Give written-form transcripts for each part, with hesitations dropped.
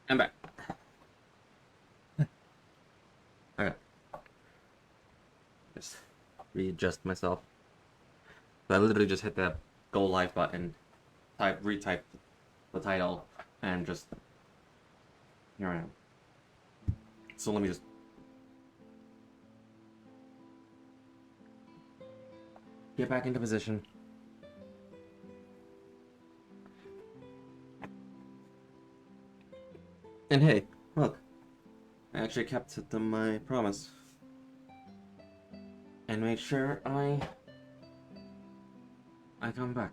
I'm back. Okay. Just readjust myself. So I literally just hit the go live button, retype the title, and just here I am. So let me just get back into position. And hey, look, I actually kept to my promise and made sure I come back.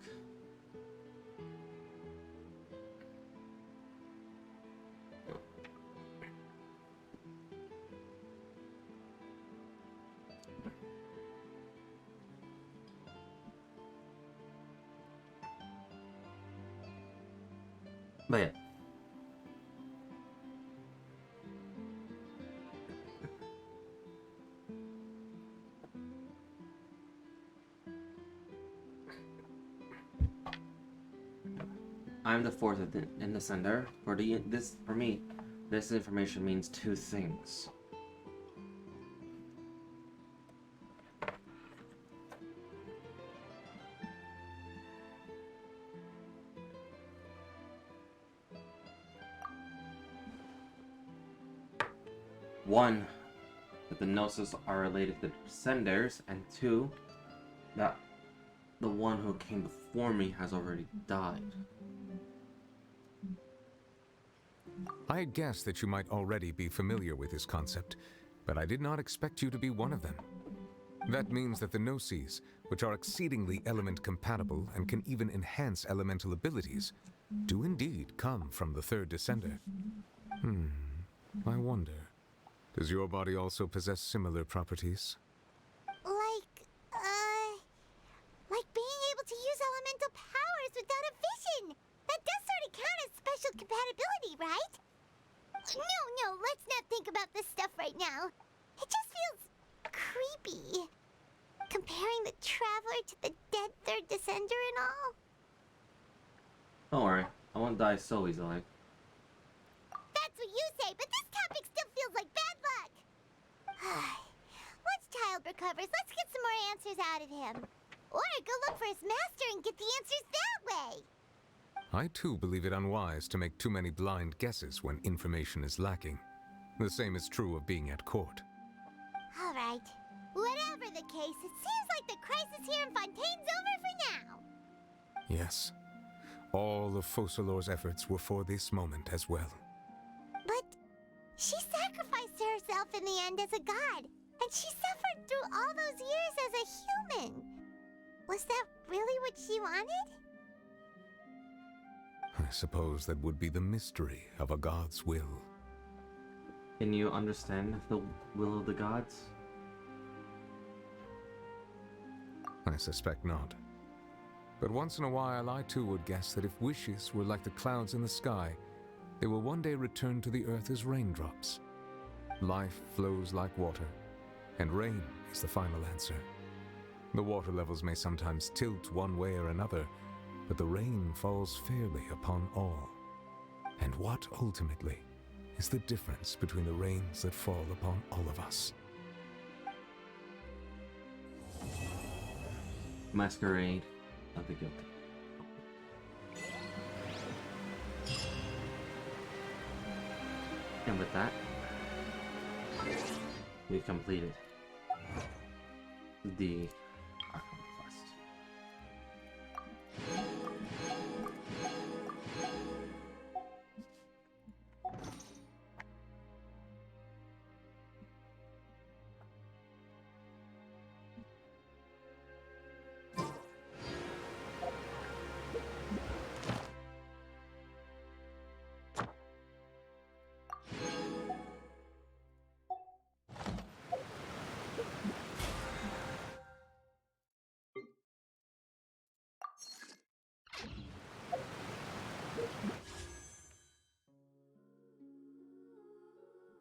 But yeah. I'm the fourth in the sender. For me, this information means two things. One, that the Gnosis are related to the Descenders, and two, that the one who came before me has already died. I had guessed that you might already be familiar with this concept, but I did not expect you to be one of them. That means that the Gnosis, which are exceedingly element compatible and can even enhance elemental abilities, do indeed come from the third descender. I wonder, does your body also possess similar properties? Like being able to use elemental powers without a vision. That does sort of count as special compatibility, right? No, let's not think about this stuff right now. It just feels creepy. Comparing the Traveler to the dead third descender and all. Don't worry, I won't die so easily. That's what you say, but this topic still feels like bad luck. Once Child recovers, let's get some more answers out of him. Or go look for his master and get the answers that way. I too believe it unwise to make too many blind guesses when information is lacking. The same is true of being at court. All right. Whatever the case, it seems like the crisis here in Fontaine's over for now. Yes. All of Focalor's efforts were for this moment as well. But she sacrificed herself in the end as a god, and she suffered through all those years as a human. Was that really what she wanted? I suppose that would be the mystery of a god's will. Can you understand the will of the gods? I suspect not. But once in a while, I too would guess that if wishes were like the clouds in the sky, they will one day return to the earth as raindrops. Life flows like water, and rain is the final answer. The water levels may sometimes tilt one way or another, but the rain falls fairly upon all. And what, ultimately, is the difference between the rains that fall upon all of us? Masquerade of the Guilty. And with that, we've completed the Archon quest.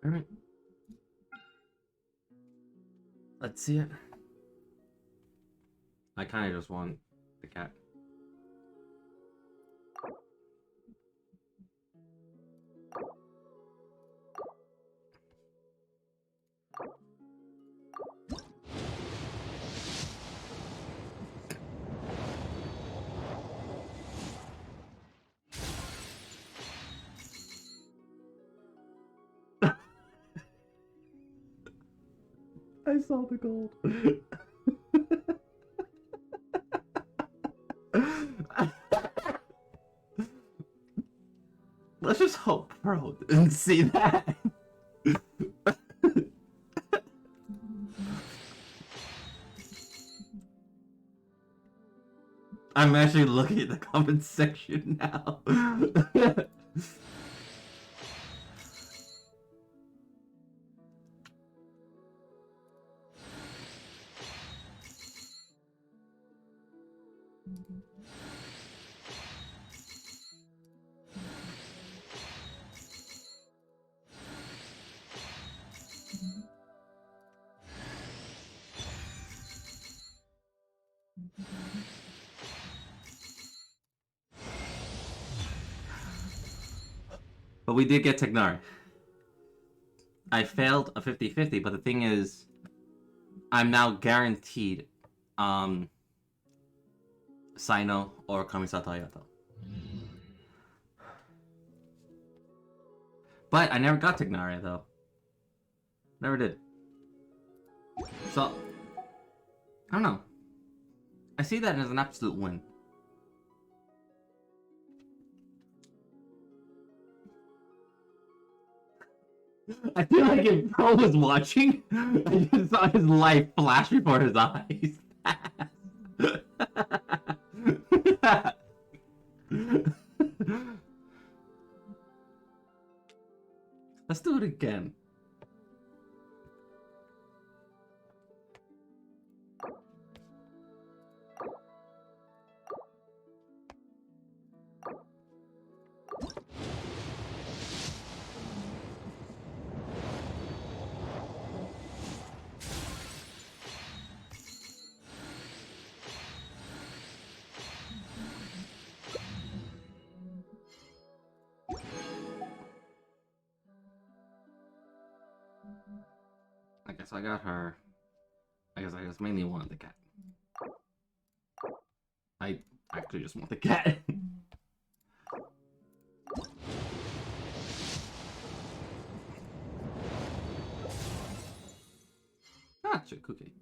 Alright. Let's see it. I kind of just want the cat. I saw the gold. Let's just hope Pearl didn't see that. I'm actually looking at the comment section now. But we did get Tegnar. I failed a 50-50, but the thing is, I'm now guaranteed Sino or Kamisato Hayato. But I never got Tegnaria though. Never did. So I don't know. I see that as an absolute win. I feel like if Pro was watching, I just saw his life flash before his eyes. Let's do it again. I guess I got her. I guess mainly wanted the cat. I actually just want the cat. Ah, sure, cookie.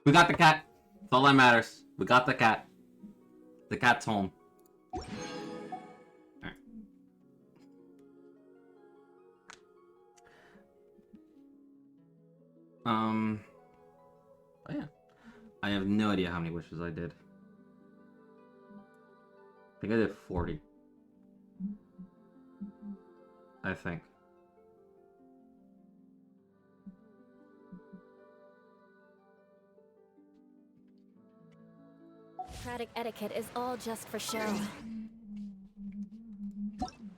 We got the cat. That's all that matters. We got the cat. The cat's home. Alright. Oh yeah. I have no idea how many wishes I did. I think I did 40. I think. Democratic etiquette is all just for show.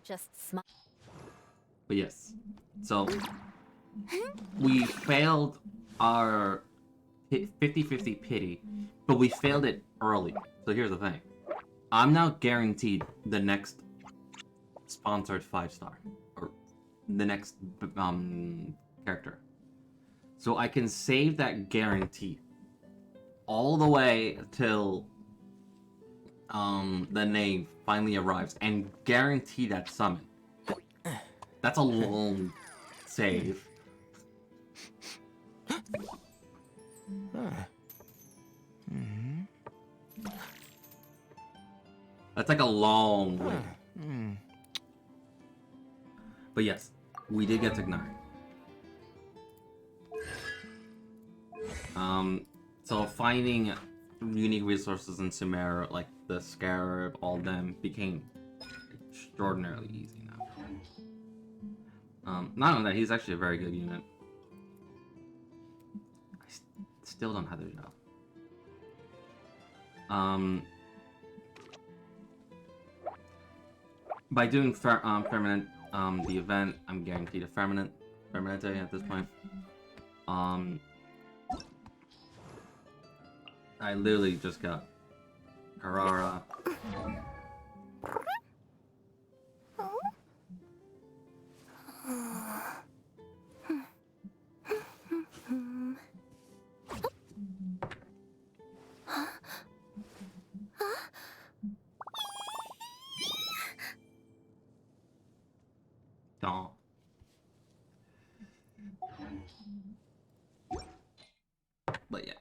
Just smile. But yes. So we failed our 50-50 pity, but we failed it early. So here's the thing. I'm now guaranteed the next sponsored 5-star. Or the next character. So I can save that guarantee all the way till the name finally arrives and guarantee that summon. That's a long save. That's like a long wait. But yes, we did get Tegnar. So finding unique resources in Sumeru, like the Scarab, all them, became extraordinarily easy now. Not only that, he's actually a very good unit. I still don't have the job. By doing permanent, the event, I'm guaranteed a permanente at this point. I literally just got Carrara. Don't. But yeah.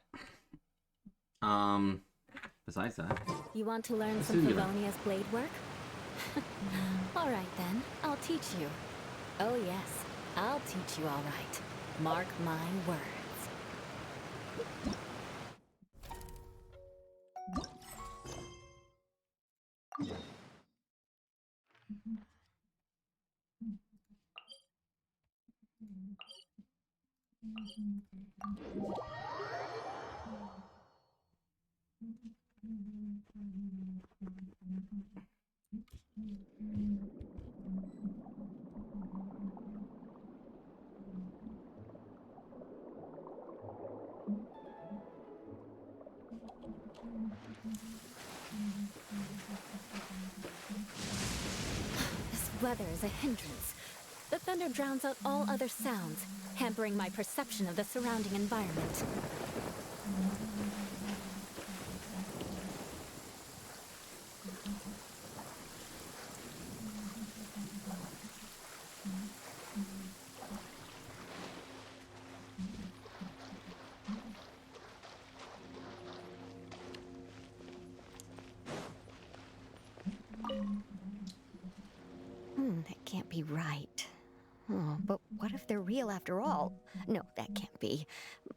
Besides that, You want to learn some Singular. Favonia's blade work? All right then, I'll teach you. Oh yes, I'll teach you all right. Mark my words. This weather is a hindrance. The thunder drowns out all other sounds, hampering my perception of the surrounding environment. That can't be right. Oh, but what if they're real after all? No, that can't be.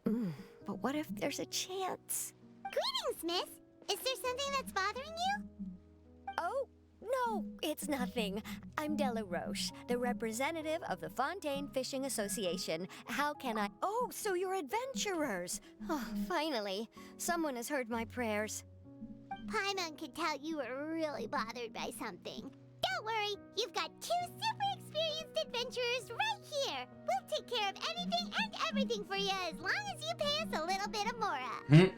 But what if there's a chance? Greetings, miss. Is there something that's bothering you? Oh, no, it's nothing. I'm Della Roche, the representative of the Fontaine Fishing Association. How can I... Oh, so you're adventurers. Oh, finally. Someone has heard my prayers. Paimon could tell you were really bothered by something. Don't worry, you've got 2 super experienced adventurers right here. We'll take care of anything and everything for you as long as you pay us a little bit of mora.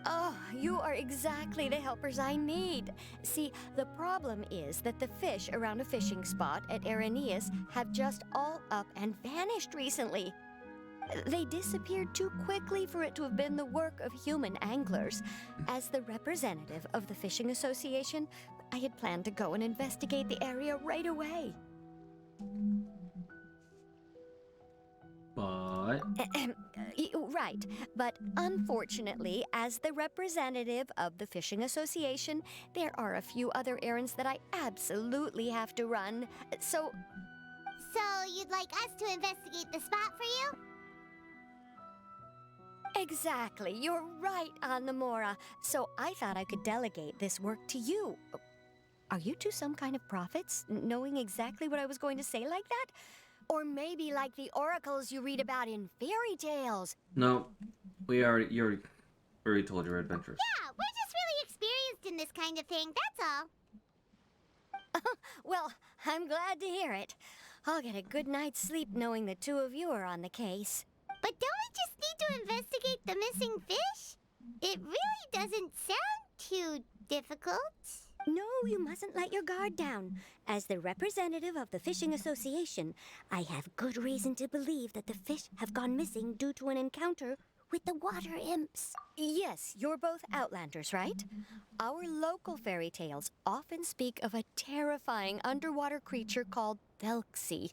Oh, you are exactly the helpers I need. See, the problem is that the fish around a fishing spot at Araneus have just all up and vanished recently. They disappeared too quickly for it to have been the work of human anglers. As the representative of the Fishing Association, I had planned to go and investigate the area right away. But Right, but unfortunately, as the representative of the Fishing Association, there are a few other errands that I absolutely have to run. So, you'd like us to investigate the spot for you? exactly, you're right on the Mora. So I thought I could delegate this work to you. Are you two some kind of prophets, knowing exactly what I was going to say like that? Or maybe like the oracles you read about in fairy tales. no, you already told your adventures. Yeah, we're just really experienced in this kind of thing, that's all. Well, I'm glad to hear it. I'll get a good night's sleep knowing the two of you are on the case. But don't we just need to investigate the missing fish? It really doesn't sound too difficult. No, you mustn't let your guard down. As the representative of the Fishing Association, I have good reason to believe that the fish have gone missing due to an encounter with the water imps. Yes, you're both Outlanders, right? Our local fairy tales often speak of a terrifying underwater creature called Thelxie.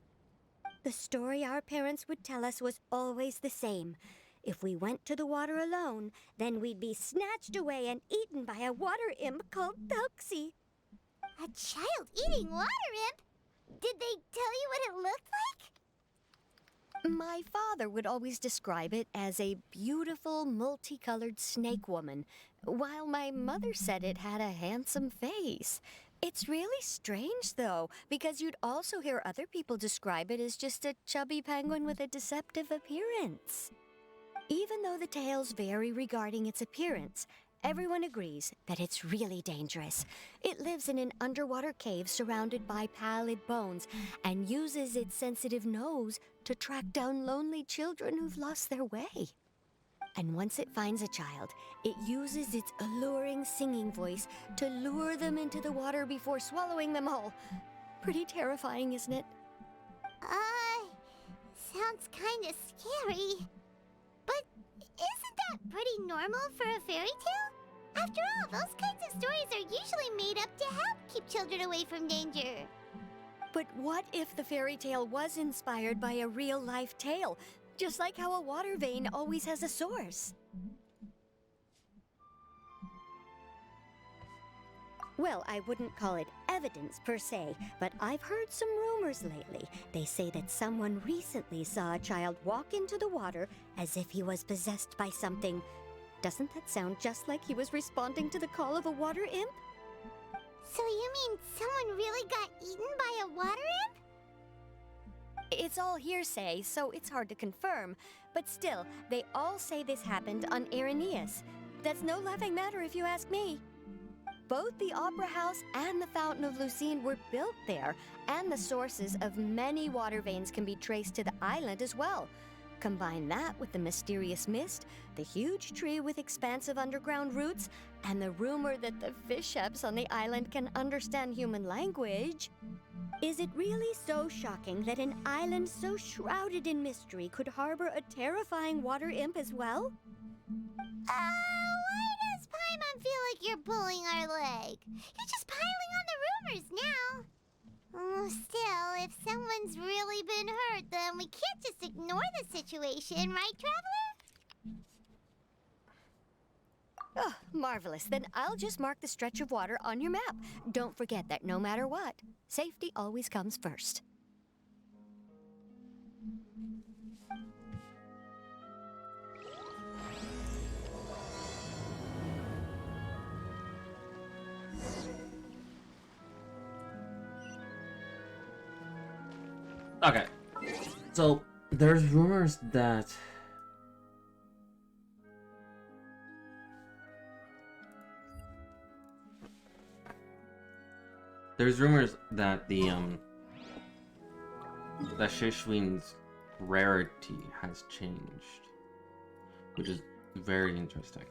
The story our parents would tell us was always the same. If we went to the water alone, then we'd be snatched away and eaten by a water imp called Thelxie. A child eating water imp? Did they tell you what it looked like? My father would always describe it as a beautiful, multicolored snake woman, while my mother said it had a handsome face. It's really strange, though, because you'd also hear other people describe it as just a chubby penguin with a deceptive appearance. Even though the tales vary regarding its appearance, everyone agrees that it's really dangerous. It lives in an underwater cave surrounded by pallid bones and uses its sensitive nose to track down lonely children who've lost their way. And once it finds a child, it uses its alluring singing voice to lure them into the water before swallowing them all. Pretty terrifying, isn't it? Sounds kinda scary. But isn't that pretty normal for a fairy tale? After all, those kinds of stories are usually made up to help keep children away from danger. But what if the fairy tale was inspired by a real-life tale? Just like how a water vein always has a source. Well, I wouldn't call it evidence per se, but I've heard some rumors lately. They say that someone recently saw a child walk into the water as if he was possessed by something. Doesn't that sound just like he was responding to the call of a water imp? So you mean someone really got eaten by a water imp? It's all hearsay, so it's hard to confirm. But still, they all say this happened on Irenaeus. That's no laughing matter if you ask me. Both the Opera House and the Fountain of Lucine were built there, and the sources of many water veins can be traced to the island as well. Combine that with the mysterious mist, the huge tree with expansive underground roots, and the rumor that the fish heps on the island can understand human language. Is it really so shocking that an island so shrouded in mystery could harbor a terrifying water imp as well? Why does Paimon feel like you're pulling our leg? You're just piling on the rumors now. Still, if someone's really been hurt, then we can't just ignore the situation, right, Traveler? Oh, marvelous. Then I'll just mark the stretch of water on your map. Don't forget that no matter what, safety always comes first. Okay, so there's rumors that that Shishwin's rarity has changed, which is very interesting.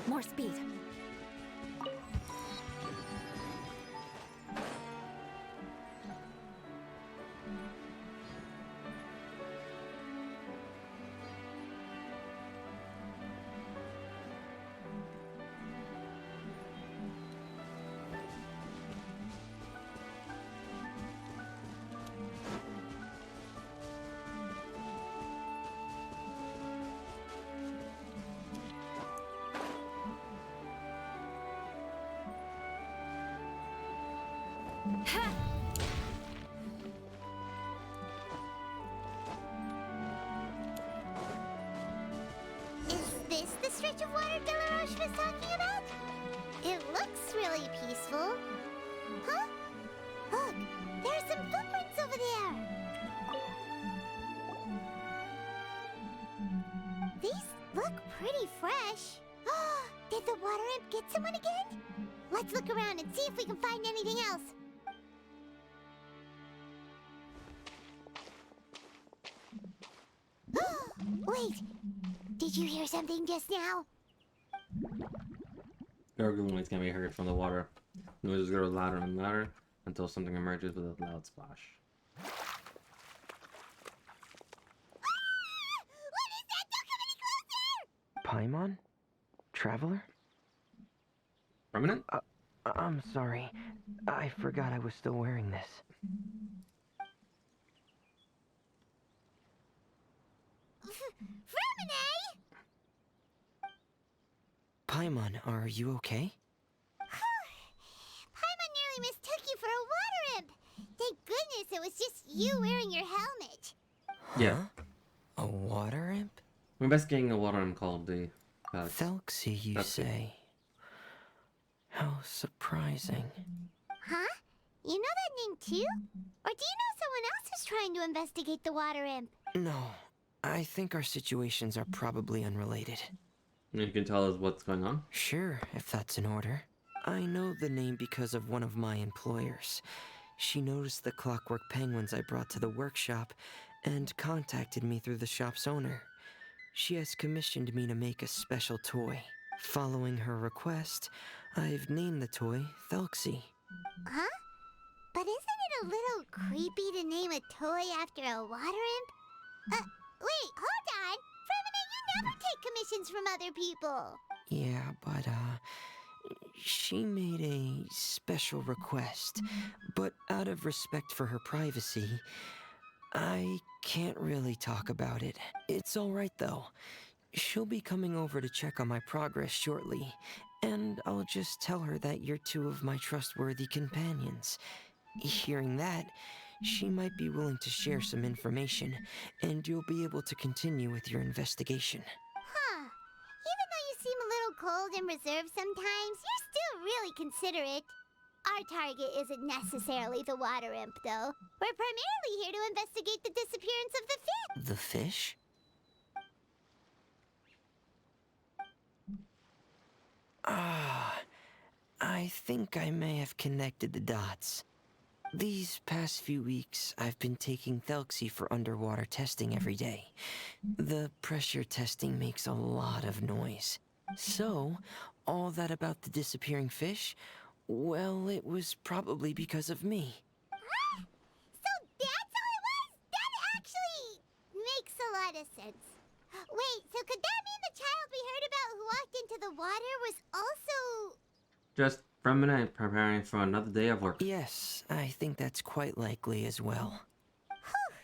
More speed. Is this the stretch of water Delaroche was talking about? It looks really peaceful. Huh? Look, there's some footprints over there. These look pretty fresh. Did the water imp get someone again? Let's look around and see if we can find anything else. Wait, did you hear something just now? Gurgling noise can be heard from the water. Noises grow louder and louder until something emerges with a loud splash. What is that? Don't come any closer! Paimon? Traveler? Permanent? I'm sorry. I forgot I was still wearing this. Fremine! Paimon, are you okay? Paimon nearly mistook you for a water imp. Thank goodness it was just you wearing your helmet. Yeah. Huh? A water imp? We're investigating a water imp called the... Thelxie, you Thelxie. say? How surprising. Huh? You know that name too? Or do you know someone else who's trying to investigate the water imp? No, I think our situations are probably unrelated. You can tell us what's going on? Sure, if that's in order. I know the name because of one of my employers. She noticed the clockwork penguins I brought to the workshop and contacted me through the shop's owner. She has commissioned me to make a special toy. Following her request, I've named the toy Thelxie. Huh? But isn't it a little creepy to name a toy after a water imp? Wait, hold on! Fremine, you never take commissions from other people! Yeah, but, she made a special request. But out of respect for her privacy, I can't really talk about it. It's alright though. She'll be coming over to check on my progress shortly, and I'll just tell her that you're two of my trustworthy companions. Hearing that, she might be willing to share some information, and you'll be able to continue with your investigation. Huh. Even though you seem a little cold and reserved sometimes, you're still really considerate. Our target isn't necessarily the water imp, though. We're primarily here to investigate the disappearance of the fish. The fish? I think I may have connected the dots. These past few weeks, I've been taking Thelxie for underwater testing every day. The pressure testing makes a lot of noise. So, all that about the disappearing fish? Well, it was probably because of me. So that's all it was? That actually makes a lot of sense. Wait, so could that mean the child we heard about who walked into the water was also... Just Fremine preparing for another day of work. Yes, I think that's quite likely as well. Whew.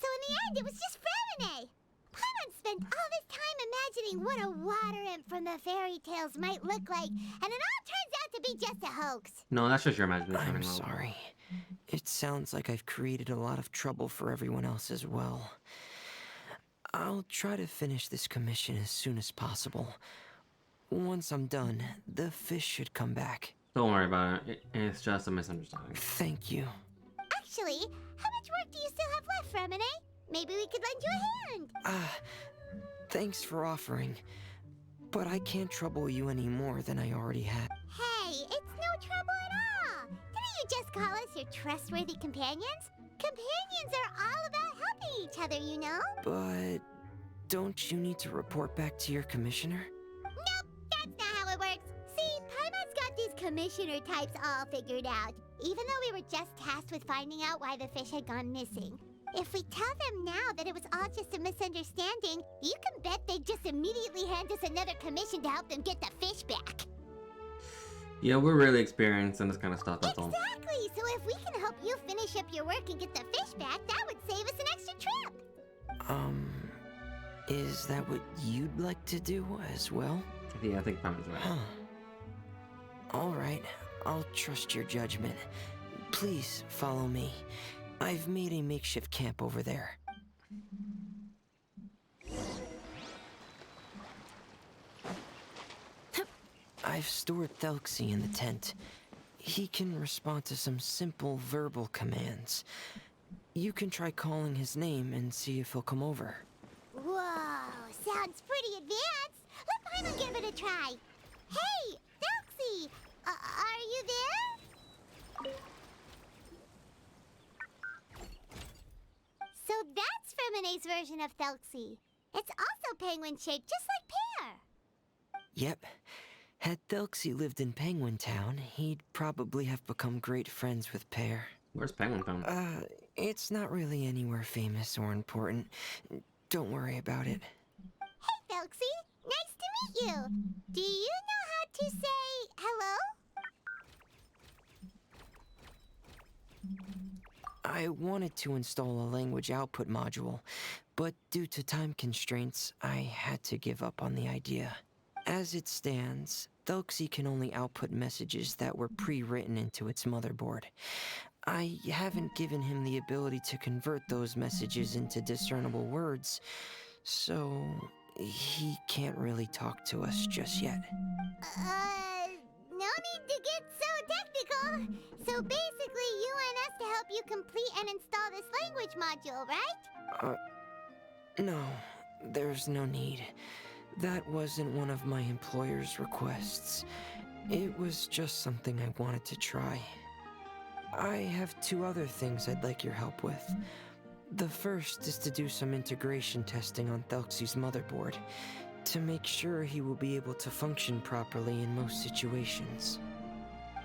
So in the end, it was just Fremine. Paimon spent all this time imagining what a water imp from the fairy tales might look like, and it all turns out to be just a hoax. No, that's just your imagination. I'm Ringo. sorry. It sounds like I've created a lot of trouble for everyone else as well. I'll try to finish this commission as soon as possible. Once I'm done, the fish should come back. Don't worry about it. It's just a misunderstanding. Thank you. Actually, how much work do you still have left, Fremine? Maybe we could lend you a hand. Thanks for offering. But I can't trouble you any more than I already have. Hey, it's no trouble at all. Didn't you just call us your trustworthy companions? Companions are all about helping each other, you know? But don't you need to report back to your commissioner? Nope, that's not how it works. See, Paimon's got these commissioner types all figured out, even though we were just tasked with finding out why the fish had gone missing. If we tell them now that it was all just a misunderstanding, you can bet they'd just immediately hand us another commission to help them get the fish back. Yeah, we're really experienced in this kind of stuff, that's all. Exactly! So if we can help you finish up your work and get the fish back, that would save us an extra trip! Is that what you'd like to do as well? Yeah, I think Fremine's right. Huh. Alright, I'll trust your judgment. Please follow me. I've made a makeshift camp over there. I've stored Thelxie in the tent. he can respond to some simple verbal commands. You can try calling his name and see if he'll come over. Whoa, sounds pretty advanced. Let Paimon give it a try. Hey, Felxie, are you there? So that's Fremone's version of Felxie. It's also penguin-shaped, just like Pear. Yep. Had Thelxie lived in Penguin Town, he'd probably have become great friends with Pear. Where's Penguin Town? It's not really anywhere famous or important. Don't worry about it. Hey, Felxie, nice to meet you. Do you know how to say hello? I wanted to install a language output module, but due to time constraints, I had to give up on the idea. As it stands, Thelxie can only output messages that were pre-written into its motherboard. I haven't given him the ability to convert those messages into discernible words, so he can't really talk to us just yet. No need to get so technical. So basically, you want us to help you complete and install this language module, right? No, there's no need. That wasn't one of my employer's requests. It was just something I wanted to try. I have 2 other things I'd like your help with. The first is to do some integration testing on Thelxie's motherboard, to make sure he will be able to function properly in most situations.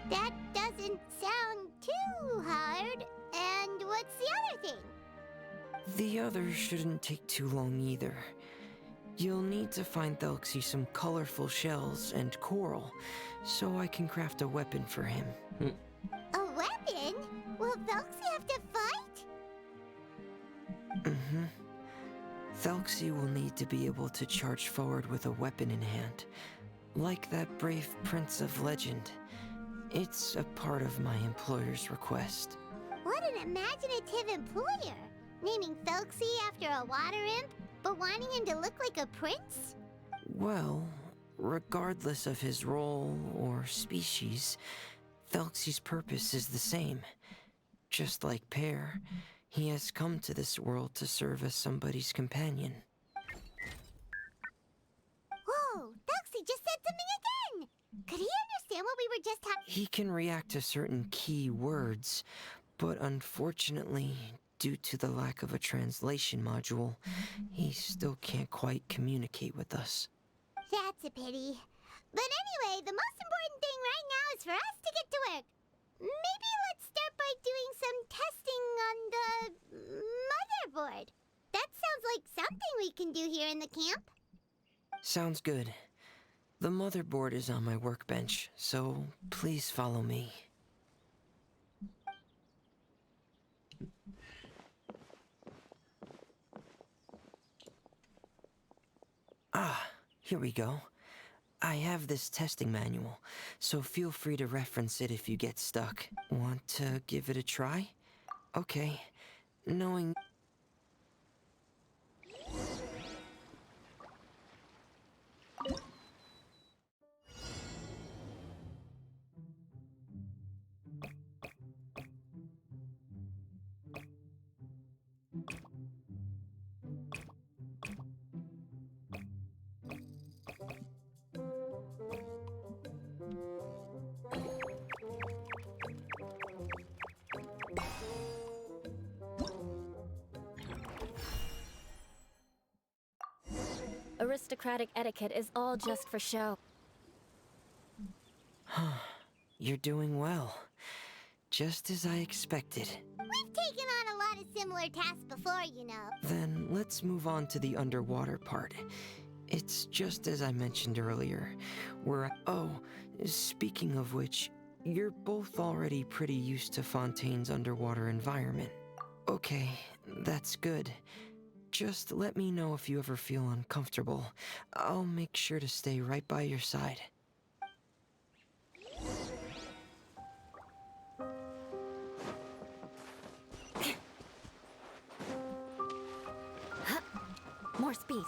That doesn't sound too hard. And what's the other thing? The other shouldn't take too long either. You'll need to find Thelxie some colorful shells and coral, so I can craft a weapon for him. A weapon? Will Felxie have to fight? Mm-hmm. Thelxie will need to be able to charge forward with a weapon in hand, like that brave prince of legend. It's a part of my employer's request. What an imaginative employer! Naming Felxie after a water imp, but wanting him to look like a prince? Well, regardless of his role or species, Thelxie's purpose is the same. Just like Pear, he has come to this world to serve as somebody's companion. Whoa, Felxie just said something again! Could he understand what we were just talking? He can react to certain key words, but unfortunately, due to the lack of a translation module, he still can't quite communicate with us. That's a pity. But anyway, the most important thing right now is for us to get to work. Maybe let's start by doing some testing on the motherboard. That sounds like something we can do here in the camp. Sounds good. The motherboard is on my workbench, so please follow me. Ah, here we go. I have this testing manual, so feel free to reference it if you get stuck. Want to give it a try? Okay. Knowing... Aristocratic etiquette is all just for show. You're doing well. Just as I expected. We've taken on a lot of similar tasks before, you know. Then let's move on to the underwater part. It's just as I mentioned earlier. Oh, speaking of which, you're both already pretty used to Fontaine's underwater environment. Okay, that's good. Just let me know if you ever feel uncomfortable. I'll make sure to stay right by your side. More speed.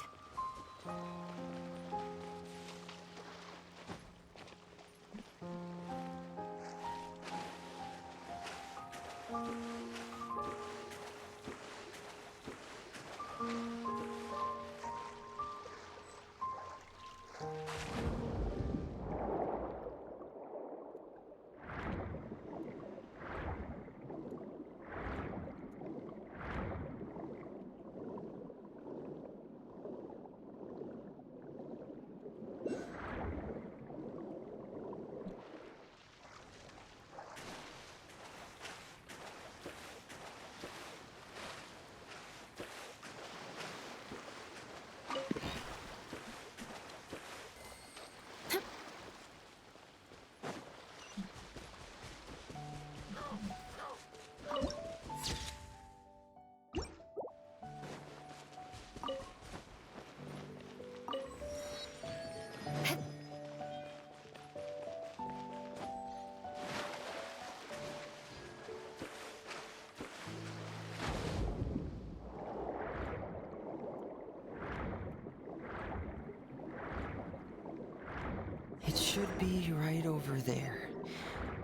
should be right over there.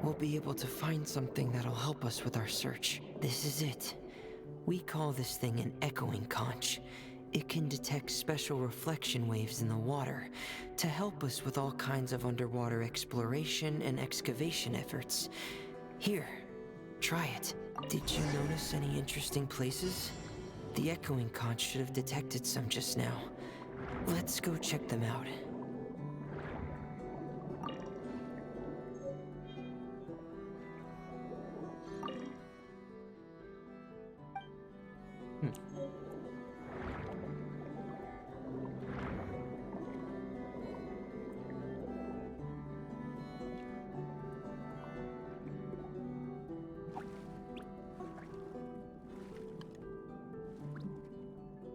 We'll be able to find something that'll help us with our search. This is it. We call this thing an echoing conch. It can detect special reflection waves in the water to help us with all kinds of underwater exploration and excavation efforts. Here, try it. Did you notice any interesting places? The echoing conch should have detected some just now. Let's go check them out.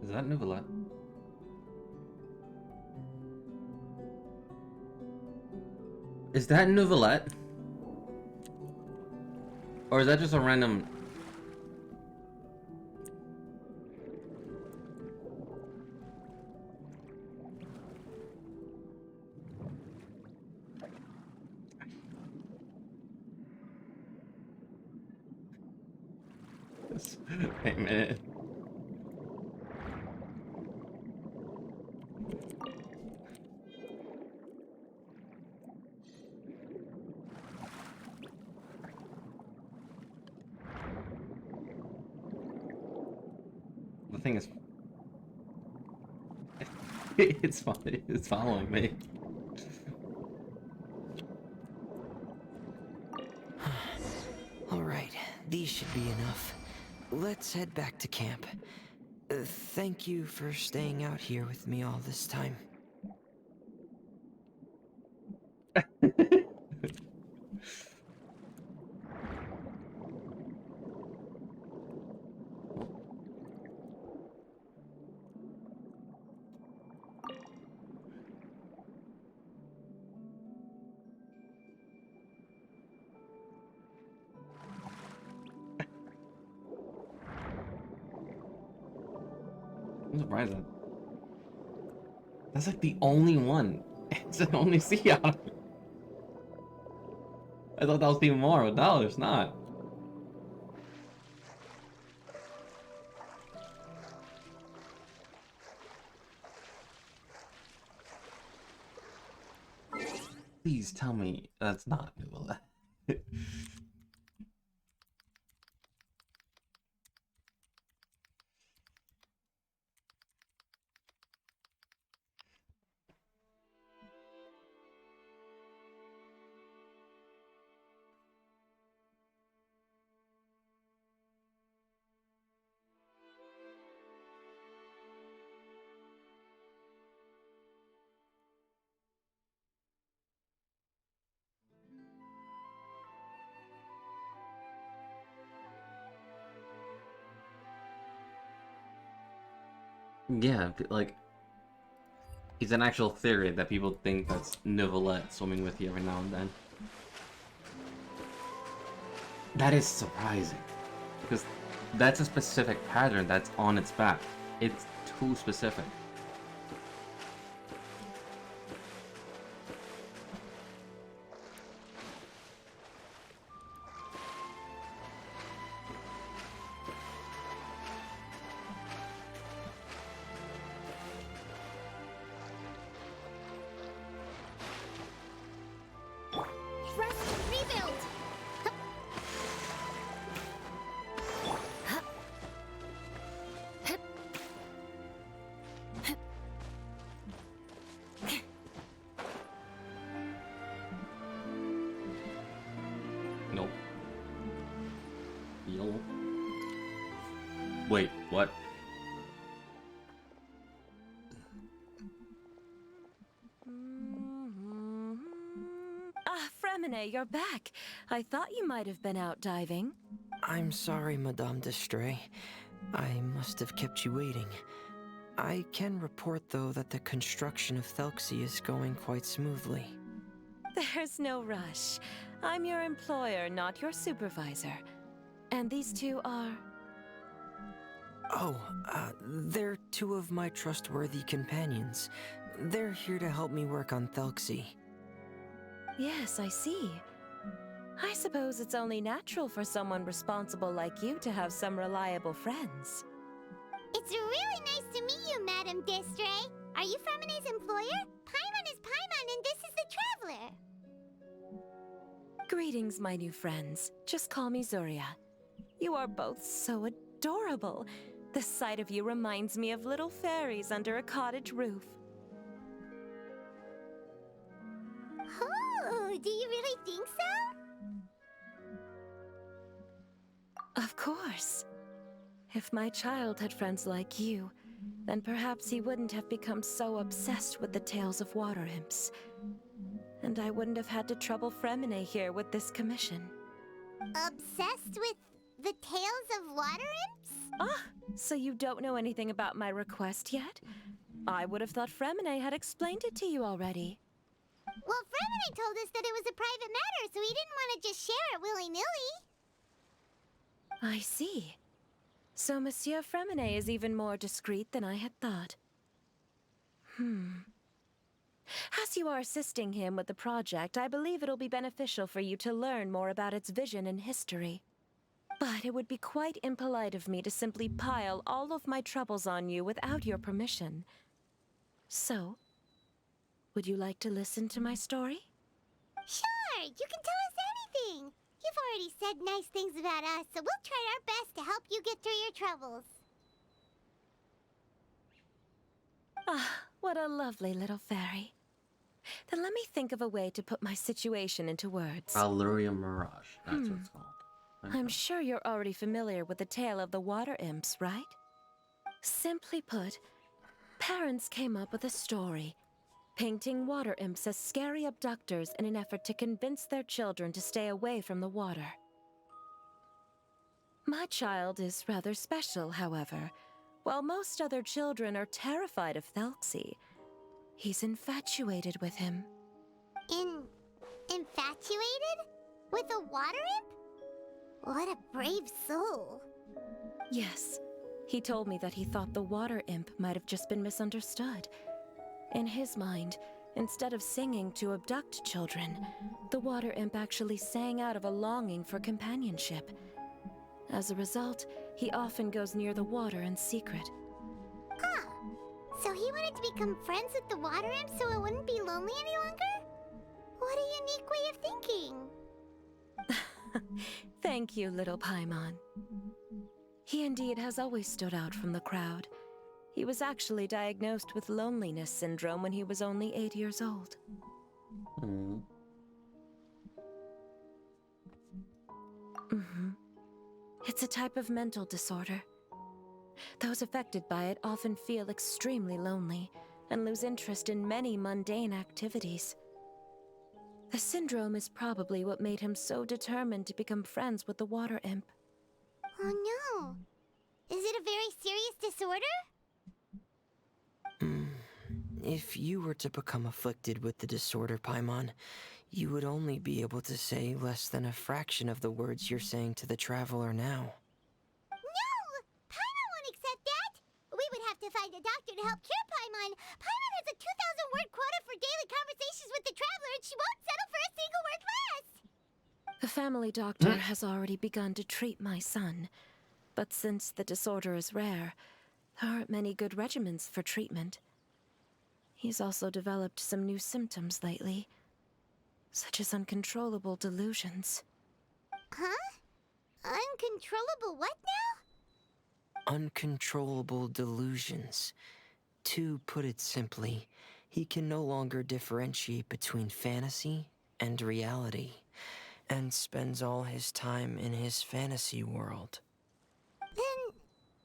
Is that Nouvelle? Is that Nouvelle? Or is that just a random... Wait a minute. The thing is... it's funny. It's following me. Alright, these should be enough. Let's head back to camp. Thank you for staying out here with me all this time. I'm surprised that... That's like the only one. It's the only sea otter. I thought that was even more, but no, there's not. Please tell me that's not Nouvelle. Yeah, like, it's an actual theory that people think that's Nouvelle swimming with you every now and then. That is surprising, because that's a specific pattern that's on its back. It's too specific. Rest and rebuild! Nope. Yellow. Wait, what? Ah, Fremine, you're back. I thought you might have been out diving. I'm sorry, Madame d'Estray. I must have kept you waiting. I can report, though, that the construction of Thelxie is going quite smoothly. There's no rush. I'm your employer, not your supervisor. And these two are... Oh, they're two of my trustworthy companions. They're here to help me work on Thelxie. Yes, I see. I suppose it's only natural for someone responsible like you to have some reliable friends. It's really nice to meet you, Madam Destray. Are you Fremine's employer? Paimon is Paimon, and this is the Traveler. Greetings, my new friends. Just call me Zuria. You are both so adorable. The sight of you reminds me of little fairies under a cottage roof. Oh, do you really think so? Of course. If my child had friends like you, then perhaps he wouldn't have become so obsessed with the tales of water imps. And I wouldn't have had to trouble Fremine here with this commission. Obsessed with the tales of water imps? Ah, so you don't know anything about my request yet? I would have thought Fremine had explained it to you already. Well, Fremine told us that it was a private matter, so he didn't want to just share it willy-nilly. I see. So Monsieur Fremine is even more discreet than I had thought. As you are assisting him with the project, I believe it'll be beneficial for you to learn more about its vision and history. But it would be quite impolite of me to simply pile all of my troubles on you without your permission. So, would you like to listen to my story? Sure, you can tell us anything. You've already said nice things about us, so we'll try our best to help you get through your troubles. Ah, what a lovely little fairy. Then let me think of a way to put my situation into words. Valyria Mirage, that's what it's called. I'm sure you're already familiar with the tale of the water imps, right? Simply put, parents came up with a story, painting water imps as scary abductors in an effort to convince their children to stay away from the water. My child is rather special, however. While most other children are terrified of Thelxie, he's infatuated with him. Infatuated? With a water imp? What a brave soul. Yes, he told me that he thought the water imp might have just been misunderstood. In his mind, instead of singing to abduct children, the water imp actually sang out of a longing for companionship. As a result, he often goes near the water in secret. Ah, so he wanted to become friends with the water imp so it wouldn't be lonely any longer? What a unique way of thinking. Thank you, little Paimon. He indeed has always stood out from the crowd. He was actually diagnosed with loneliness syndrome when he was only 8 years old. It's a type of mental disorder. Those affected by it often feel extremely lonely and lose interest in many mundane activities. The syndrome is probably what made him so determined to become friends with the water imp. Oh no. Is it a very serious disorder? If you were to become afflicted with the disorder, Paimon, you would only be able to say less than a fraction of the words you're saying to the Traveler now. No! Paimon won't accept that! We would have to find a doctor to help cure Paimon. Paimon has a 2,000-word quota for daily conversations with the Traveler, and she won't settle for a single word less! The family doctor has already begun to treat my son, but since the disorder is rare, there aren't many good regimens for treatment. He's also developed some new symptoms lately, such as uncontrollable delusions. Huh? Uncontrollable what now? Uncontrollable delusions. To put it simply, he can no longer differentiate between fantasy and reality, and spends all his time in his fantasy world. Then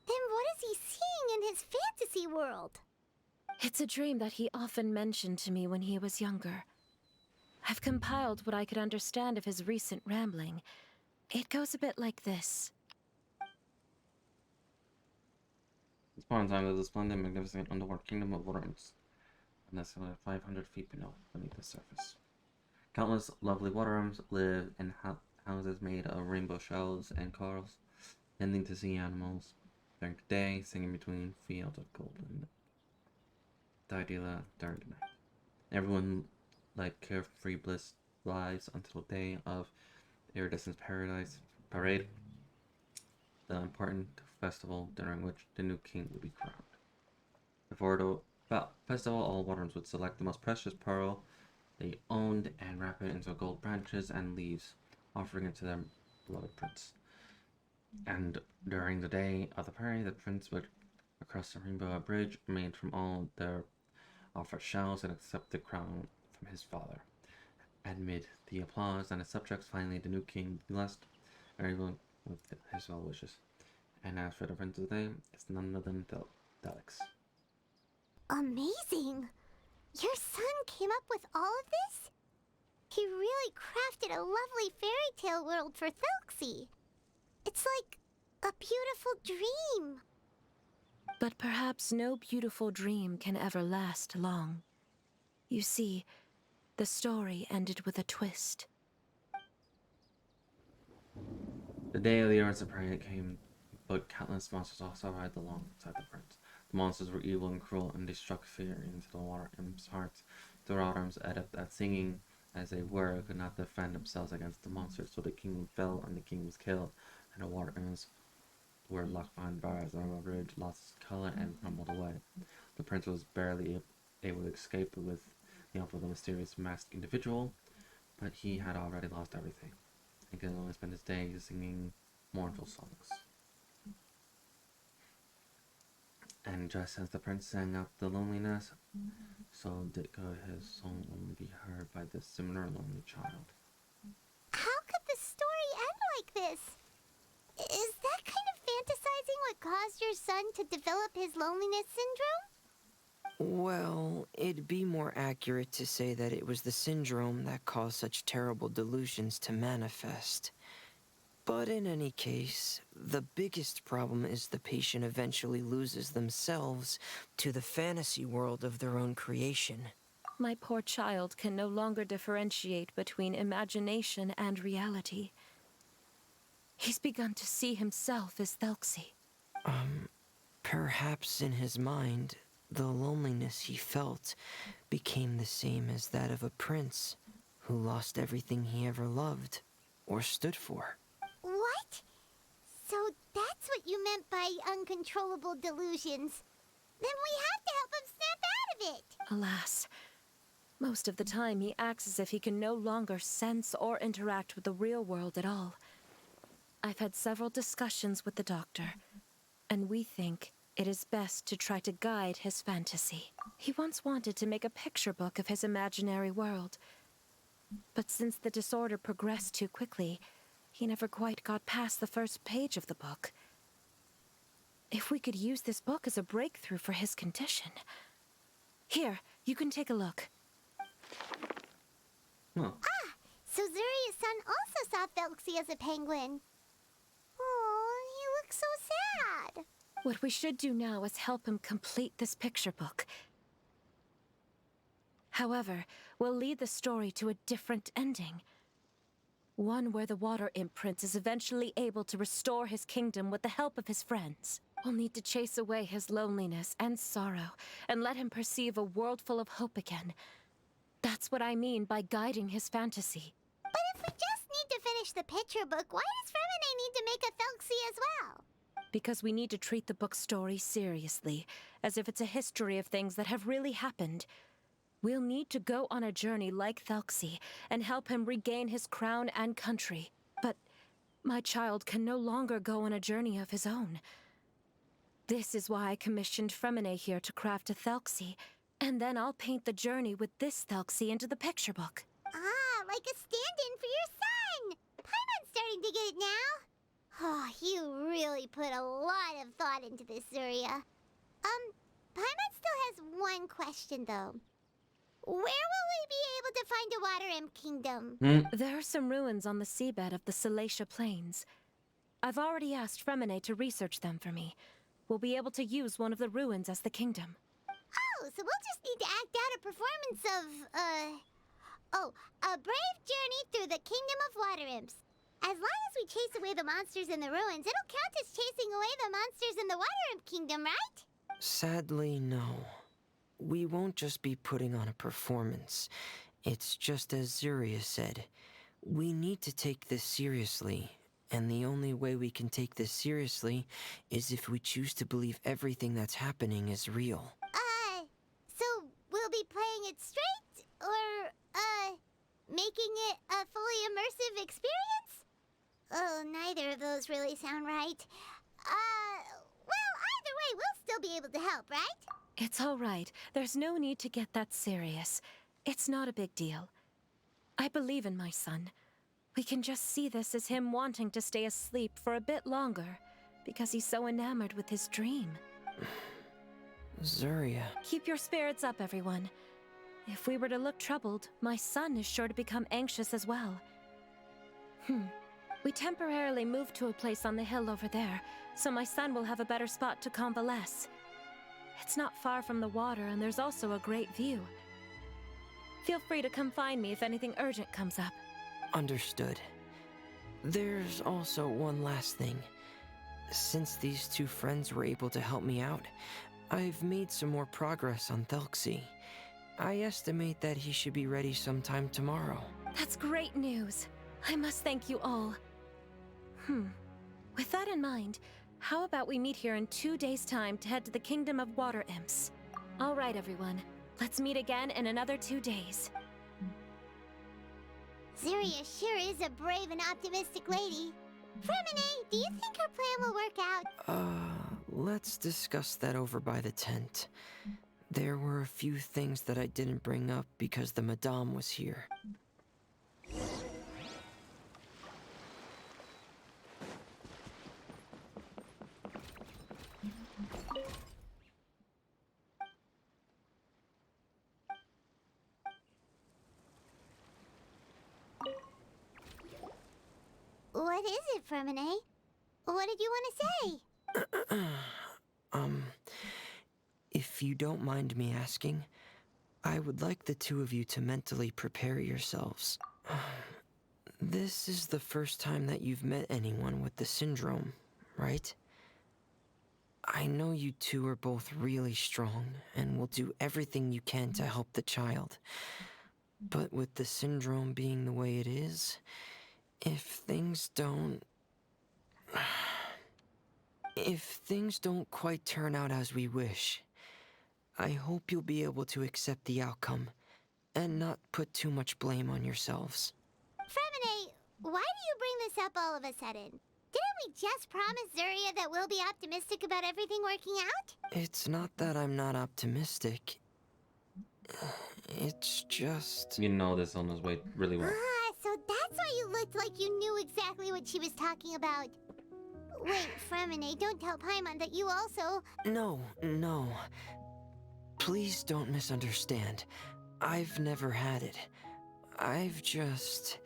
what is he seeing in his fantasy world? It's a dream that he often mentioned to me when he was younger. I've compiled what I could understand of his recent rambling. It goes a bit like this. This point in time is the splendid, magnificent underwater kingdom of water imps, and that's 500 feet beneath the surface. Countless lovely water imps live in houses made of rainbow shells and corals, tending to sea animals during the day, singing between fields of golden Daedala during the night. Everyone led carefree, lives until the day of Iridescent Paradise Parade, the important festival during which the new king would be crowned. Before the festival, all Waterms would select the most precious pearl they owned and wrap it into gold branches and leaves, offering it to their beloved prince. And during the day of the parade, the prince would cross the rainbow bridge made from all their offered shells and accept the crown from his father. Amid the applause and his subjects, finally the new king blessed everyone with his well wishes. And as for the prince of the day, it's none other than Delix. Amazing! Your son came up with all of this? He really crafted a lovely fairy tale world for Thelxie. It's like a beautiful dream. But perhaps no beautiful dream can ever last long. You see, the story ended with a twist. The day of the Iridescent Parade came, but countless monsters also arrived alongside the prince. The monsters were evil and cruel, and they struck fear into the water imps' hearts. The Waterms, adept at singing as they were, could not defend themselves against the monsters, so the king fell and the king was killed, and the water imps were locked behind bars. The rainbow bridge lost its color and crumbled away. The prince was barely able to escape with the help of the mysterious masked individual, but he had already lost everything, and could only spend his days singing mournful songs. And just as the prince sang out the loneliness, so did his song only be heard by this similar lonely child. How could the story end like this? Is that kind of fantasizing what caused your son to develop his loneliness syndrome? Well, it'd be more accurate to say that it was the syndrome that caused such terrible delusions to manifest. But in any case, the biggest problem is the patient eventually loses themselves to the fantasy world of their own creation. My poor child can no longer differentiate between imagination and reality. He's begun to see himself as Thelxie. Perhaps in his mind, the loneliness he felt became the same as that of a prince who lost everything he ever loved or stood for. What? So that's what you meant by uncontrollable delusions. Then we have to help him snap out of it. Alas, most of the time he acts as if he can no longer sense or interact with the real world at all. I've had several discussions with the doctor, and we think it is best to try to guide his fantasy. He once wanted to make a picture book of his imaginary world, but since the disorder progressed too quickly, he never quite got past the first page of the book. If we could use this book as a breakthrough for his condition. Here, you can take a look. Huh. Ah, so Zuria's son also saw Thelxie as a penguin. Oh, he looks so sad. What we should do now is help him complete this picture book. However, we'll lead the story to a different ending. One where the Water Imp Prince is eventually able to restore his kingdom with the help of his friends. We'll need to chase away his loneliness and sorrow, and let him perceive a world full of hope again. That's what I mean by guiding his fantasy. But if we just need to finish the picture book, why does Fremine need to make a Thelxie as well? Because we need to treat the book's story seriously, as if it's a history of things that have really happened. We'll need to go on a journey like Thelxie and help him regain his crown and country. But my child can no longer go on a journey of his own. This is why I commissioned Fremine here to craft a Thelxie, and then I'll paint the journey with this Thelxie into the picture book. Ah, like a stand-in for your son! Paimon's starting to get it now. Oh, you really put a lot of thought into this, Zuria. Paimon still has one question, though. Where will we be able to find a Water Imp Kingdom? There are some ruins on the seabed of the Salacia Plains. I've already asked Fremine to research them for me. We'll be able to use one of the ruins as the kingdom. Oh, so we'll just need to act out a performance of, a brave journey through the Kingdom of Water Imps. As long as we chase away the monsters in the ruins, it'll count as chasing away the monsters in the Water Imp Kingdom, right? Sadly, no. We won't just be putting on a performance. It's just as Zuria said. We need to take this seriously, and the only way we can take this seriously is if we choose to believe everything that's happening is real. So we'll be playing it straight, or, making it a fully immersive experience? Oh, neither of those really sound right. Well, either way, we'll still be able to help, right? It's all right. There's no need to get that serious. It's not a big deal. I believe in my son. We can just see this as him wanting to stay asleep for a bit longer, because he's so enamored with his dream. Zuria. Keep your spirits up, everyone. If we were to look troubled, my son is sure to become anxious as well. We temporarily moved to a place on the hill over there, so my son will have a better spot to convalesce. It's not far from the water, and there's also a great view. Feel free to come find me if anything urgent comes up. Understood. There's also one last thing. Since these two friends were able to help me out, I've made some more progress on Thelxie. I estimate that he should be ready sometime tomorrow. That's great news. I must thank you all. With that in mind, how about we meet here in 2 days' time to head to the Kingdom of Water Imps? All right, everyone. Let's meet again in another 2 days. Zuria sure is a brave and optimistic lady. Fremine, do you think her plan will work out? Let's discuss that over by the tent. There were a few things that I didn't bring up because the Madame was here. What is it, Fremine? What did you want to say? If you don't mind me asking, I would like the two of you to mentally prepare yourselves. This is the first time that you've met anyone with the syndrome, right? I know you two are both really strong and will do everything you can to help the child. But with the syndrome being the way it is, if things don't quite turn out as we wish, I hope you'll be able to accept the outcome and not put too much blame on yourselves. Fremine, why do you bring this up all of a sudden? Didn't we just promise Zuria that we'll be optimistic about everything working out? It's not that I'm not optimistic. It's just... You know this illness way really well. So that's why you looked like you knew exactly what she was talking about. Wait, Fremine, don't tell Paimon that you also... No. Please don't misunderstand. I've never had it. I've just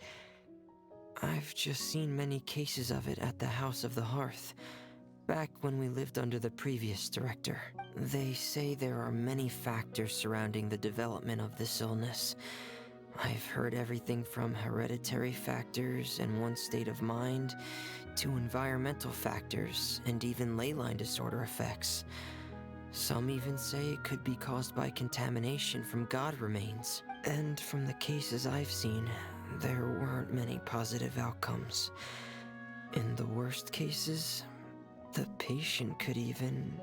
seen many cases of it at the House of the Hearth, back when we lived under the previous director. They say there are many factors surrounding the development of this illness. I've heard everything from hereditary factors and one's state of mind, to environmental factors, and even ley line disorder effects. Some even say it could be caused by contamination from god remains. And from the cases I've seen, there weren't many positive outcomes. In the worst cases, the patient could even...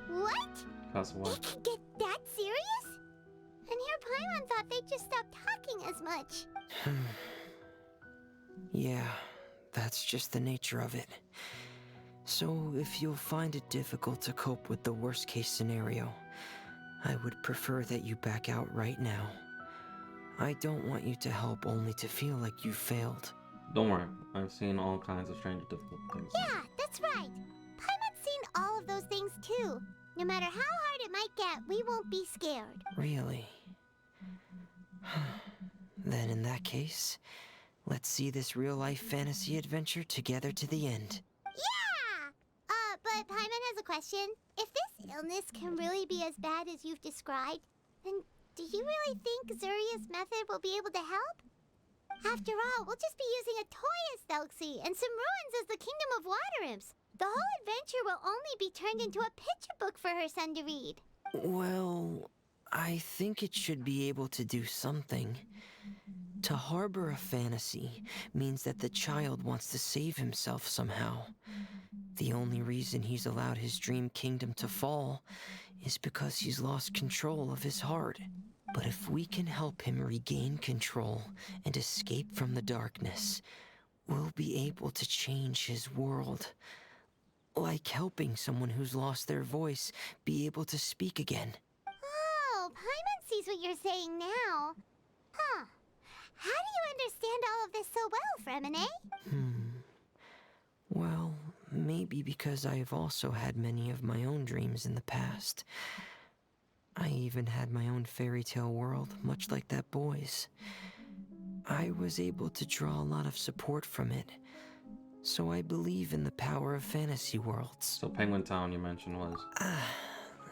What? That's It what. could get that serious? And here Paimon thought they'd just stop talking as much. Yeah, that's just the nature of it. So if you'll find it difficult to cope with the worst case scenario, I would prefer that you back out right now. I don't want you to help only to feel like you failed. Don't worry, I've seen all kinds of strange difficult things. Yeah, that's right. Paimon's seen all of those things too. No matter how hard it might get, we won't be scared. Really? Then in that case, let's see this real-life fantasy adventure together to the end. Yeah! But Paimon has a question. If this illness can really be as bad as you've described, then do you really think Zuria's method will be able to help? After all, we'll just be using a toy as Thelxie and some ruins as the Kingdom of Water Imps. The whole adventure will only be turned into a picture book for her son to read. Well, I think it should be able to do something. To harbor a fantasy means that the child wants to save himself somehow. The only reason he's allowed his dream kingdom to fall is because he's lost control of his heart. But if we can help him regain control and escape from the darkness, we'll be able to change his world. Like helping someone who's lost their voice be able to speak again. Oh, Paimon sees what you're saying now. Huh. How do you understand all of this so well, Fremine? Well, maybe because I have also had many of my own dreams in the past. I even had my own fairy tale world, much like that boy's. I was able to draw a lot of support from it, so I believe in the power of fantasy worlds. So Penguin Town you mentioned was.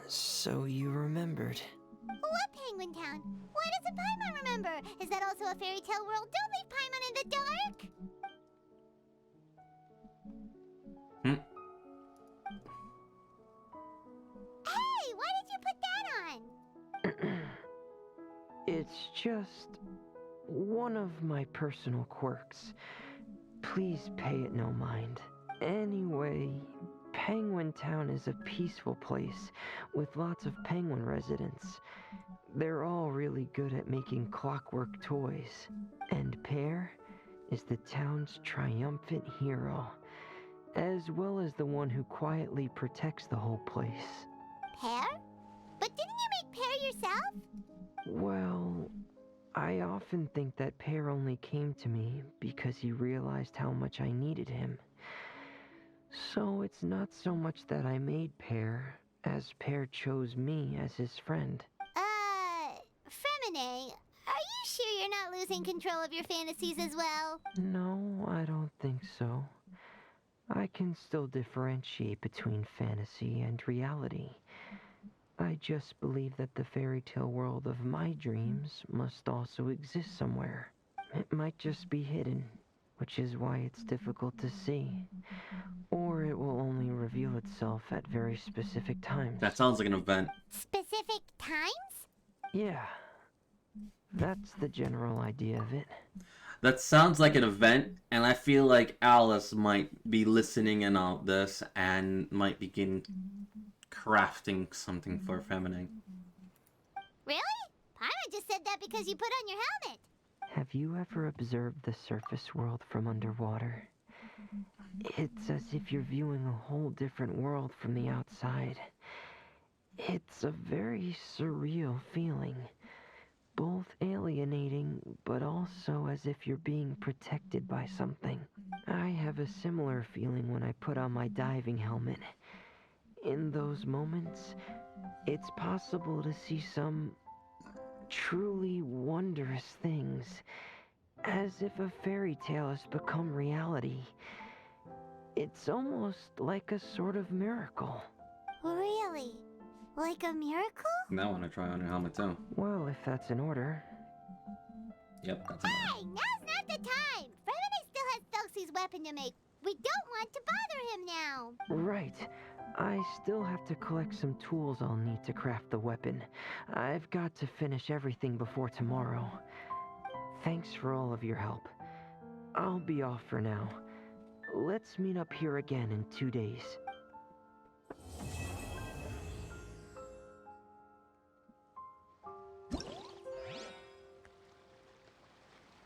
So you remembered. What Penguin Town? Why doesn't Paimon remember? Is that also a fairy tale world? Don't leave Paimon in the dark! Hey, why did you put that on? It's just one of my personal quirks. Please pay it no mind. Anyway, Penguin Town is a peaceful place with lots of penguin residents. They're all really good at making clockwork toys. And Pear is the town's triumphant hero, as well as the one who quietly protects the whole place. Pear? But didn't you make Pear yourself? Well, I often think that Pear only came to me because he realized how much I needed him. So it's not so much that I made Pear, as Pear chose me as his friend. Fremine, are you sure you're not losing control of your fantasies as well? No, I don't think so. I can still differentiate between fantasy and reality. I just believe that the fairy tale world of my dreams must also exist somewhere. It might just be hidden, which is why it's difficult to see. Or it will only reveal itself at very specific times. That sounds like an event. Specific times? Yeah, that's the general idea of it. That sounds like an event, and I feel like Alice might be listening in on this and might begin crafting something for Femine. Really? Paimon just said that because you put on your helmet. Have you ever observed the surface world from underwater? It's as if you're viewing a whole different world from the outside. It's a very surreal feeling. Both alienating, but also as if you're being protected by something. I have a similar feeling when I put on my diving helmet. In those moments, it's possible to see some truly wondrous things, as if a fairy tale has become reality. It's almost like a sort of miracle. Really? Like a miracle? Now I want to try on your helmet too. Well, if that's in order. Yep, that's enough. Hey, now's not the time! Fremine still has Thelxie's weapon to make. We don't want to bother him now. Right. I still have to collect some tools I'll need to craft the weapon. I've got to finish everything before tomorrow. Thanks for all of your help. I'll be off for now. Let's meet up here again in 2 days.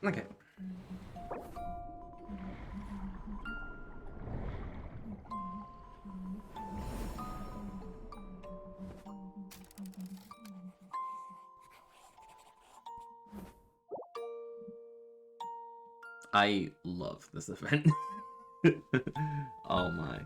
Okay. I love this event. Oh my.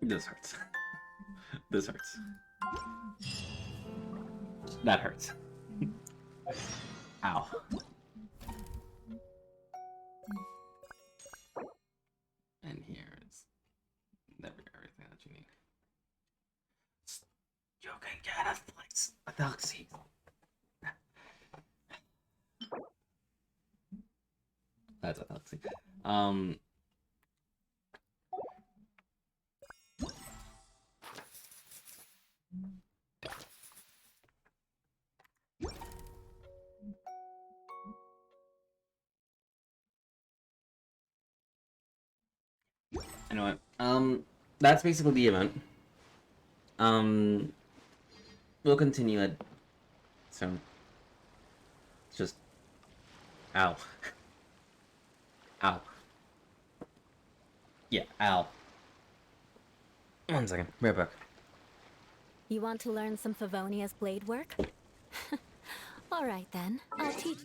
This hurts. This hurts. That hurts. Ow. And here is everything that you need. You can get a galaxy. That's a galaxy. Anyway, that's basically the event. We'll continue it soon. It's just, ow. Ow. Yeah, ow. 1 second, right back. You want to learn some Favonia's blade work? All right then, I'll teach.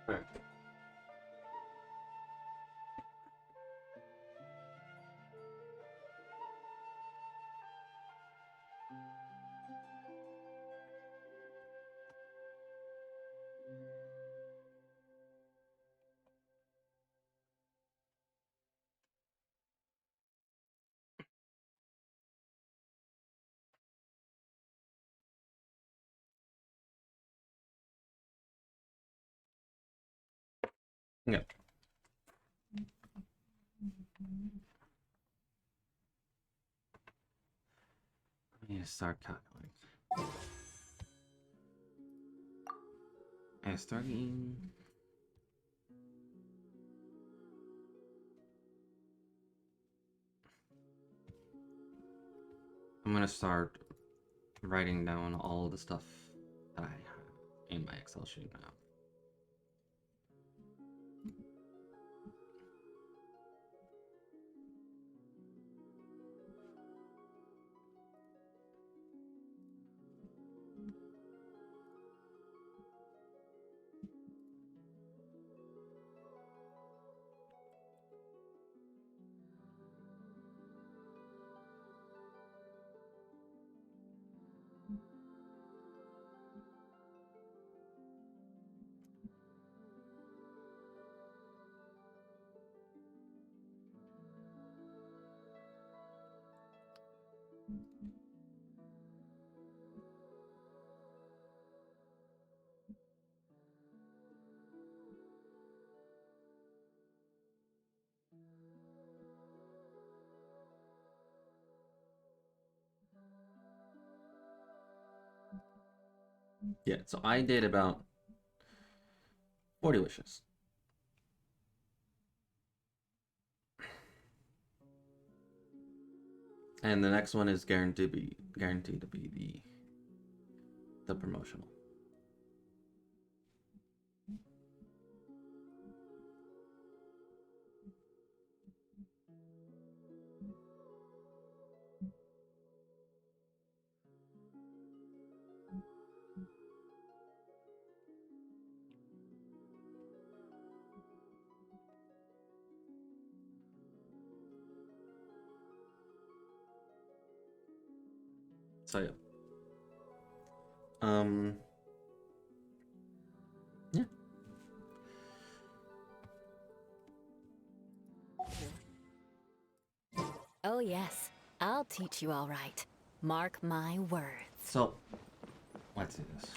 Right. Yep. I need to start calculating. And starting. I'm gonna start writing down all the stuff that I have in my Excel sheet now. Yeah, so I did about 40 wishes. And the next one is guaranteed to be the promotional. So yeah. Yeah. Oh, yes. I'll teach you all right. Mark my words. So, let's do this.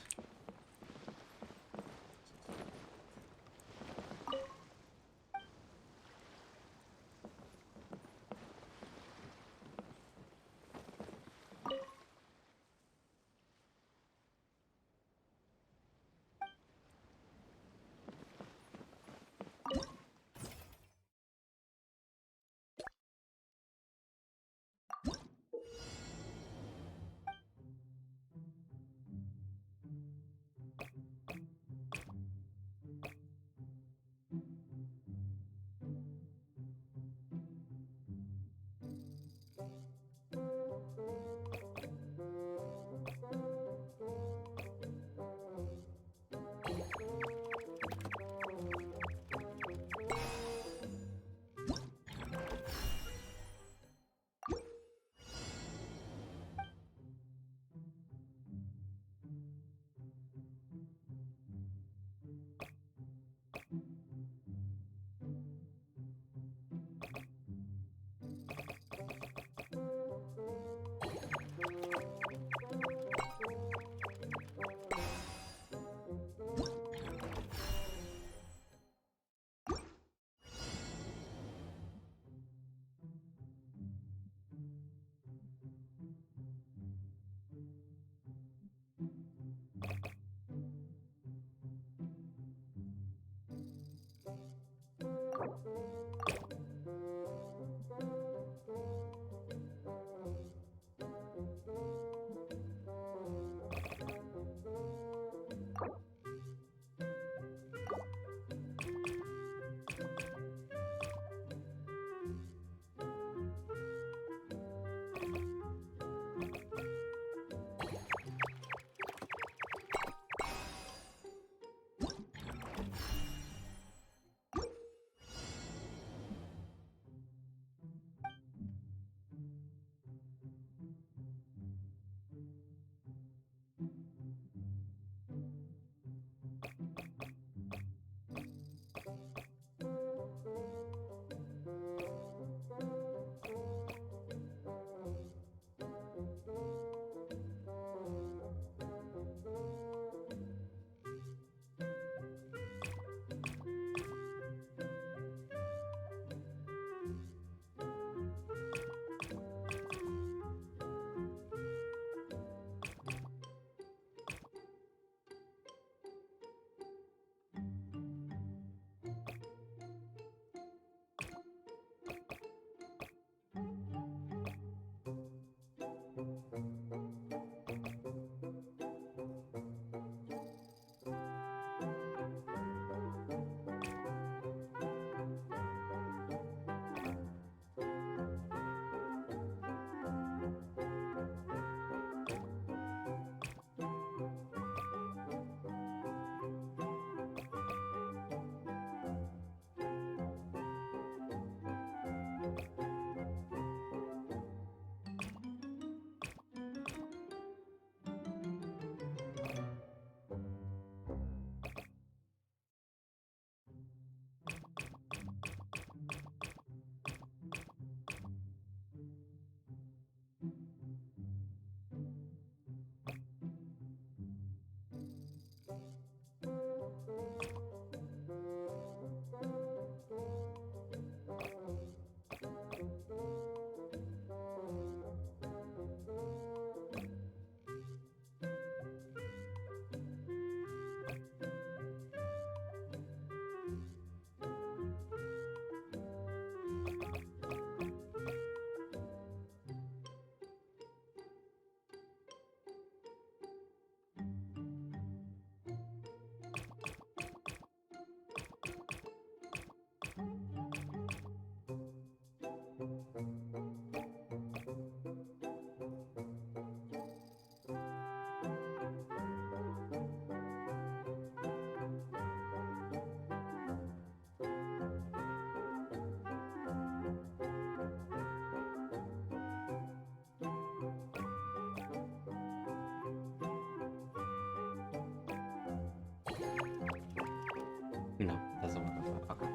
No, doesn't work. Okay.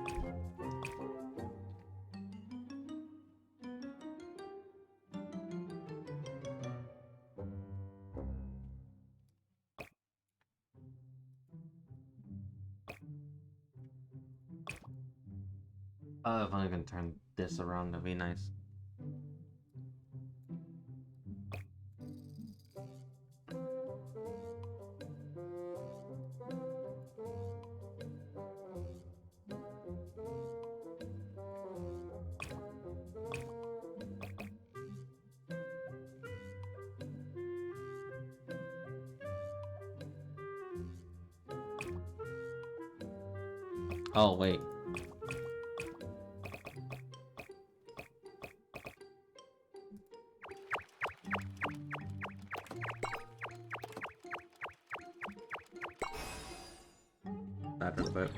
If I can turn this around, that'd be nice. Oh, wait. Back a bit.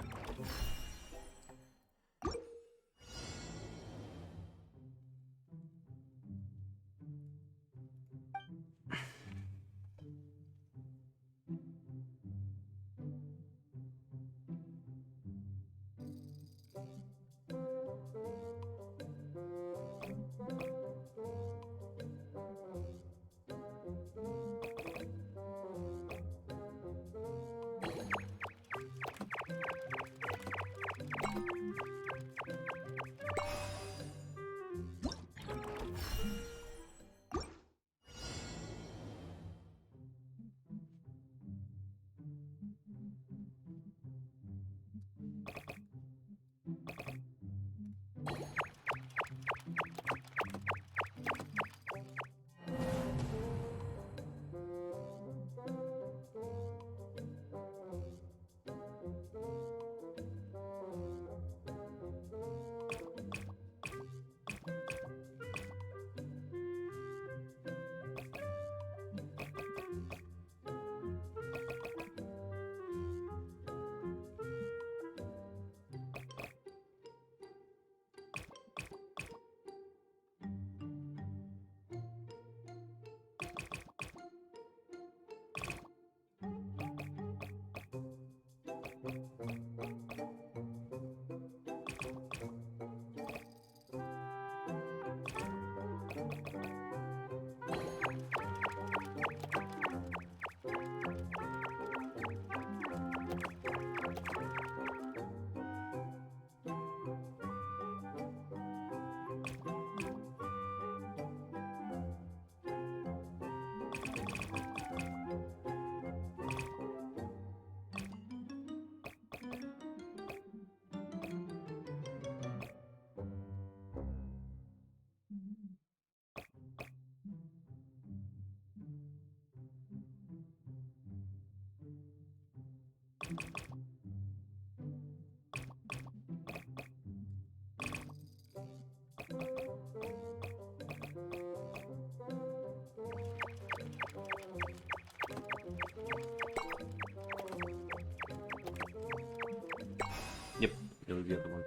Yep, it was the other one.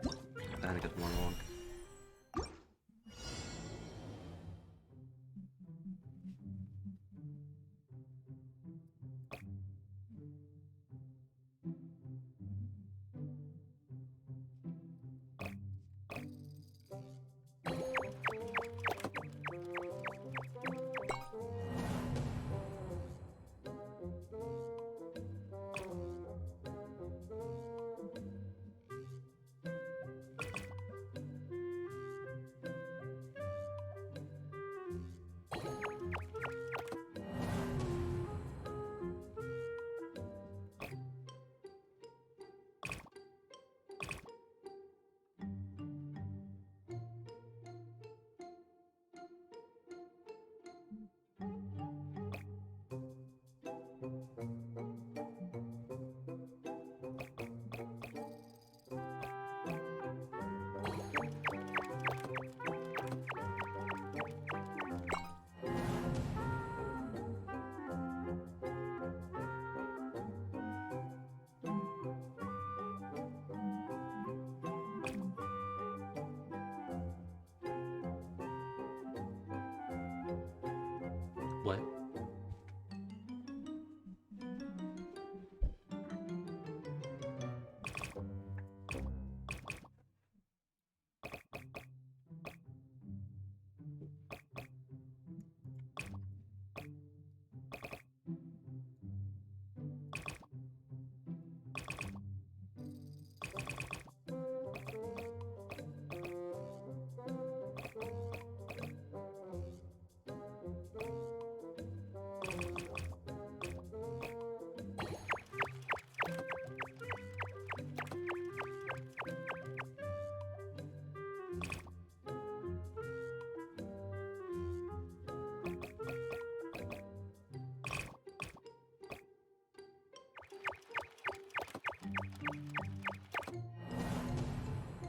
I had to get the one wrong. What?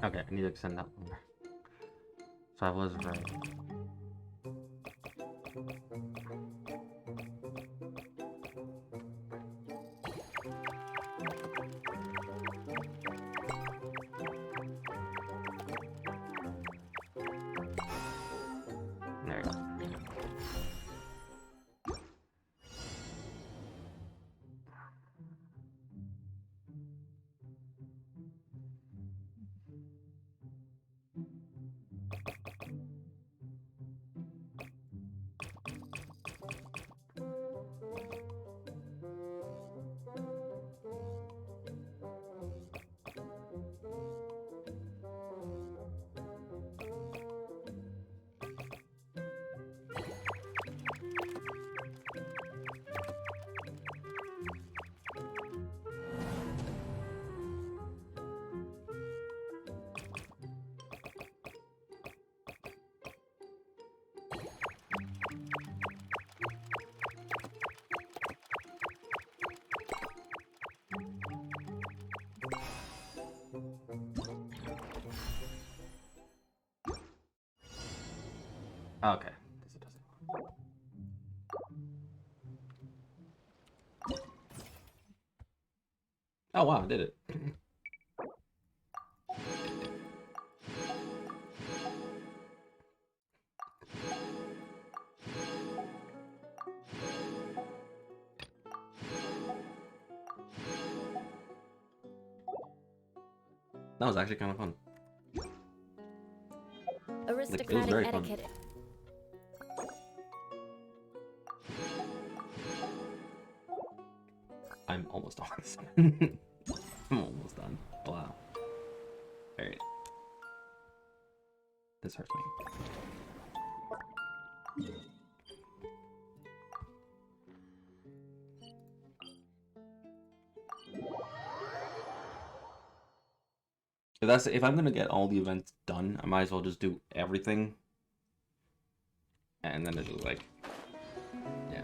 Okay, I need to extend that longer. So I was right. There you go. Okay. This it does it. Oh wow, I did it. That was actually kind of fun. Aristocratic very fun. etiquette. I'm almost done. I'm almost done. Wow. Alright. This hurts me. If I'm gonna get all the events done, I might as well just do everything. And then it's just like, yeah.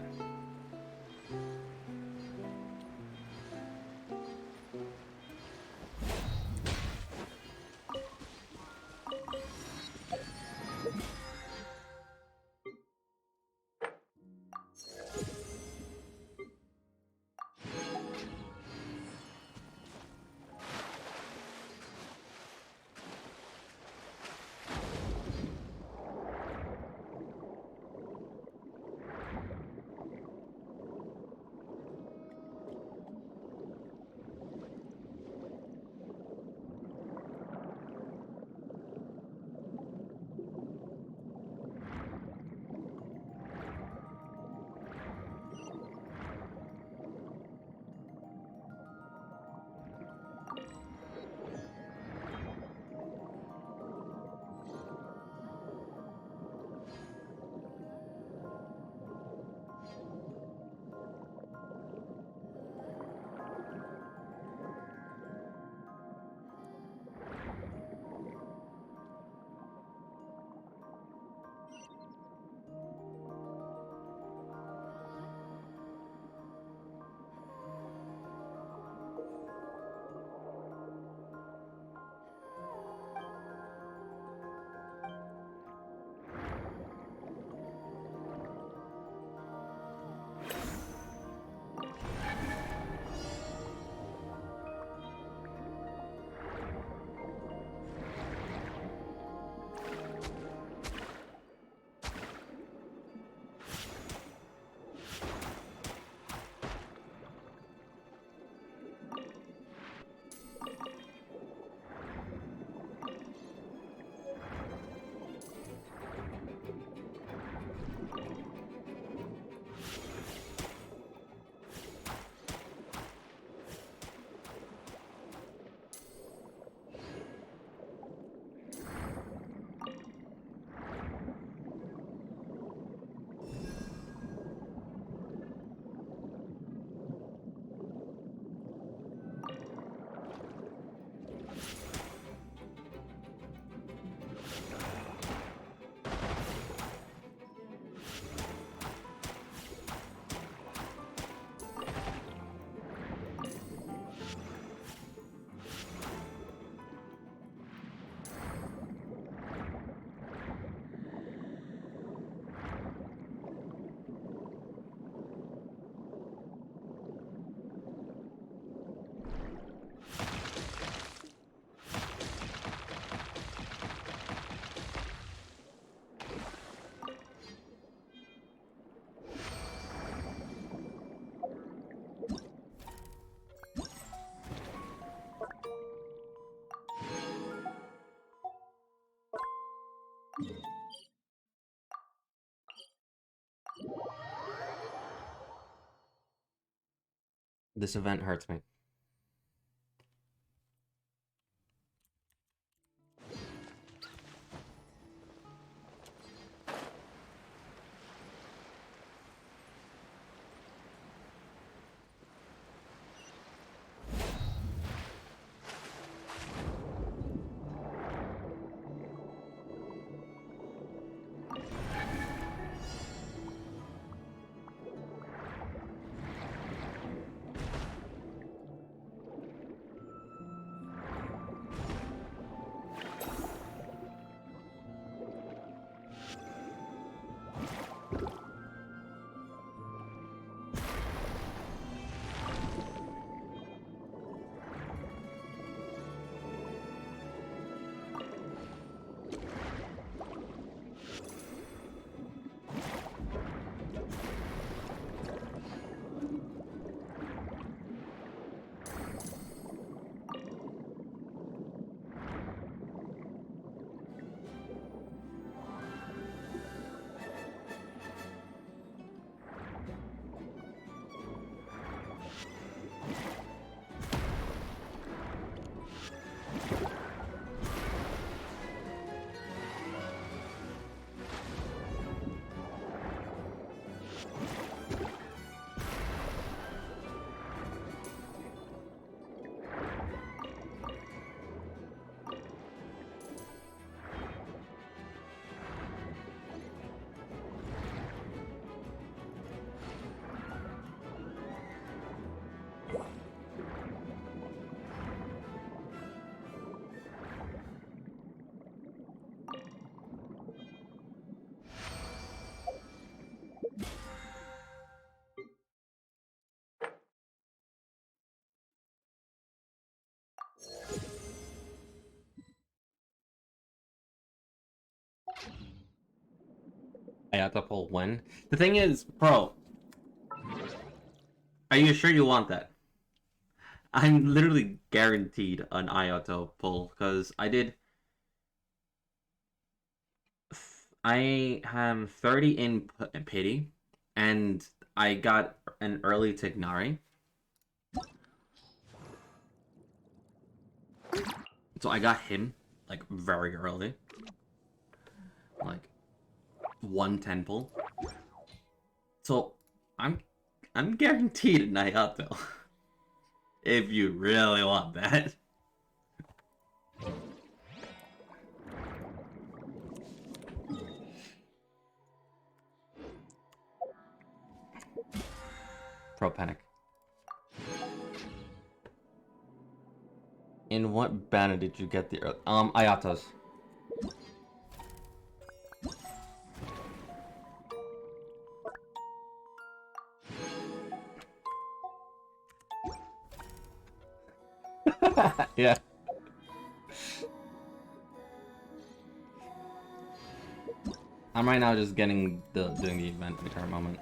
This event hurts me. I have to pull when. The thing is, bro, are you sure you want that? I'm literally guaranteed an Ayato pull because I have 30 in pity, and I got an early Tignari. So I got him like very early, like 110 pull. So I'm guaranteed an Ayato. If you really want that. Pro panic. In what banner did you get the Ayatos? Yeah. I'm right now just doing the event at the current moment.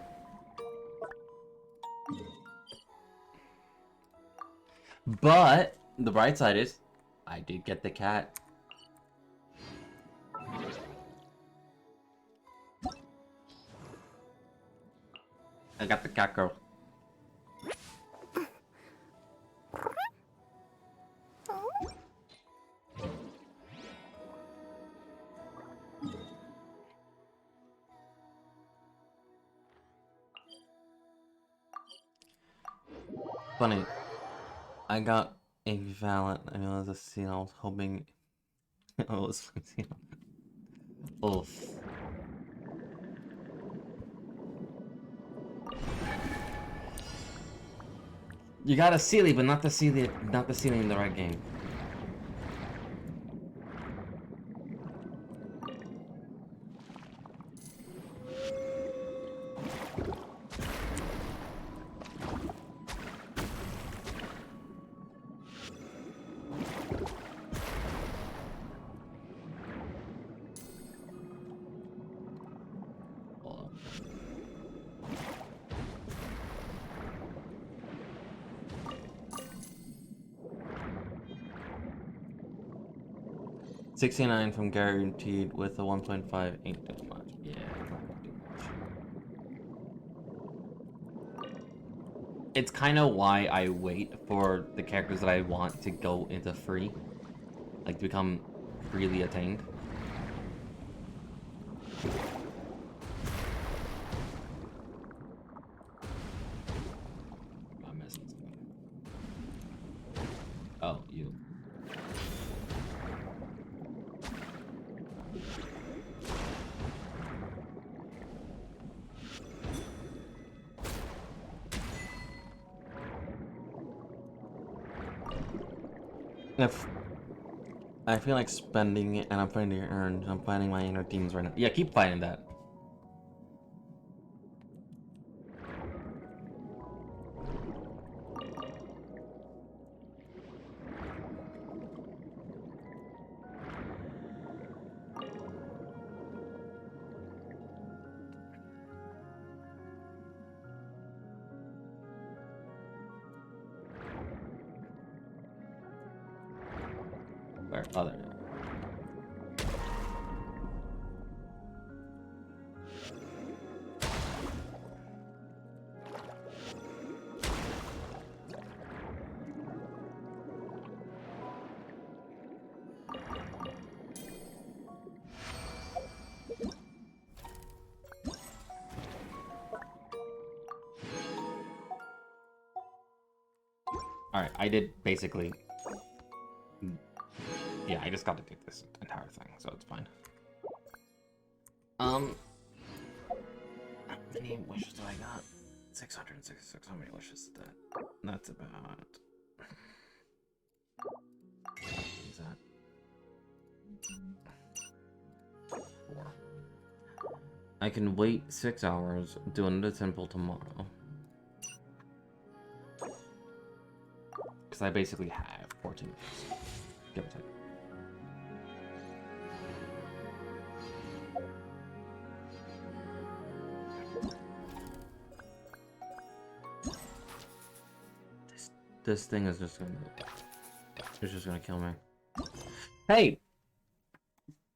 But the bright side is, I did get the cat. I got the cat girl. Funny, I got a Valent. I know there's a scene I was hoping it was. Oof. You got a Sealy, but not the Sealy in the right game. Hold on. 69 from guaranteed with a 1.5 ain't too much. Yeah, not too much. It's kind of why I wait for the characters that I want to go into free, like to become freely attained. I'm missing something. Oh, you. If I feel like spending it and I'm fighting to earn, I'm fighting my inner demons right now. Yeah, keep fighting that. Where? Oh, there we go. Alright, I did basically... Yeah, I just got to do this entire thing, so it's fine. How many wishes do I got? 666. How many wishes is that? That's about... Is that... 4. I can wait 6 hours, do another temple tomorrow. Because I basically have 14 days. Give or take. This thing is just gonna... It's just gonna kill me. Hey!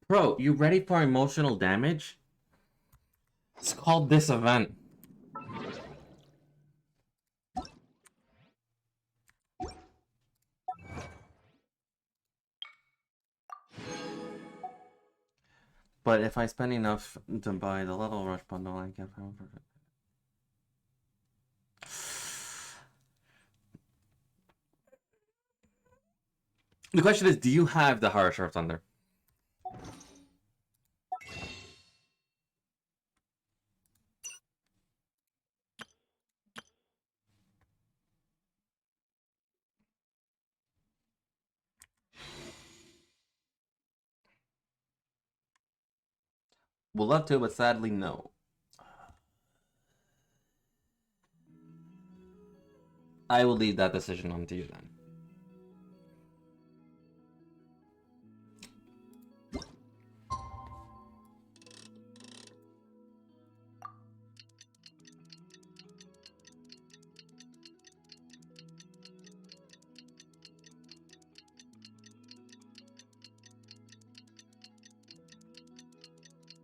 Bro, you ready for emotional damage? It's called this event. But if I spend enough to buy the level rush bundle, I get power for it. The question is, do you have the Horror Sheriff Thunder? Would love to, but sadly, no. I will leave that decision on to you then.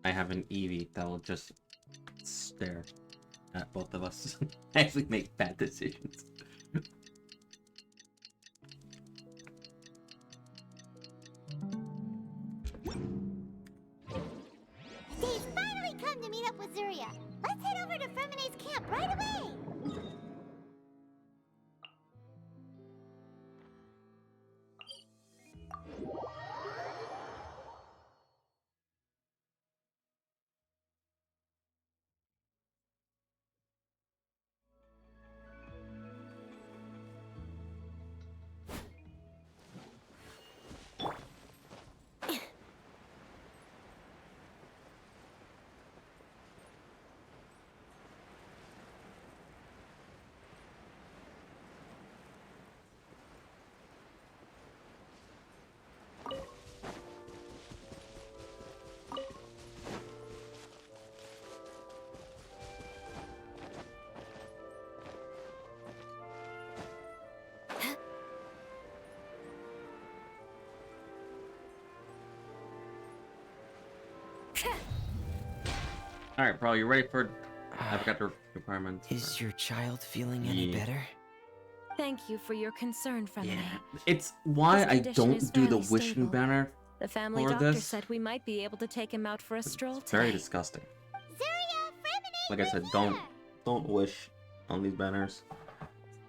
I have an Eevee that will just stare at both of us. Actually make bad decisions. The day's finally come to meet up with Zuria. Let's head over to Fermine's camp right away! Alright, bro, you ready for I forgot the requirements. Is your child feeling any Yeah. better? Thank you for your concern, Fremine. Yeah, it's why His I condition is don't do the fairly wishing stable. banner. The family For doctor this? said we might be able to take him out for a stroll It's very today. disgusting. Zuria, Fremine, Like I said, don't wish on these banners.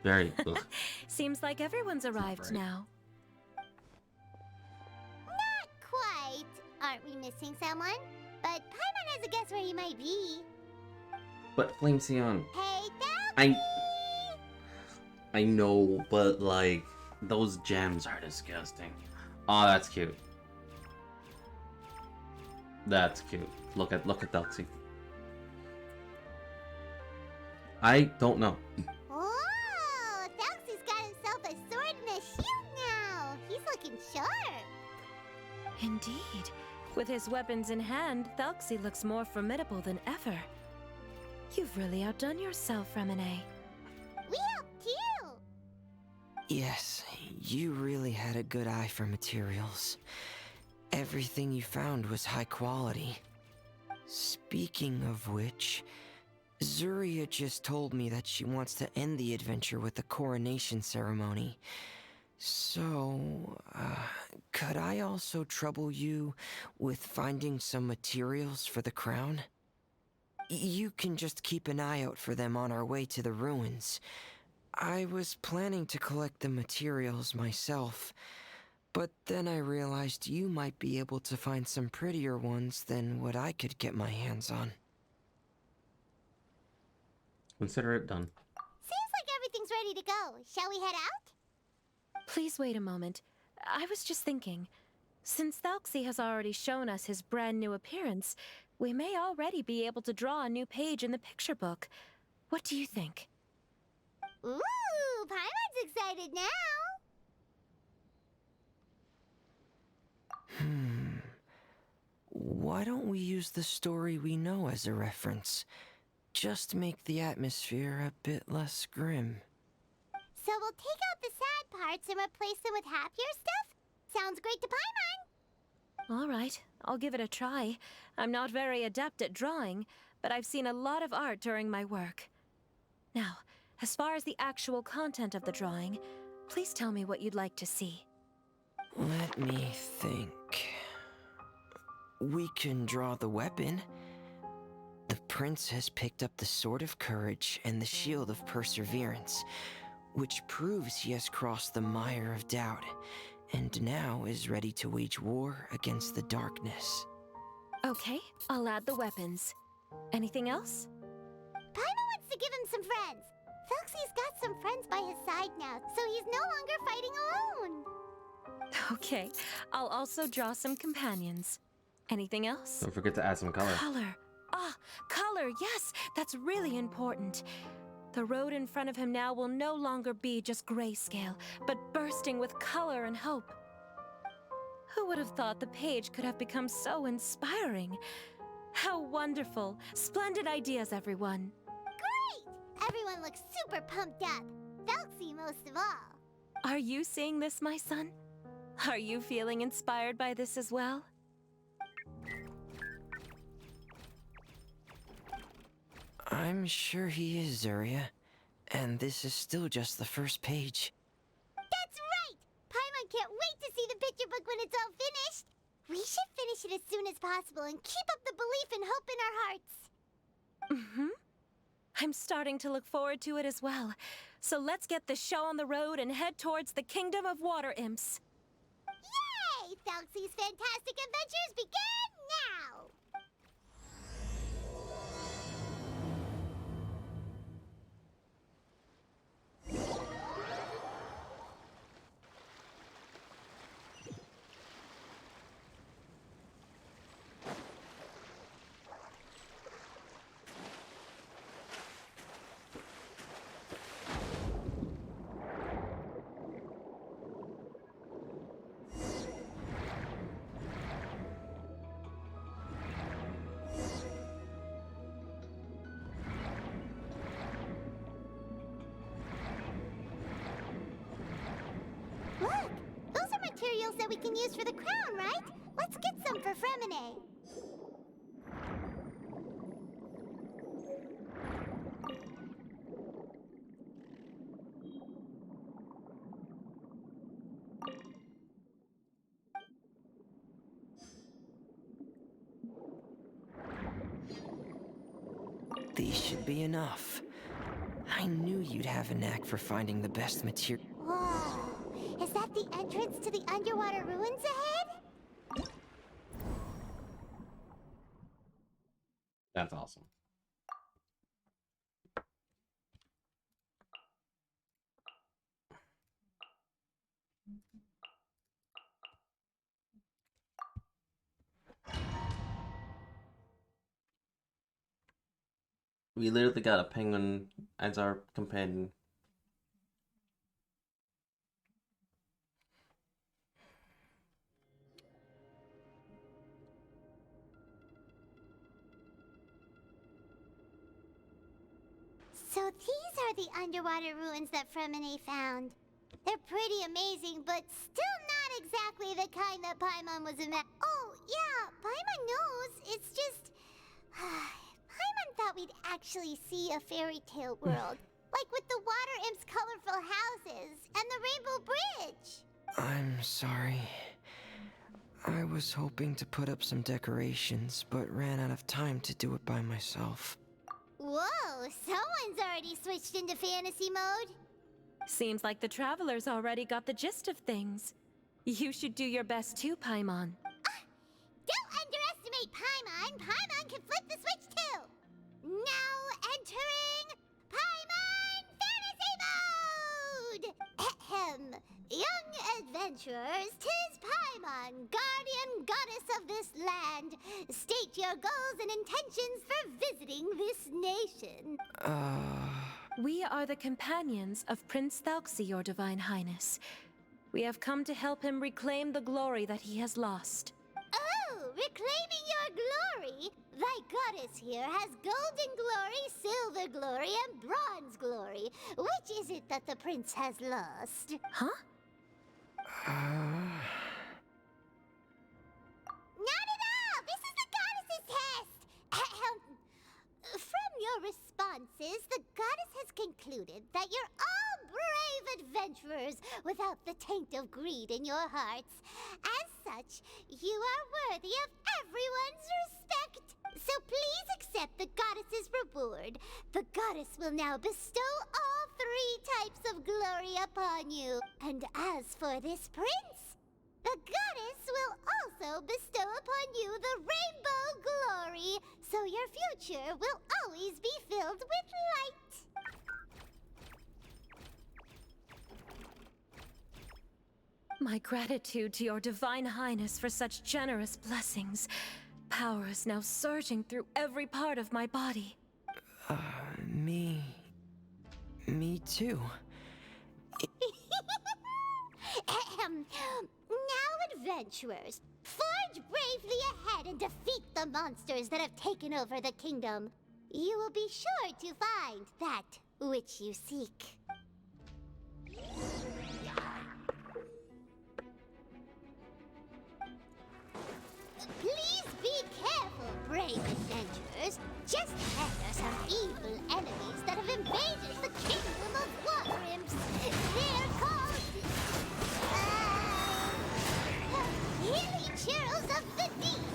Very ugh. Seems like everyone's arrived Right. now. Not quite. Aren't we missing someone? But Paimon has a guess where he might be. But Flame Sion, Hey, Thalxie! I know, but like those gems are disgusting. Oh, that's cute. That's cute. Look at Delxie. I don't know. Oh, Thalxie's got himself a sword and a shield now. He's looking sharp. Indeed. With his weapons in hand, Thalxie looks more formidable than ever. You've really outdone yourself, Fremine. We helped you. Yes, you really had a good eye for materials. Everything you found was high quality. Speaking of which, Zuria just told me that she wants to end the adventure with the coronation ceremony. So, could I also trouble you with finding some materials for the crown? You can just keep an eye out for them on our way to the ruins. I was planning to collect the materials myself, but then I realized you might be able to find some prettier ones than what I could get my hands on. Consider it done. Seems like everything's ready to go. Shall we head out? Please wait a moment. I was just thinking. Since Thalxie has already shown us his brand new appearance, we may already be able to draw a new page in the picture book. What do you think? Ooh, Paimon's excited now. Why don't we use the story we know as a reference? Just make the atmosphere a bit less grim. So we'll take out the sad parts and replace them with happier stuff? Sounds great to Paimon. All right, I'll give it a try. I'm not very adept at drawing, but I've seen a lot of art during my work. Now, as far as the actual content of the drawing, please tell me what you'd like to see. Let me think. We can draw the weapon. The prince has picked up the Sword of Courage and the Shield of Perseverance, which proves he has crossed the mire of doubt, and now is ready to wage war against the darkness. Okay, I'll add the weapons. Anything else? Paimon wants to give him some friends. Thalxie's got some friends by his side now, so he's no longer fighting alone. Okay, I'll also draw some companions. Anything else? Don't forget to add some color. Color. Ah, color, yes, that's really important. The road in front of him now will no longer be just grayscale, but bursting with color and hope. Who would have thought the page could have become so inspiring? How wonderful. Splendid ideas, everyone. Great! Everyone looks super pumped up. Thalxie most of all. Are you seeing this, my son? Are you feeling inspired by this as well? I'm sure he is, Zuria. And this is still just the first page. That's right! Paimon can't wait to see the picture book when it's all finished. We should finish it as soon as possible and keep up the belief and hope in our hearts. Mm-hmm. I'm starting to look forward to it as well. So let's get the show on the road and head towards the Kingdom of Water Imps. Yay! Thalxie's fantastic adventures begin now! Look! Those are materials that we can use for the crown, right? Let's get some for Fremine. These should be enough. I knew you'd have a knack for finding the best material. Whoa! Is that the entrance to the underwater ruins ahead? That's awesome. We literally got a penguin as our companion. So these are the underwater ruins that Fremine found. They're pretty amazing, but still not exactly the kind that Paimon was Oh, yeah, Paimon knows. It's just... Paimon thought we'd actually see a fairy tale world. Like with the water imp's colorful houses and the rainbow bridge. I'm sorry. I was hoping to put up some decorations, but ran out of time to do it by myself. Whoa, someone's already switched into fantasy mode. Seems like the travelers already got the gist of things. You should do your best too, Paimon. Don't underestimate Paimon. Paimon can flip the switch too. Now entering Paimon Fantasy Mode! Ahem. Young adventurers, 'tis Paimon, guardian goddess of this land. State your goals and intentions for visiting this nation. We are the companions of Prince Thalxi, your divine highness. We have come to help him reclaim the glory that he has lost. Oh, reclaiming your glory? Thy goddess here has golden glory, silver glory, and bronze glory. Which is it that the prince has lost? Huh? Not at all! This is the goddess's test! Ahem. From your responses, the goddess has concluded that you're all brave adventurers without the taint of greed in your hearts. As such, you are worthy of everyone's respect. So please accept the goddess's reward. The goddess will now bestow all 3 types of glory upon you. And as for this prince, the goddess will also bestow upon you the rainbow glory, so your future will always be filled with light. My gratitude to your divine highness for such generous blessings. Power is now surging through every part of my body. Me too. Ahem. Now, adventurers, forge bravely ahead and defeat the monsters that have taken over the kingdom. You will be sure to find that which you seek. Please be careful, brave adventurers. Just ahead are some evil enemies that have invaded the kingdom of water imps. They're called... Hilly Churls of the Deep.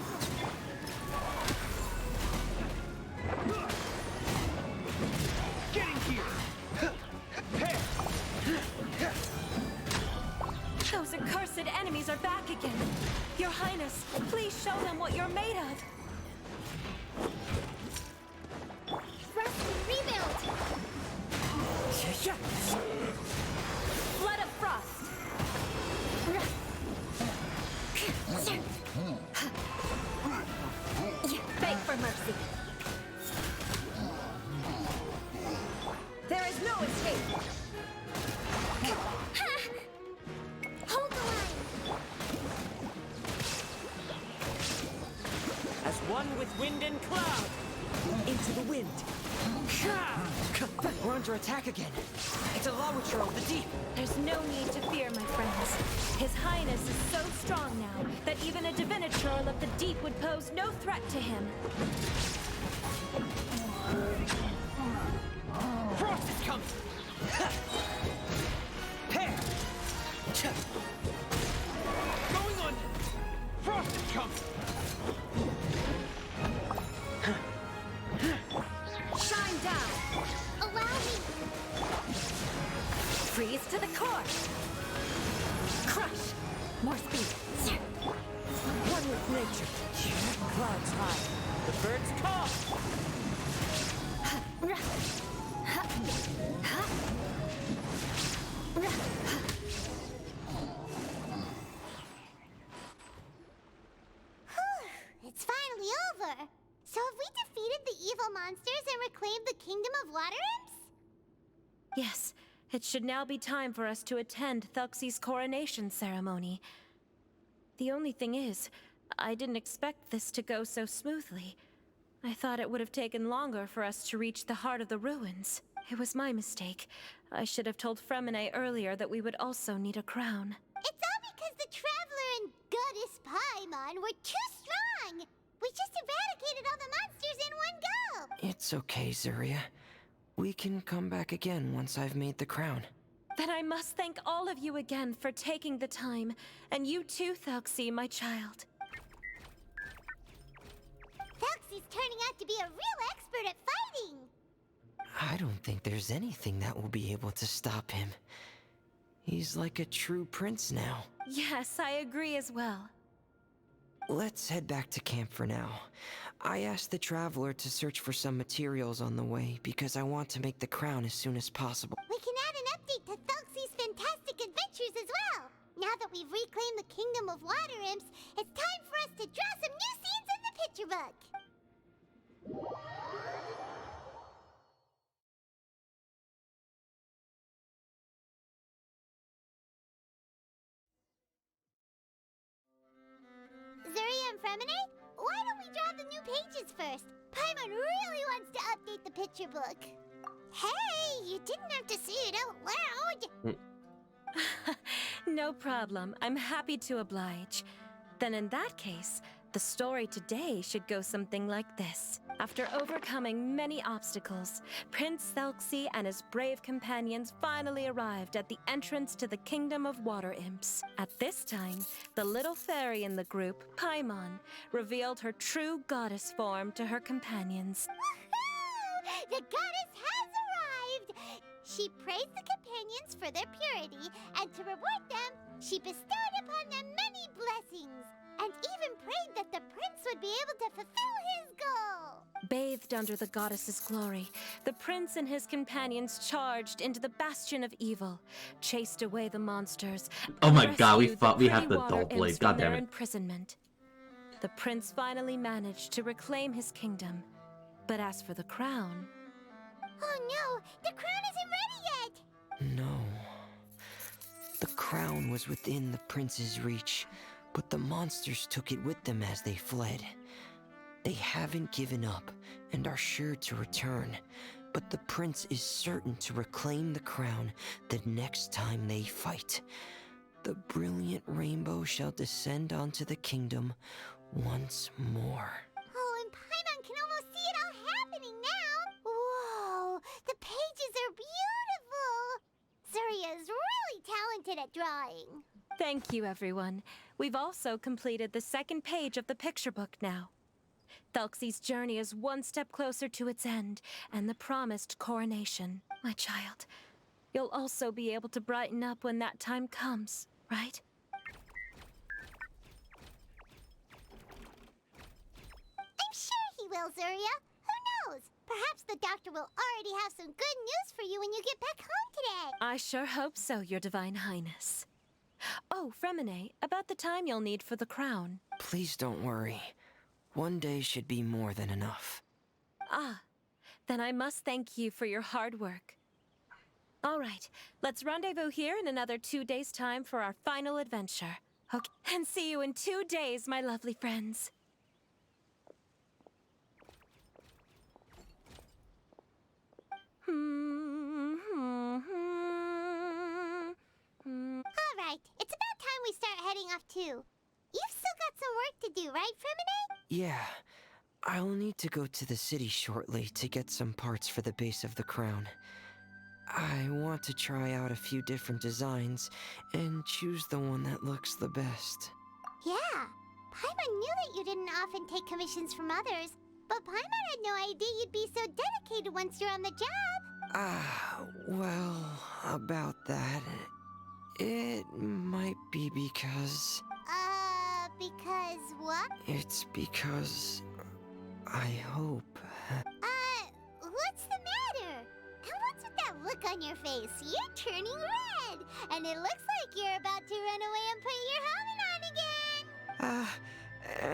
Getting here! Those accursed enemies are back again. Your Highness, please show them what you're made of. Rust and rebuild. Blood of Frost. Beg for mercy. There is no escape. Hold the line. As one with wind and cloud! Into the wind. We're under attack again. It's a Lawitcher of the deep. There's no need to fear, my friends. His Highness is so strong now that even a Diviniture of the deep would pose no threat to him. Frost is coming! Hair! Going on! Frost is coming! Shut reclaimed the Kingdom of Water Imps? Yes, it should now be time for us to attend Thelxie's coronation ceremony. The only thing is, I didn't expect this to go so smoothly. I thought it would have taken longer for us to reach the heart of the ruins. It was my mistake. I should have told Fremine earlier that we would also need a crown. It's all because the Traveler and Goddess Paimon were too strong! We just eradicated all the monsters in one go! It's okay, Zuria. We can come back again once I've made the crown. Then I must thank all of you again for taking the time, and you too, Thelxie, my child. Thelxie's turning out to be a real expert at fighting! I don't think there's anything that will be able to stop him. He's like a true prince now. Yes, I agree as well. Let's head back to camp for now. I asked the Traveler to search for some materials on the way because I want to make the crown as soon as possible. We can add an update to Thelxie's fantastic adventures as well! Now that we've reclaimed the Kingdom of Water Imps, it's time for us to draw some new scenes in the picture book! Zuria and Fremine, why don't we draw the new pages first? Paimon really wants to update the picture book. Hey, you didn't have to say it out loud. No problem. I'm happy to oblige. Then in that case, the story today should go something like this. After overcoming many obstacles, Prince Thelxie and his brave companions finally arrived at the entrance to the Kingdom of Water Imps. At this time, the little fairy in the group, Paimon, revealed her true goddess form to her companions. Woohoo! The goddess has arrived! She praised the companions for their purity, and to reward them, she bestowed upon them many blessings, and even prayed that the prince would be able to fulfill his goal. Bathed under the goddess's glory, the prince and his companions charged into the bastion of evil, chased away the monsters, Oh and my god, we rescued thought we had pretty the water dull blade. imps God from their damn it. imprisonment. The prince finally managed to reclaim his kingdom, but as for the crown... Oh no, the crown isn't ready yet! No. The crown was within the prince's reach, but the monsters took it with them as they fled. They haven't given up and are sure to return, but the prince is certain to reclaim the crown the next time they fight. The brilliant rainbow shall descend onto the kingdom once more. Oh, and Paimon can almost see it all happening now! Whoa, the pages are beautiful! Zuria is really talented at drawing. Thank you, everyone. We've also completed the second page of the picture book now. Thelxie's journey is one step closer to its end, and the promised coronation. My child, you'll also be able to brighten up when that time comes, right? I'm sure he will, Zuria. Who knows? Perhaps the doctor will already have some good news for you when you get back home today. I sure hope so, Your Divine Highness. Oh, Fremine, about the time you'll need for the crown. Please don't worry. One day should be more than enough. Ah, then I must thank you for your hard work. All right, let's rendezvous here in another 2 days' time for our final adventure. Okay, and see you in 2 days, my lovely friends. All right, it's about time we start heading off too. You've still got some work to do, right, Fremine? Yeah. I'll need to go to the city shortly to get some parts for the base of the crown. I want to try out a few different designs and choose the one that looks the best. Yeah, Paimon knew that you didn't often take commissions from others, but Paimon had no idea you'd be so dedicated once you're on the job. Well, about that, it might be because... Because what? It's because... I hope... What's the matter? And what's with that look on your face? You're turning red, and it looks like you're about to run away and put your helmet on again.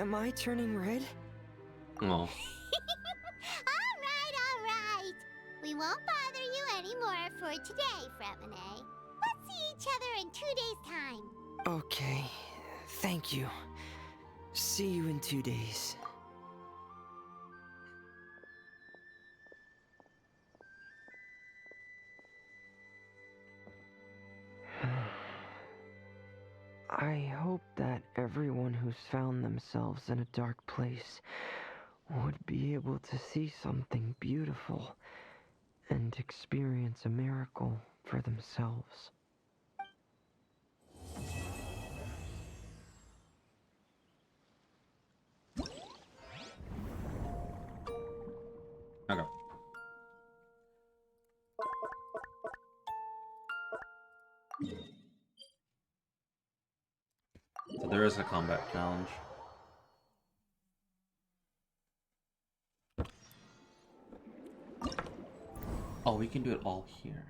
Am I turning red? Oh. All right, won't bother you anymore for today, Fremine. Let's see each other in 2 days' time. Okay, thank you. See you in 2 days. I hope that everyone who's found themselves in a dark place would be able to see something beautiful and experience a miracle for themselves. Okay. So there is a combat challenge. Oh, we can do it all here.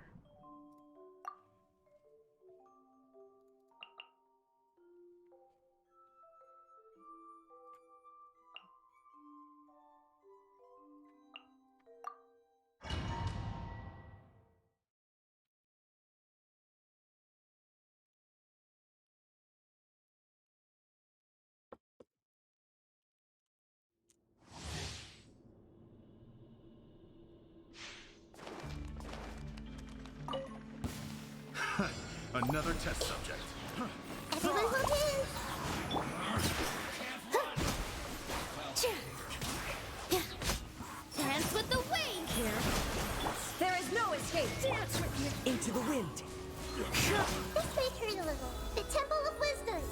Another test subject. Everyone hold hands. Dance with the wind. Here. There is no escape. Dance with me. Into the wind. This may hurt a little. The Temple of Wisdom.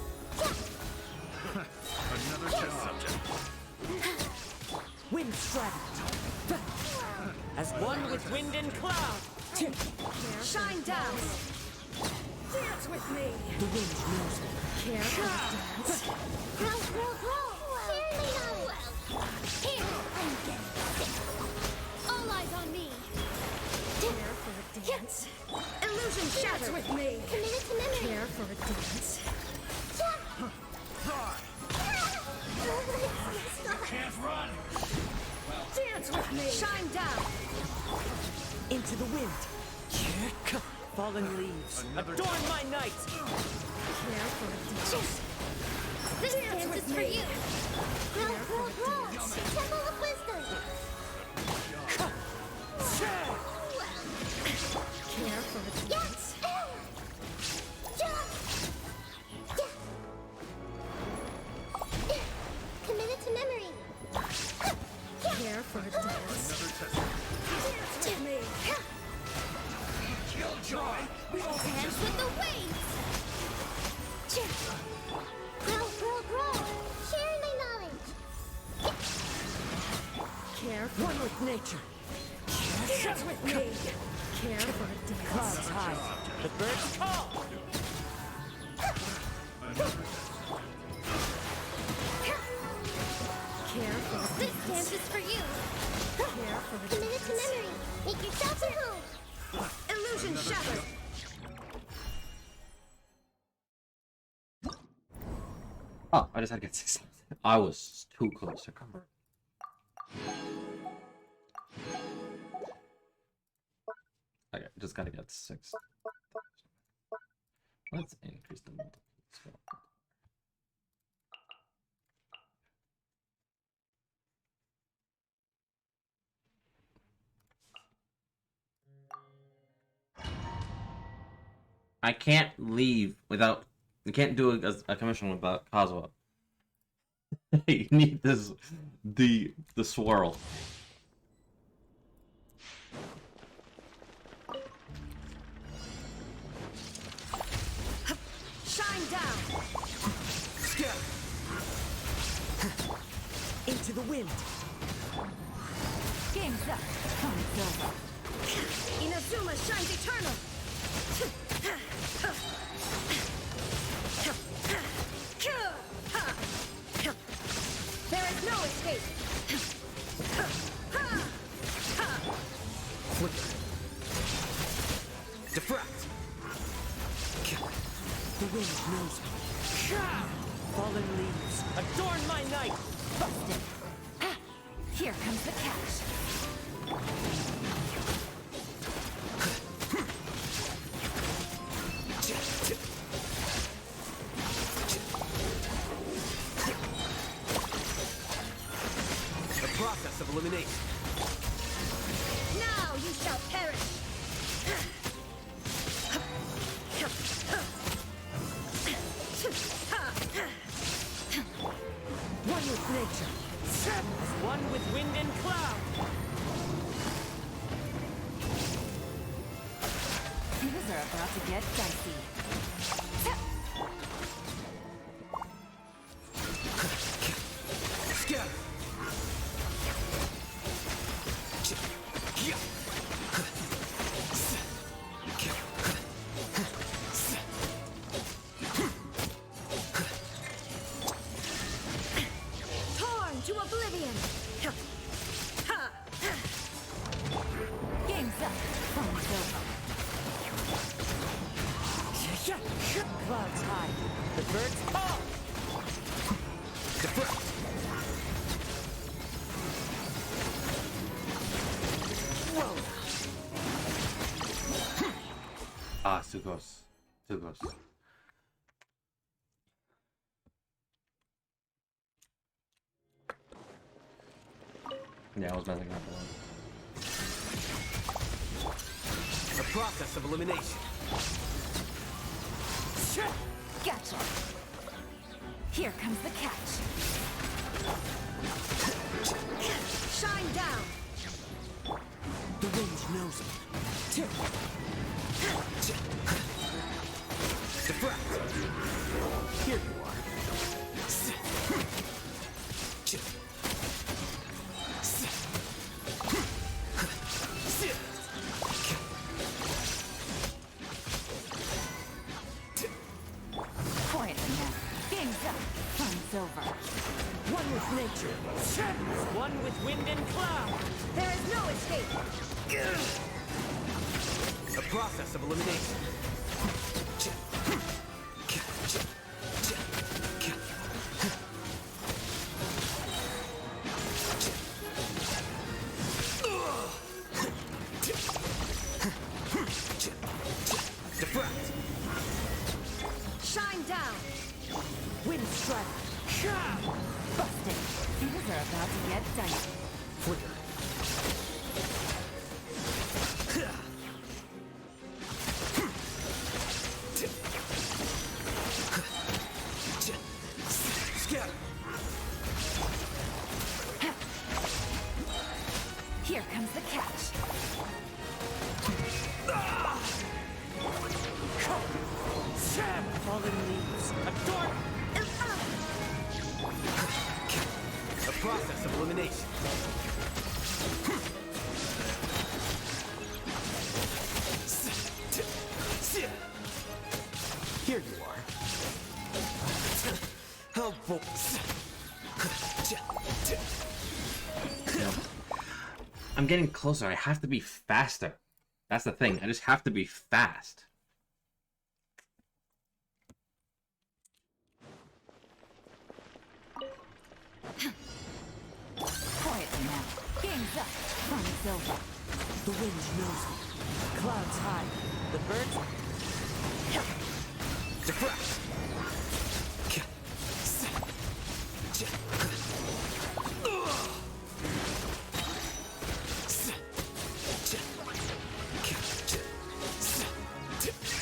Another test subject. Wind strategy. As one with wind and cloud. Shine down. Dance with me. The wind knows me. Care for dance. Grow, grow, grow. Share my knowledge. Here, I'm getting sick. All eyes on me. Care for a dance. Illusion shatter with me. Committed to memory. Care for a dance. Can't run. Dance with me. Shine down. Into the wind. Fallen leaves. Adorn my night. Care for a dance. This dance is for you. Grow, grow, grow. Temple of Wisdom. Care for a dance. Committed to memory. Care for a dance. Another test. Dance with me. Killjoy. Dance with the waves. Grow, grow, grow. Share my knowledge. Care for One with nature. dance with me. Care for a dance. Clouds high. The birds call. Care for a This dance. dance is for you. Care for a Committed to dance. memory. Make yourself at home. Illusion shattered. Oh, I just had to get 6. I was too close to cover. Okay, just gotta get 6. Let's increase the multiple. I can't leave without. You can't do a commission without Kazuha. You need this, the swirl. Shine down. Into the wind. Game's up. Time's over. Inazuma shines eternal. There is no escape. Flicker. Diffract. The wind knows me. Fallen leaves. Adorn my night. Busted. Here comes the catch. elimination. Now you shall perish! One with nature. As one with wind and cloud. Things are about to get dicey. Scatter. Torn to oblivion! Game's up. Phone's over. Clouds high. The birds call. Whoa. Ah, Sugos. Sugos. Yeah, I was messing up one. The process of elimination. Gotcha. Here comes the catch. Shine down! The wind knows it. Deflect. Here you are. Quietly now. Game's up. Fun's over. One with nature. One with wind and cloud. There is no escape! The process of elimination. Deflect. Shine down! Wind strike. Busted. Things are about to get dicey. Flicker. Scatter. Here comes the catch. Fallen leaves. Adorn. The process of elimination. Here you are. Oh, boy. Yeah. I'm getting closer. I have to be faster. That's the thing. I just have to be fast. Quietly now. Game's up. Fun's over. The wind knows me. Clouds high. The birds. Deflect.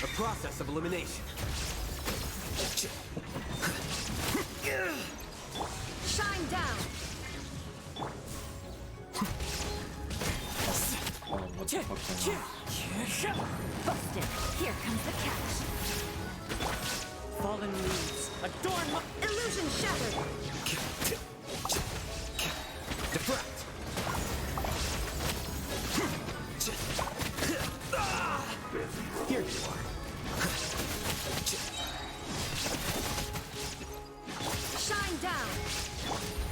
A process of elimination. Shine down! Oh, what the fuck's going on? Busted. Here comes the catch. Fallen leaves. Adorn my... Illusion shattered! Deflect. Here you are. Shine down!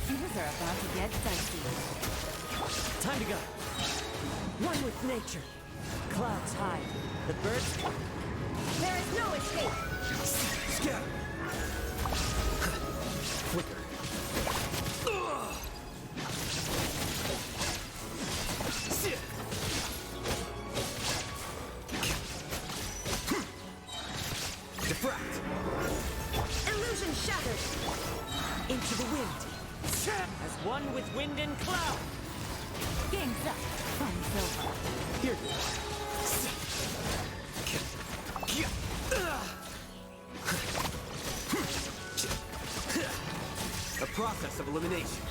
Things are about to get dicey. Time to go. One with nature. Clouds high. The birds. There is no escape! Scatter. Flicker. Deflect. Illusion shattered! Into the wind. As one with wind and cloud. Game's up. Fun's over. Here you are. A process of elimination.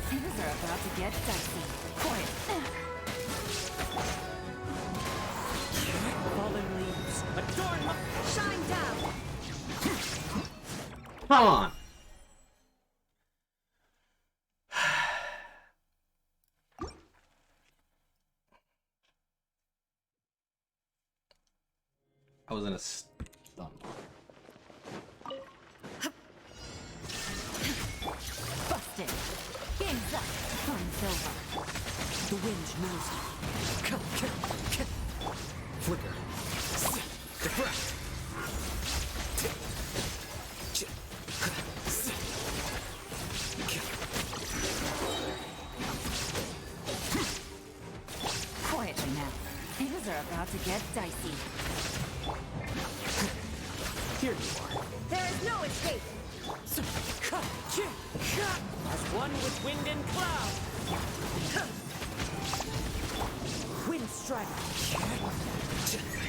Things are about to get dicey. Quiet. Fallen leaves. Adorn my... Shine down! Come on! I was in a stun. Busted. Game's up. Fun's over. The wind knows me. Flicker. Deflect. Quietly now. Things are about to get dicey. Here you are. There is no escape! As one with wind and cloud. Wind strider.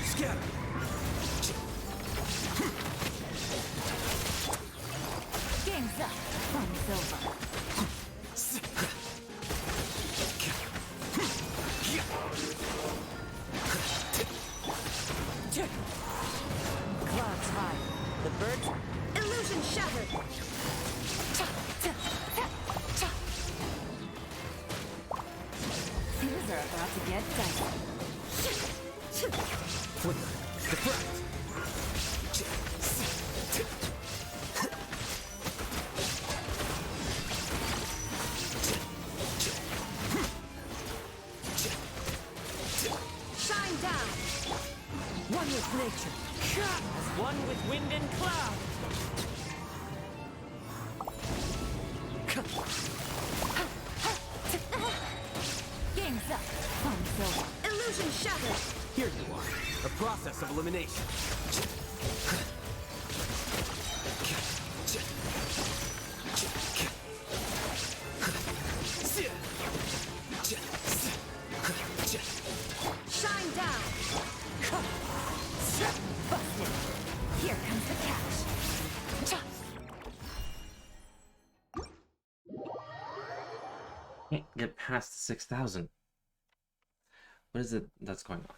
Scatter. Game's up. Fun's over. Clouds high. The birds. Illusion shattered! Things are about to get dicey. Flicker. Deflect. Shine down! One with nature. As one with wind and cloud. Game's up. Fun's over. Illusion shattered! Here you are. A process of elimination. Shine down! Busted. Here comes the catch. Can't get past the 6,000. What is it that's going on?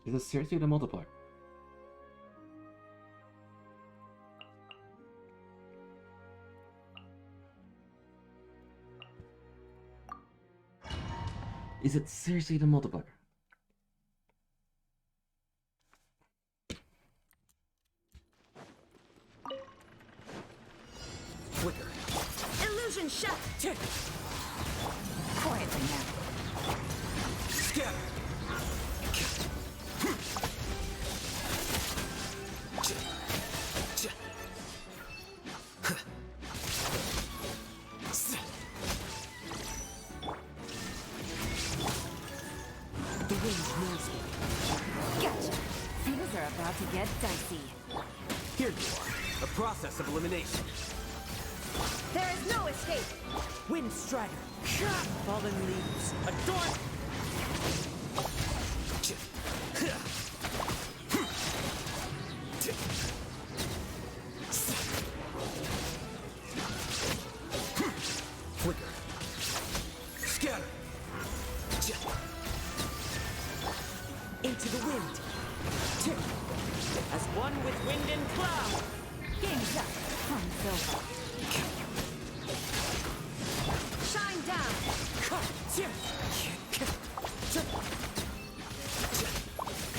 Is this seriously the multiplier? Is it seriously the multiplier? Flicker. Illusion shattered! Quietly now. Scatter. The wind knows me. Gotcha. Things are about to get dicey. Here you are. A process of elimination. There is no escape! Wind strider. Fallen leaves. Adorn. Flicker. Scatter. Into the wind. As one with wind and cloud. Game's up. Fun's over. Shine down!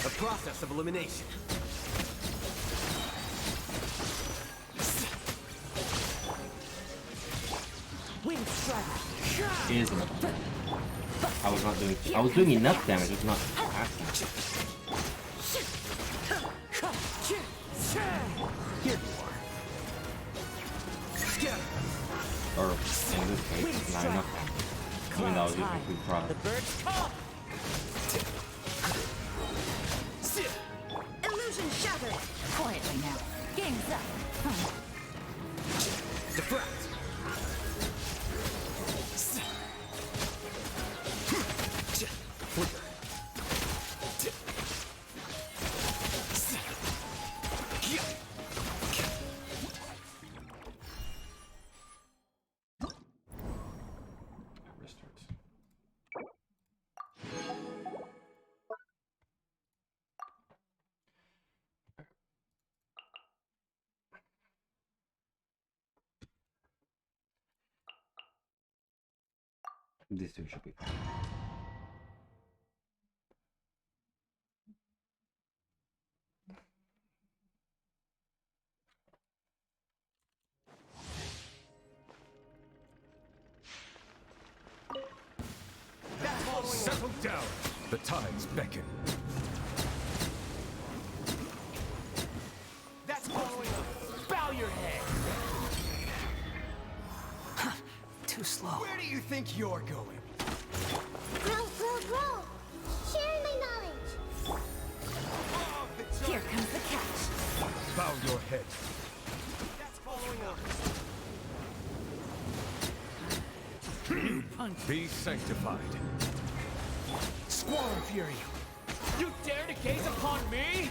A process of elimination. is enough. I was not doing. I was doing enough damage, just not fast enough. Here you are. Or in this case, not enough damage. Even though I was using food The product. birds come. Illusion shattered. Quietly now. Game's up. Deflect. Flicker. Restart. This two should be fine. Settle down. The tides beckon. That's following up. Bow your head. Too slow. Where do you think you're going? Grow, grow, grow! Sharing my knowledge! Here comes the catch. Bow your head. That's following up. Be sanctified. Squall Fury. You dare to gaze upon me?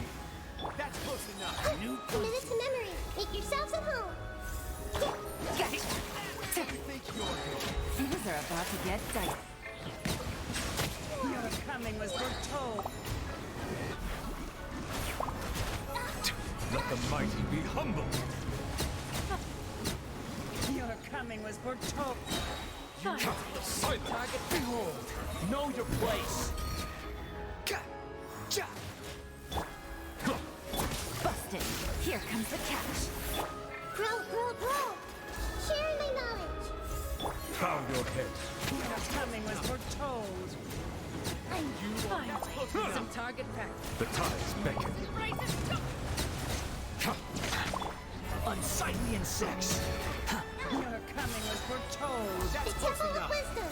That's close enough. New Commit it to memory! Make yourselves at home! Got it. Where do you think you're going? Things are about to get dicey. Your coming was foretold. Let the mighty be humbled. Your coming was foretold. Silence. Target, behold. Know your place. Busted. Here comes the catch. Grow, grow, grow! Sharing my knowledge! Bow your head. Your coming was foretold. Finally, some target practice. The tides beckon. Unsightly insects. Your coming was foretold. The That's close Temple of enough. Wisdom!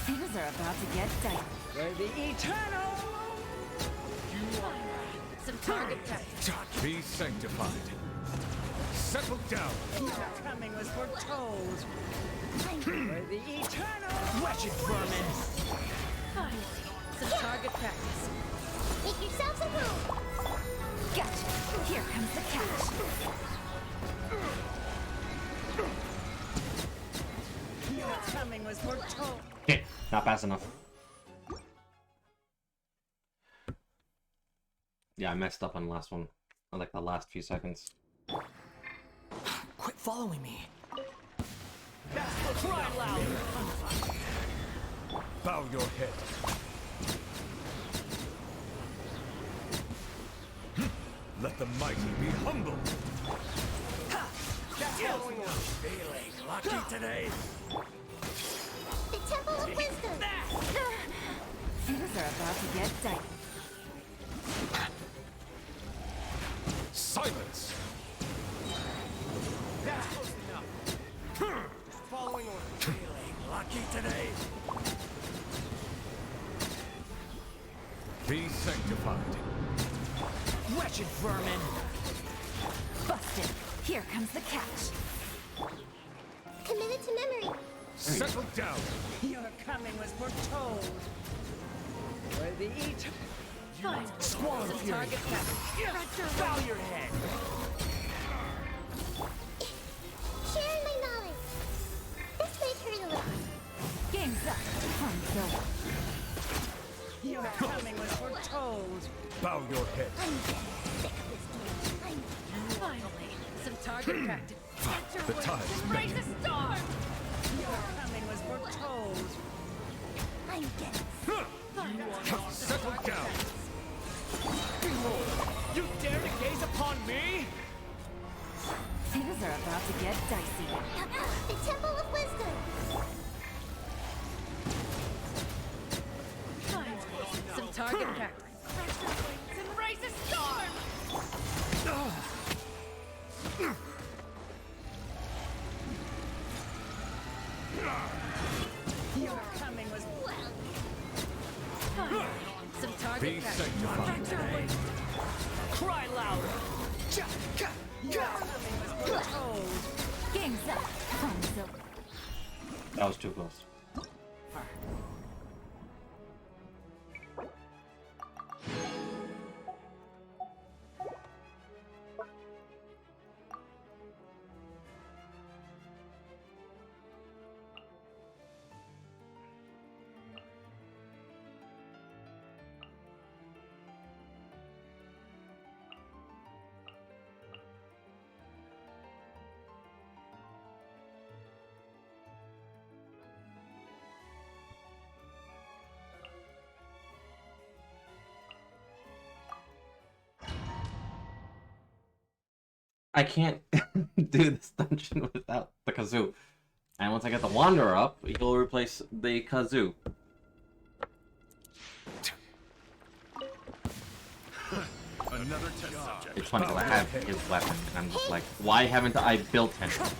Things are about to get dicey. Where the eternal. Some target practice. Be sanctified. Settle down. Your coming was foretold. Where the eternal. Wretched vermin. Finally, some target practice. Make yourselves at home! Gotcha. Here comes the catch. Your coming was foretold. Okay, not fast enough. Yeah, I messed up on the last one. On like the last few seconds. Quit following me. That's the cry louder. Bow your head. Let the mighty be humbled. That's following up. Feeling lucky today. The Temple of Wisdom! Things are about to get dicey. Silence. That's close enough. Following order. Feeling lucky today. Be sanctified. Wretched vermin. Busted. Here comes the catch. Commit it to memory! Settle down. Your coming was foretold. Where the eat. Finally, Squall some Fury. target practice. Bow your head. Sharing my knowledge! This may hurt a little. Game's up. Hunt's over. Your coming was foretold. Bow your head. Finally, some target practice. The tides Raise beckon. a storm. Your coming was foretold. I'm getting Settle down. Behold, you dare to gaze upon me? Things are about to get dicey. The Temple of Wisdom. Some target practice. Stretch your wings and raise a storm! Your coming was well. Some target Be practice. sanctified. Stretch your wings. Cry louder. Your coming was foretold. Game's up. Thumbs up. That was too close. I can't do this dungeon without the kazoo. And once I get the Wanderer up, he'll replace the kazoo. Another test subject. It's funny, 'cause I have his weapon, and I'm just like, why haven't I built him? Time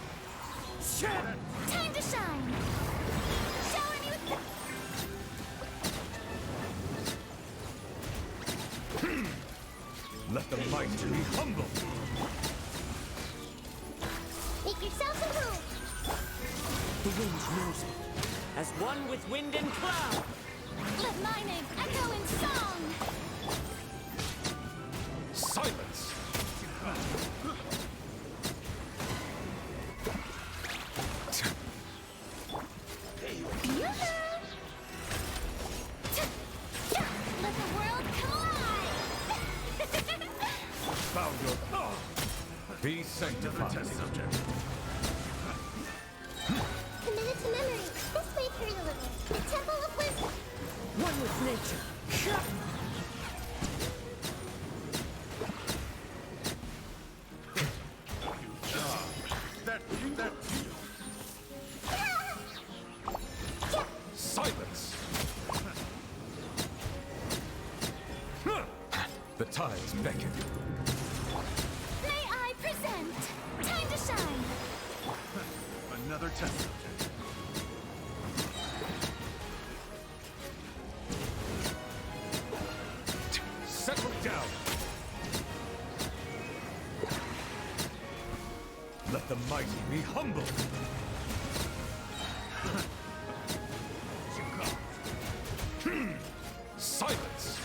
to shine. Shower me with Let the mighty be humble. Make yourself a move. The wind knows it. As one with wind and cloud. Let my name echo in song. Silence. Let the world come alive. Found your Be another sanctified. test subject. Committed to memory. This way through the little. The Temple of Wisdom. One with nature. That Silence. The tides beckon. May I present? Time to shine. another test subject. Settle down. Let the mighty be humble. Silence.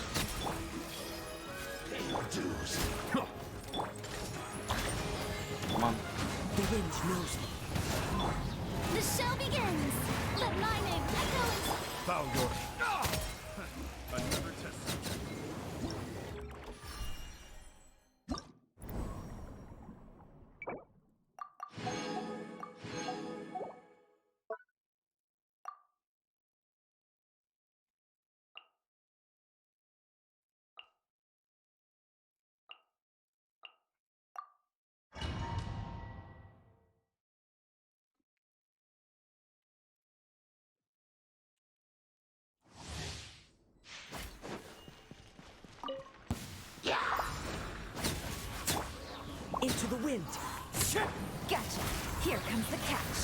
Come on. The wind knows it. The show begins. Let my name echo in Found your another test subject. Into the wind. Gotcha. Here comes the catch.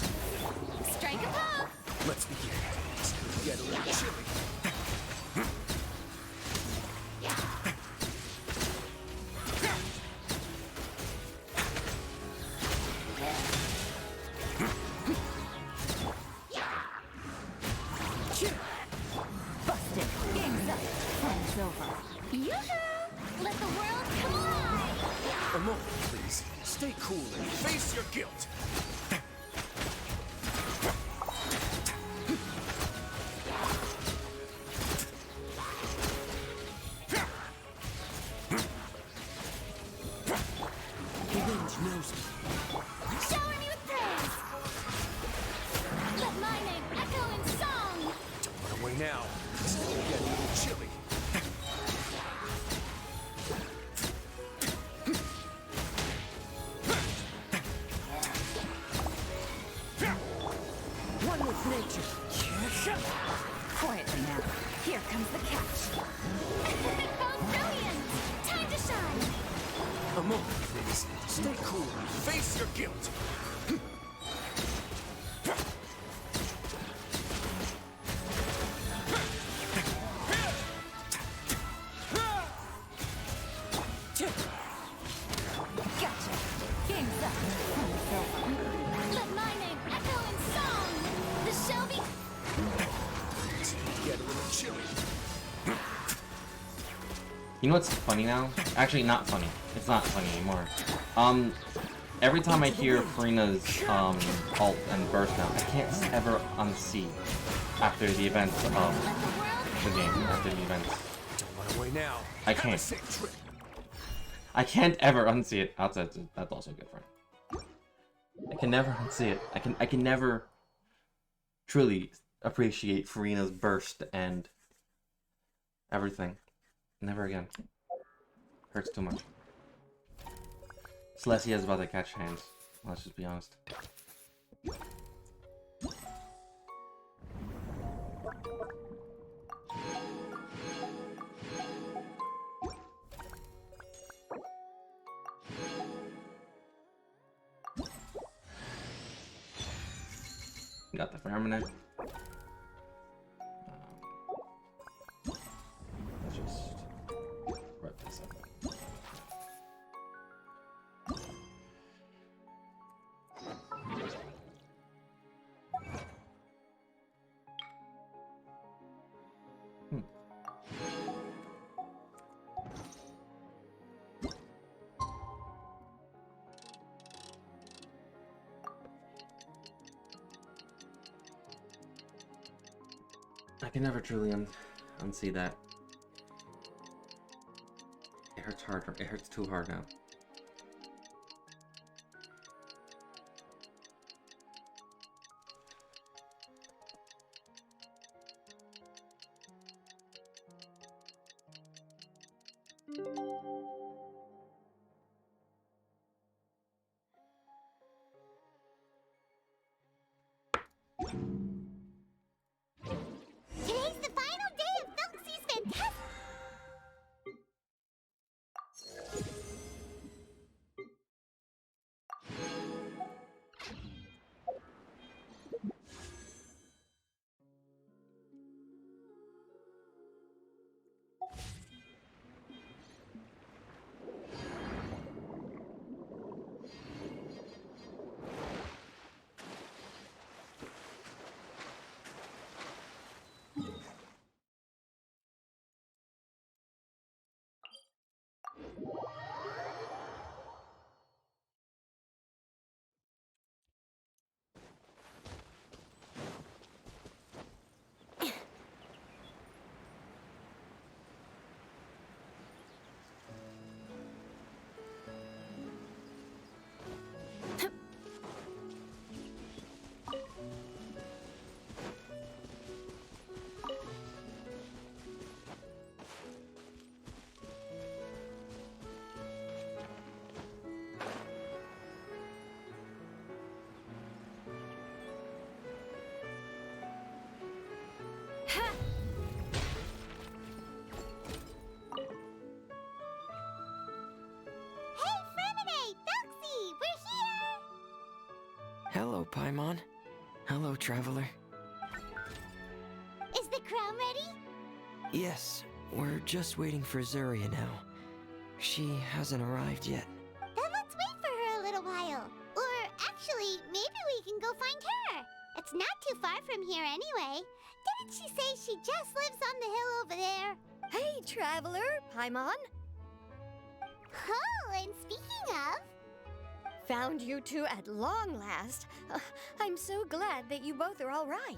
strike a pose. Let's begin. It's gonna get a little chilly. Busted. Game's up. Fun's over. Yoo-hoo! Let the world come alive. A moment, please. Stay cool and face your guilt. The wind knows it. Shower me with praise. Let my name echo in song. Don't run away now. It's gonna get a little chilly. nature. Quietly now. Here comes the catch. Oh, brilliant! Time to shine! A moment, please. Stay cool. Face your guilt. Gotcha. Game's up. Let my name echo in song! The show be... Get a little chilly. You know what's funny now? Actually, not funny. It's not funny anymore. Every time I hear Farina's ult and burst now, I can't ever unsee after the events of the game. After the events, Don't run away now. I Have a can't. safe trip. I can't ever unsee it. Outside, that's also good for me. I can never unsee it. I can never truly appreciate Farina's burst and everything. Never again. Hurts too much. Celestia's about to catch hands. Let's just be honest. Got the permanent. Let's just wrap this up. I can never truly unsee that. It hurts hard. It hurts too hard now. Today's the final day of Felxie's fantastic... Hey, Fremine! Felxie! We're here! Hello, Paimon. Hello, Traveler. Is the crown ready? Yes, we're just waiting for Zuria now. She hasn't arrived yet. Then let's wait for her a little while. Or actually, maybe we can go find her. It's not too far from here anyway. Didn't she say she just lives on the hill over there? Hey, traveler, Paimon. Oh, and speaking of... Found you two at long last. I'm so glad that you both are all right.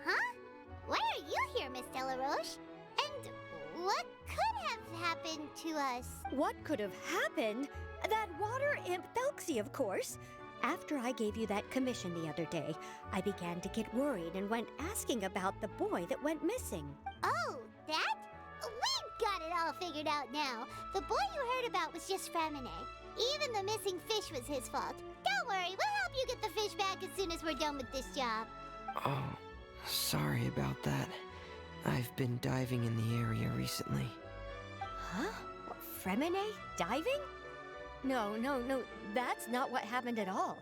Huh? Why are you here, Miss Delaroche? And what could have happened to us? What could have happened? That water imp Felxie, of course. After I gave you that commission the other day, I began to get worried and went asking about the boy that went missing. Oh, that? We've got it all figured out now. The boy you heard about was just Fremine. Even the missing fish was his fault. Don't worry, we'll help you get the fish back as soon as we're done with this job. Oh, sorry about that. I've been diving in the area recently. Huh? Fremine diving? No, that's not what happened at all.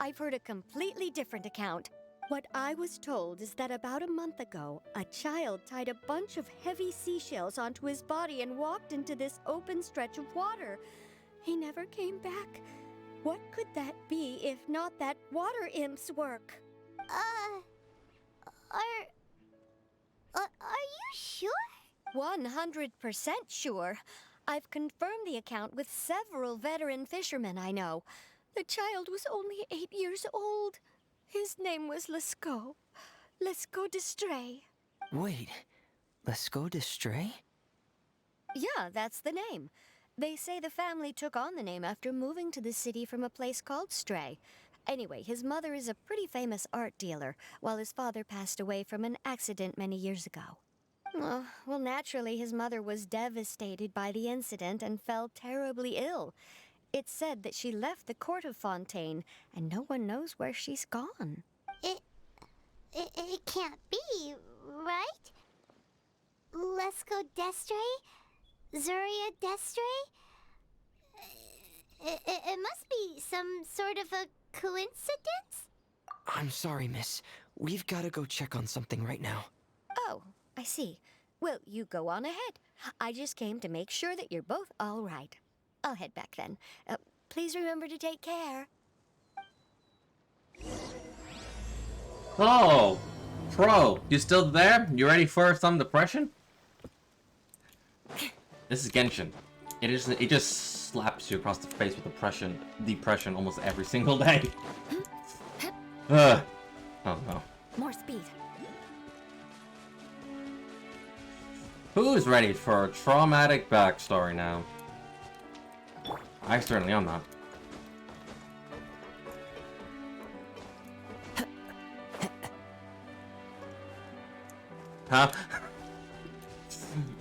I've heard a completely different account. What I was told is that about a month ago, a child tied a bunch of heavy seashells onto his body and walked into this open stretch of water. He never came back. What could that be if not that water imp's work? Are you sure? 100% sure. I've confirmed the account with several veteran fishermen I know. The child was only 8 years old. His name was Lescaut. Lescaut d'Estray. Wait, Lescaut d'Estray? Yeah, that's the name. They say the family took on the name after moving to the city from a place called Stray. Anyway, his mother is a pretty famous art dealer, while his father passed away from an accident many years ago. Well, naturally, his mother was devastated by the incident and fell terribly ill. It's said that she left the court of Fontaine, and no one knows where she's gone. It can't be, right? Lescaut d'Estray? Zuria d'Estray? It must be some sort of a coincidence? I'm sorry, miss. We've got to go check on something right now. Oh, I see. Well, you go on ahead. I just came to make sure that you're both all right. I'll head back then. Please remember to take care. Oh, Pro, you still there? You ready for some depression? This is Genshin. It just slaps you across the face with depression almost every single day. Oh no. More speed. Who's ready for a traumatic backstory now? I certainly am not. Huh?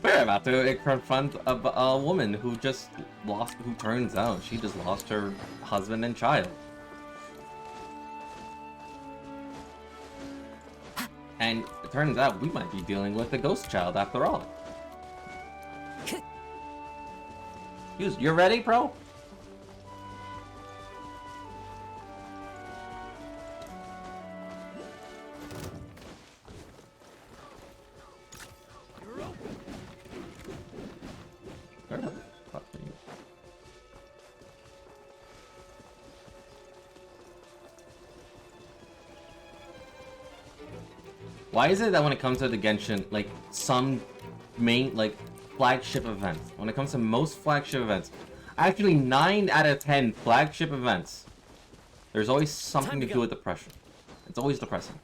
We're about to confront a woman who turns out she just lost her husband and child. And it turns out we might be dealing with a ghost child after all. You're ready, Pro? Why is it that when it comes to the Genshin, like, some main, like, flagship events, when it comes to most flagship events, actually 9 out of 10 flagship events, there's always something to do with depression. It's always depressing.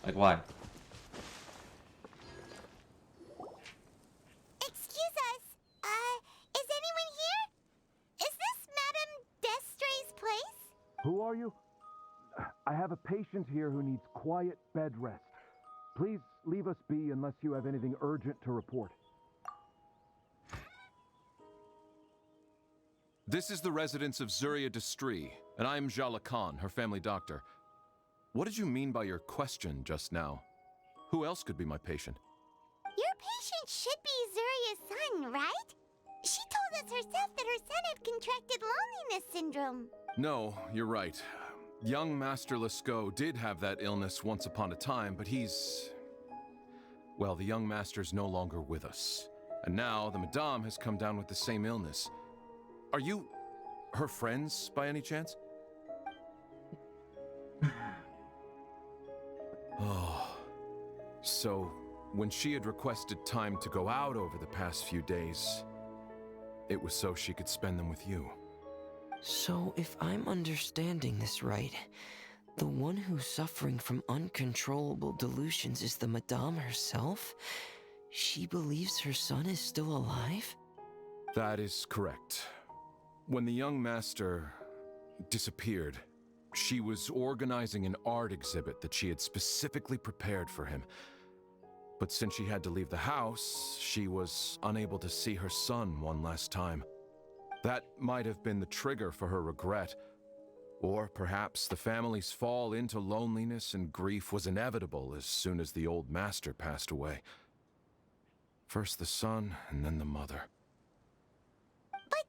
Like, why? Excuse us. Is anyone here? Is this Madame d'Estray's place? Who are you? I have a patient here who needs quiet bed rest. Please leave us be unless you have anything urgent to report. This is the residence of Zuria d'Estray, and I am Jala Khan, her family doctor. What did you mean by your question just now? Who else could be my patient? Your patient should be Zuria's son, right? She told us herself that her son had contracted loneliness syndrome. No, you're right. Young Master Lescaut did have that illness once upon a time, but well, the young master's no longer with us. And now the Madame has come down with the same illness. Are you her friends by any chance? Oh, so when she had requested time to go out over the past few days, it was so she could spend them with you. So, if I'm understanding this right, the one who's suffering from uncontrollable delusions is the Madame herself? She believes her son is still alive? That is correct. When the young master disappeared, she was organizing an art exhibit that she had specifically prepared for him. But since she had to leave the house, she was unable to see her son one last time. That might have been the trigger for her regret. Or perhaps the family's fall into loneliness and grief was inevitable as soon as the old master passed away. First the son, and then the mother. But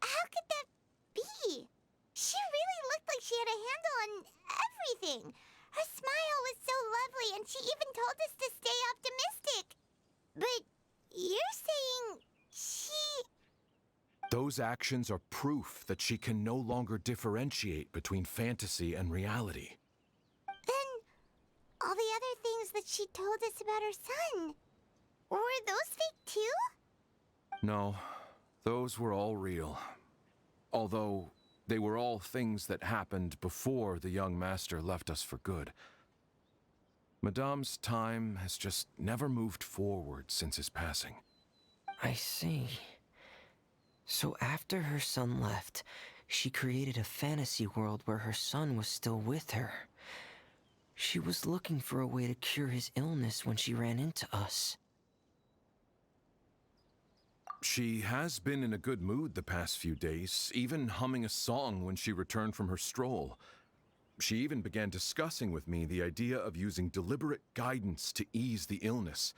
how could that be? She really looked like she had a handle on everything. Her smile was so lovely, and she even told us to stay optimistic. But you're saying she... Those actions are proof that she can no longer differentiate between fantasy and reality. Then all the other things that she told us about her son, were those fake too? No, those were all real. Although they were all things that happened before the young master left us for good. Madame's time has just never moved forward since his passing. I see. So after her son left, she created a fantasy world where her son was still with her. She was looking for a way to cure his illness when she ran into us. She has been in a good mood the past few days, even humming a song when she returned from her stroll. She even began discussing with me the idea of using deliberate guidance to ease the illness.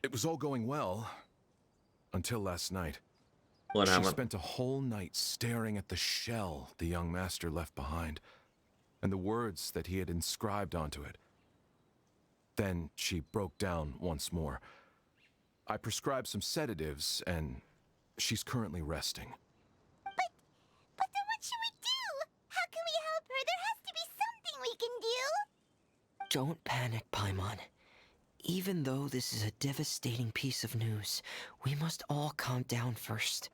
It was all going well, until last night. What She happened? spent a whole night staring at the shell the young master left behind, and the words that he had inscribed onto it. Then she broke down once more. I prescribed some sedatives, and she's currently resting. But then what should we do? How can we help her? There has to be something we can do. Don't panic, Paimon. Even though this is a devastating piece of news, we must all calm down first.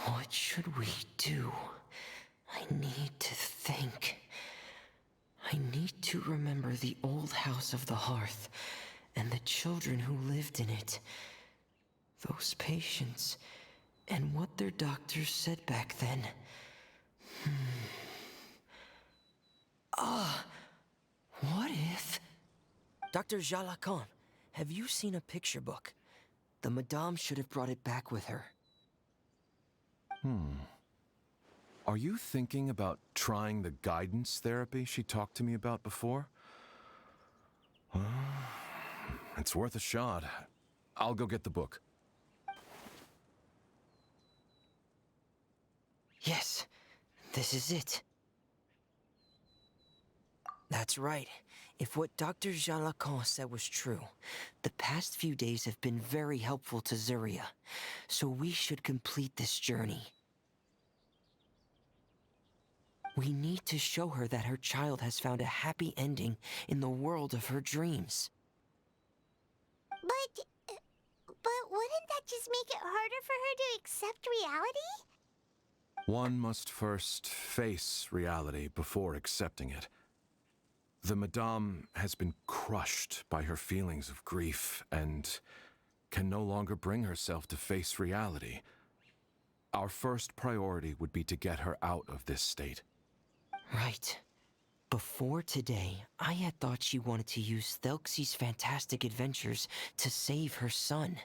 What should we do? I need to think. I need to remember the old house of the hearth and the children who lived in it. Those patients and what their doctors said back then. What if... Dr. Jalakon, have you seen a picture book? The Madame should have brought it back with her. Are you thinking about trying the guidance therapy she talked to me about before? It's worth a shot. I'll go get the book. Yes, this is it. That's right. If what Dr. Jalakon said was true, the past few days have been very helpful to Zuria, so we should complete this journey. We need to show her that her child has found a happy ending in the world of her dreams. But wouldn't that just make it harder for her to accept reality? One must first face reality before accepting it. The Madame has been crushed by her feelings of grief and can no longer bring herself to face reality. Our first priority would be to get her out of this state. Right. Before today, I had thought she wanted to use Thelxie's fantastic adventures to save her son.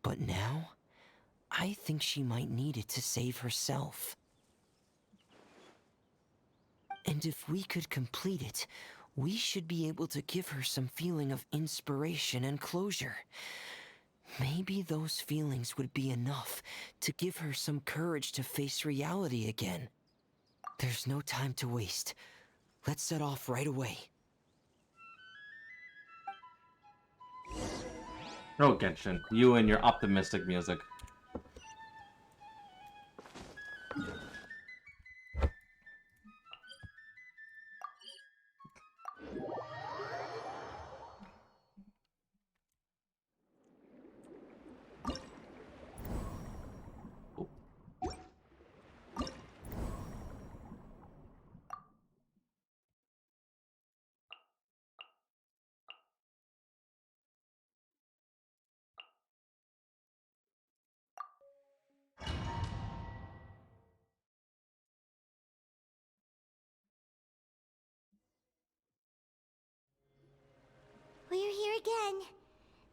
But now, I think she might need it to save herself. And if we could complete it, we should be able to give her some feeling of inspiration and closure. Maybe those feelings would be enough to give her some courage to face reality again. There's no time to waste. Let's set off right away. Oh, Genshin, you and your optimistic music. We're here again.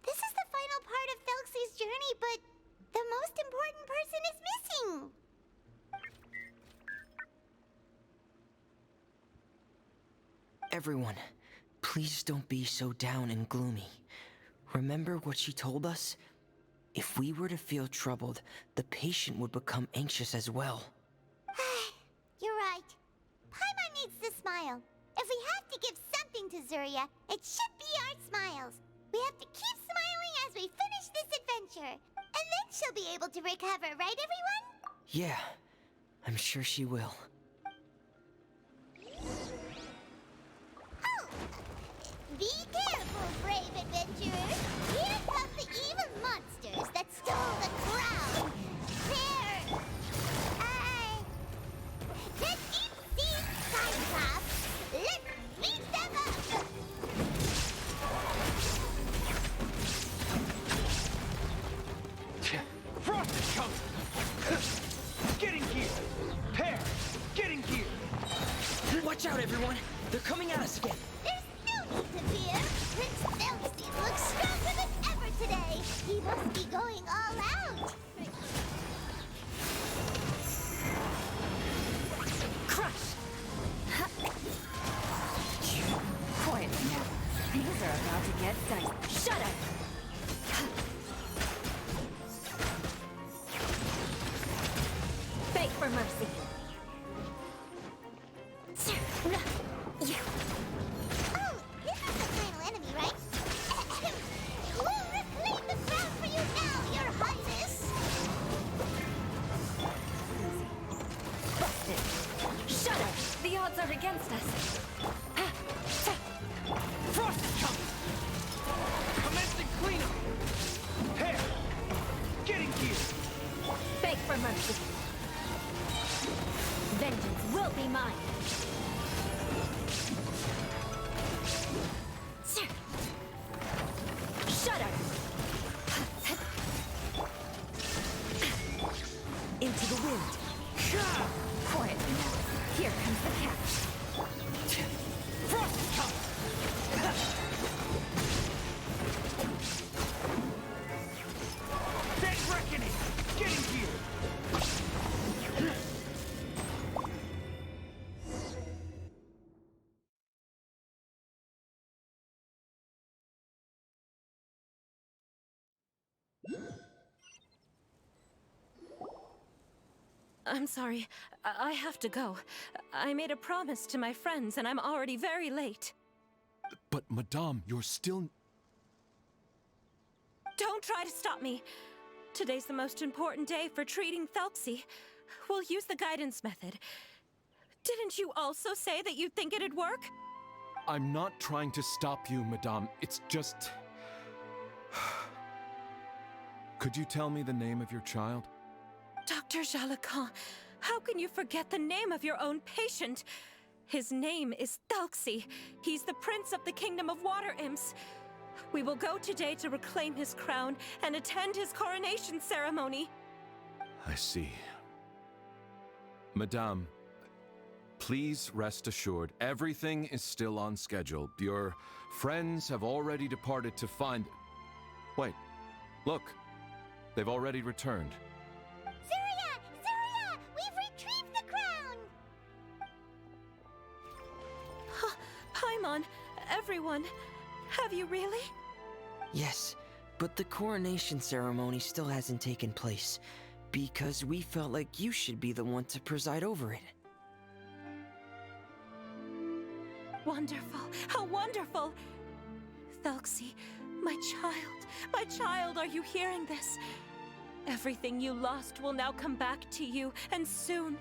This is the final part of Thelxie's journey, but The most important person is missing. Everyone, please don't be so down and gloomy. Remember what she told us? If we were to feel troubled, the patient would become anxious as well. You're right. Paimon needs to smile. If we have to give something to Zuria, it should be our smiles. We have to keep smiling as we finish this adventure. And then she'll be able to recover, right everyone? Yeah, I'm sure she will. Oh! Be careful, brave adventurers! Here come the evil monsters that stole the crown! The deep-sea Cyclops! Let's beat them up! Frost is coming! Get in gear! Pear, get in gear! Watch out, everyone! They're coming at us again! There's no need to fear! Prince Nelstein looks stronger than ever today! He must be going all out! Crush! Quietly now. Things are about to get dicey. Shut up! Beg for mercy. Oh, this is the final enemy, right? We'll reclaim the crown for you now, Your Highness! Busted. Shut up! The odds are against us. Frost is coming! Commencing cleanup! Pear, get in gear! Beg for mercy. Vengeance will be mine. Shut up! Into the wind. Quietly now. Here comes the catch. Frost is coming! Dead reckoning! Get in gear! I'm sorry. I have to go. I made a promise to my friends, and I'm already very late. But, Madame, you're still... Don't try to stop me. Today's the most important day for treating Thelxie. We'll use the guidance method. Didn't you also say that you'd think it'd work? I'm not trying to stop you, Madame. It's just... Could you tell me the name of your child? Dr. Jalacan, how can you forget the name of your own patient? His name is Thelxie. He's the prince of the kingdom of water imps. We will go today to reclaim his crown and attend his coronation ceremony. I see. Madame, please rest assured, everything is still on schedule. Your friends have already departed to find... Wait, look. They've already returned. Zuria! Zuria! We've retrieved the crown! Paimon, everyone, have you really? Yes, but the coronation ceremony still hasn't taken place, because we felt like you should be the one to preside over it. Wonderful! How wonderful! Thelxie, my child, are you hearing this? Everything you lost will now come back to you, and soon,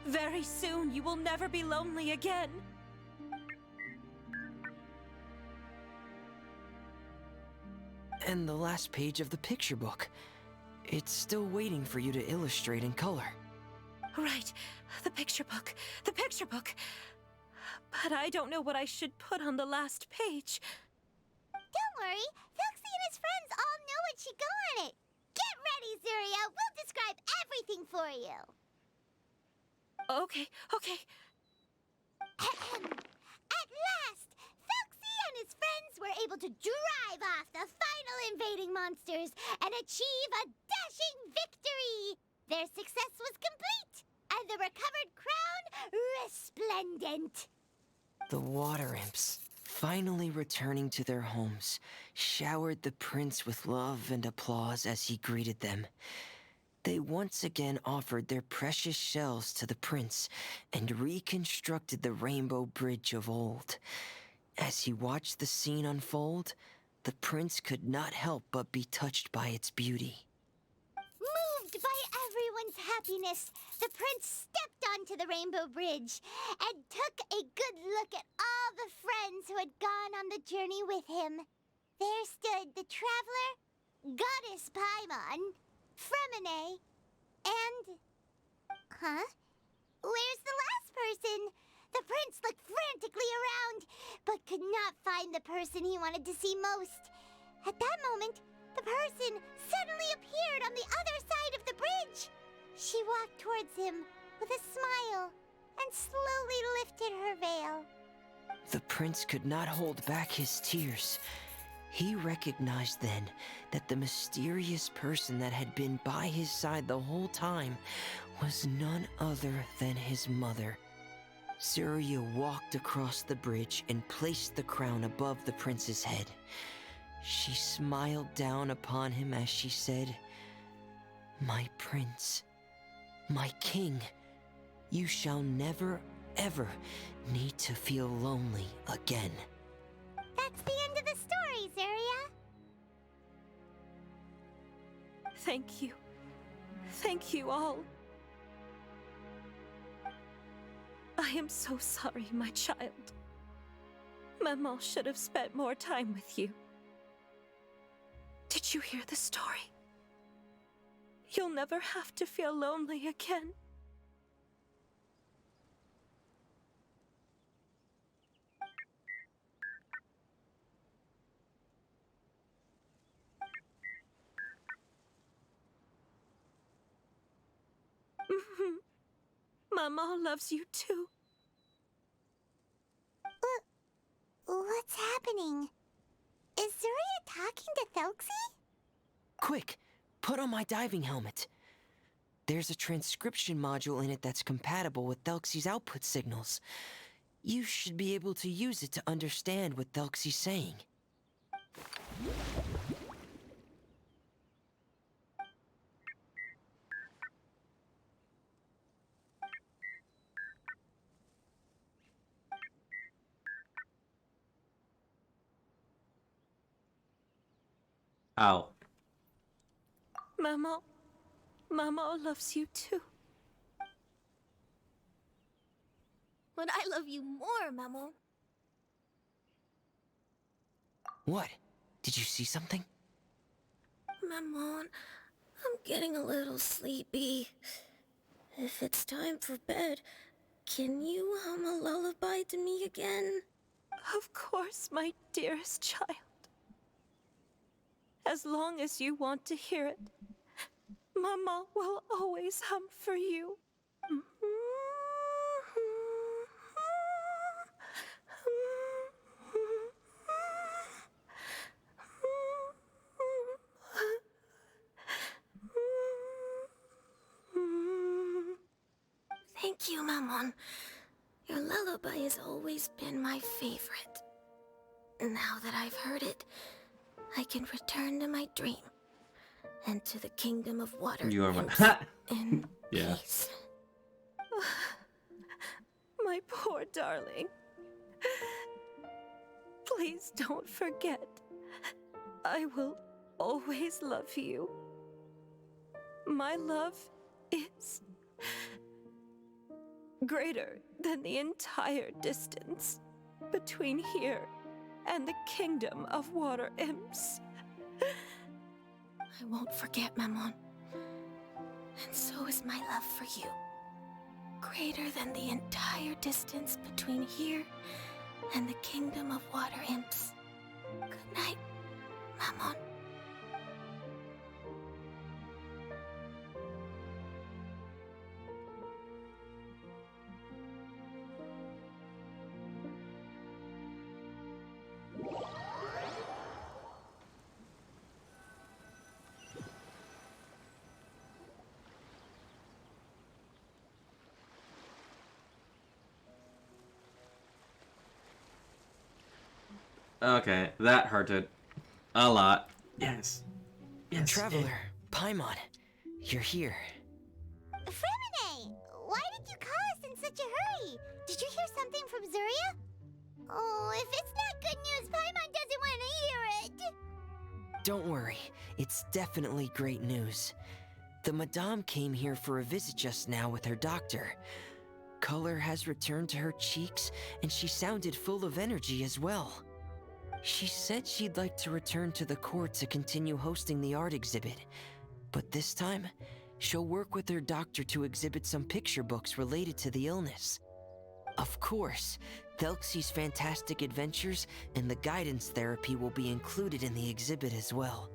very soon, you will never be lonely again. And the last page of the picture book. It's still waiting for you to illustrate in color. Right, the picture book. But I don't know what I should put on the last page. Don't worry, Thelxie and his friends all know what should go on it. Get ready, Zuria. We'll describe everything for you. Okay. At last, Thelxie and his friends were able to drive off the final invading monsters and achieve a crushing victory! Their success was complete, and the recovered crown resplendent. The water imps, finally returning to their homes, showered the prince with love and applause as he greeted them. They once again offered their precious shells to the prince and reconstructed the rainbow bridge of old. As he watched the scene unfold, the prince could not help but be touched by its beauty. Moved by everyone's happiness, the prince stepped onto the rainbow bridge and took a good look at all the friends who had gone on the journey with him. There stood the traveler, Goddess Paimon, Fremine, and... Huh? Where's the last person? The prince looked frantically around, but could not find the person he wanted to see most. At that moment, the person suddenly appeared on the other side of the bridge. She walked towards him with a smile and slowly lifted her veil. The prince could not hold back his tears. He recognized then that the mysterious person that had been by his side the whole time was none other than his mother. Surya walked across the bridge and placed the crown above the prince's head. She smiled down upon him as she said, "My prince, my king, you shall never, ever need to feel lonely again." That's the end of the story, Zarya. Thank you. Thank you all. I am so sorry, my child. Maman should have spent more time with you. Did you hear the story? You'll never have to feel lonely again. Maman loves you too. What's happening? Is Zarya talking to Thelxie? Quick, put on my diving helmet. There's a transcription module in it that's compatible with Thelxie's output signals. You should be able to use it to understand what Thelxie's saying. Ow. Maman loves you too. But I love you more, Maman. What? Did you see something? Maman, I'm getting a little sleepy. If it's time for bed, can you hum a lullaby to me again? Of course, my dearest child. As long as you want to hear it, Mama will always hum for you. Thank you, Maman. Your lullaby has always been my favorite. Now that I've heard it, I can return to my dream and to the kingdom of water You are nymphs my... in Yeah. peace. My poor darling. Please don't forget. I will always love you. My love is greater than the entire distance between here and the kingdom of water imps. I won't forget, Maman. And so is my love for you. Greater than the entire distance between here and the kingdom of water imps. Good night, Maman. Okay, that hurted. A lot. Yes. Yes. Traveler, Paimon, you're here. Fremine, why did you call us in such a hurry? Did you hear something from Zuria? Oh, if it's not good news, Paimon doesn't want to hear it. Don't worry, it's definitely great news. The Madame came here for a visit just now with her doctor. Color has returned to her cheeks, and she sounded full of energy as well. She said she'd like to return to the court to continue hosting the art exhibit. But this time, she'll work with her doctor to exhibit some picture books related to the illness. Of course, Thelxie's fantastic adventures and the guidance therapy will be included in the exhibit as well.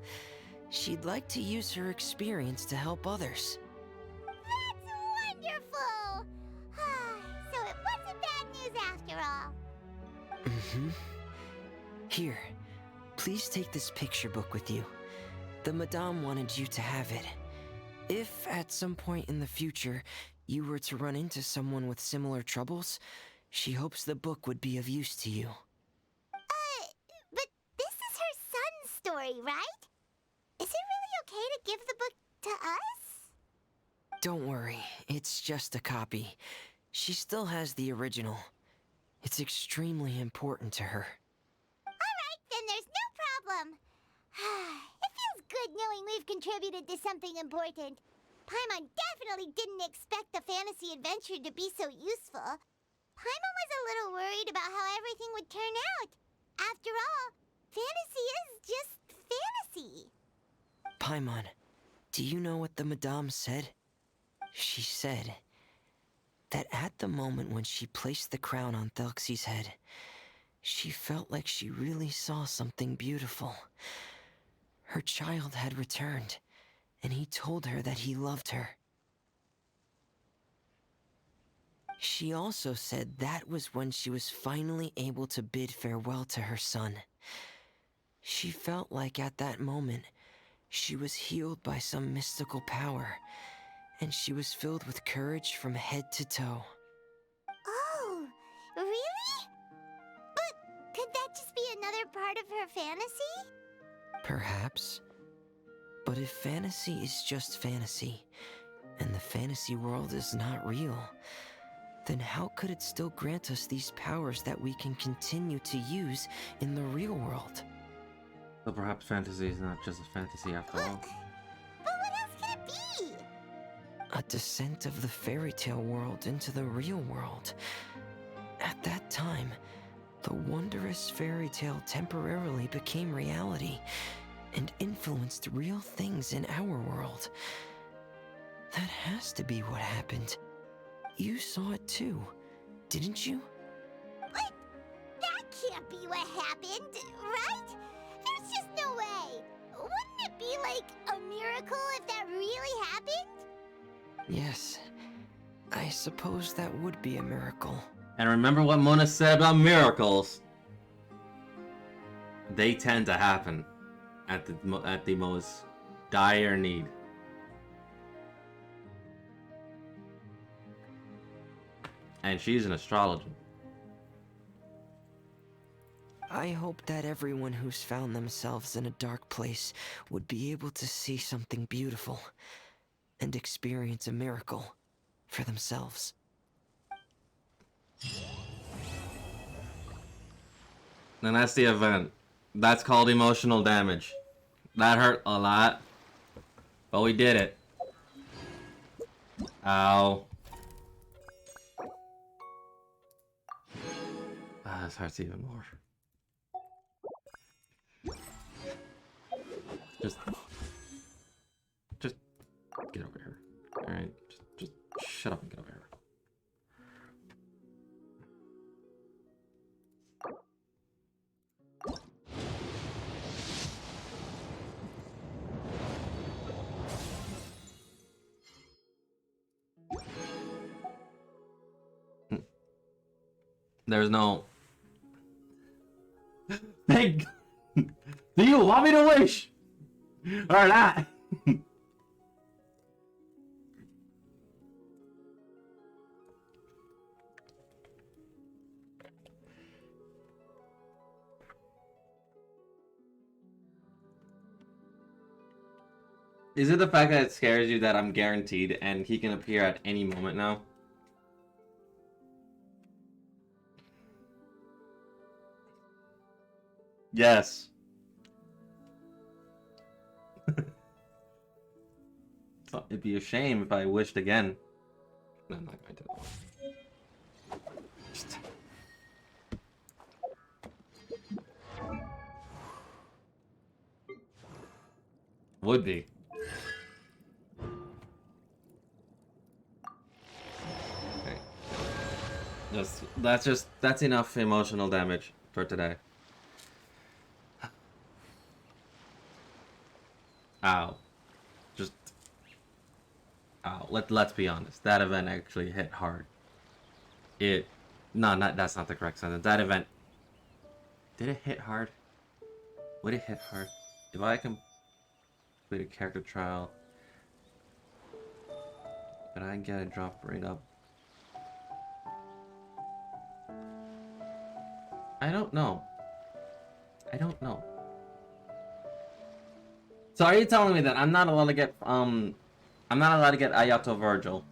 She'd like to use her experience to help others. That's wonderful! So it wasn't bad news after all. Mm-hmm. Here, please take this picture book with you. The Madame wanted you to have it. If, at some point in the future, you were to run into someone with similar troubles, she hopes the book would be of use to you. But this is her son's story, right? Is it really okay to give the book to us? Don't worry, it's just a copy. She still has the original. It's extremely important to her. Alright, then there's no problem. It feels good knowing we've contributed to something important. Paimon definitely didn't expect the fantasy adventure to be so useful. Paimon was a little worried about how everything would turn out. After all, fantasy is just fantasy. Paimon, do you know what the Madame said? She said that at the moment when she placed the crown on Thelxie's head, she felt like she really saw something beautiful. Her child had returned, and he told her that he loved her. She also said that was when she was finally able to bid farewell to her son. She felt like at that moment, she was healed by some mystical power, and she was filled with courage from head to toe. Oh, really? But could that just be another part of her fantasy? Perhaps. But if fantasy is just fantasy, and the fantasy world is not real, then how could it still grant us these powers that we can continue to use in the real world? So perhaps fantasy is not just a fantasy after all. But what else can it be? A descent of the fairy tale world into the real world. At that time, the wondrous fairy tale temporarily became reality and influenced real things in our world. That has to be what happened. You saw it too, didn't you? What? That can't be what happened, right? There's just no way. Wouldn't it be like a miracle if that really happened? Yes, I suppose that would be a miracle. And remember what Mona said about miracles. They tend to happen at the most dire need. And she's an astrologer. I hope that everyone who's found themselves in a dark place would be able to see something beautiful and experience a miracle for themselves. And that's the event. That's called emotional damage. That hurt a lot. But we did it. Ow. This hurts even more. Just get over here. Alright? Just shut up and get over here. There's no... Thank... Do you want me to wish? Or not? Is it the fact that it scares you that I'm guaranteed and he can appear at any moment now? Yes. So it'd be a shame if I wished again. No, I'm not going to. Just... Would be. Okay. That's enough emotional damage for today. Ow. Just ow. Let's be honest. That event actually hit hard. That's not the correct sentence. That event, did it hit hard? Would it hit hard? If I complete a character trial, but I get a drop rate up. I don't know. So are you telling me that I'm not allowed to get Ayato Virgil?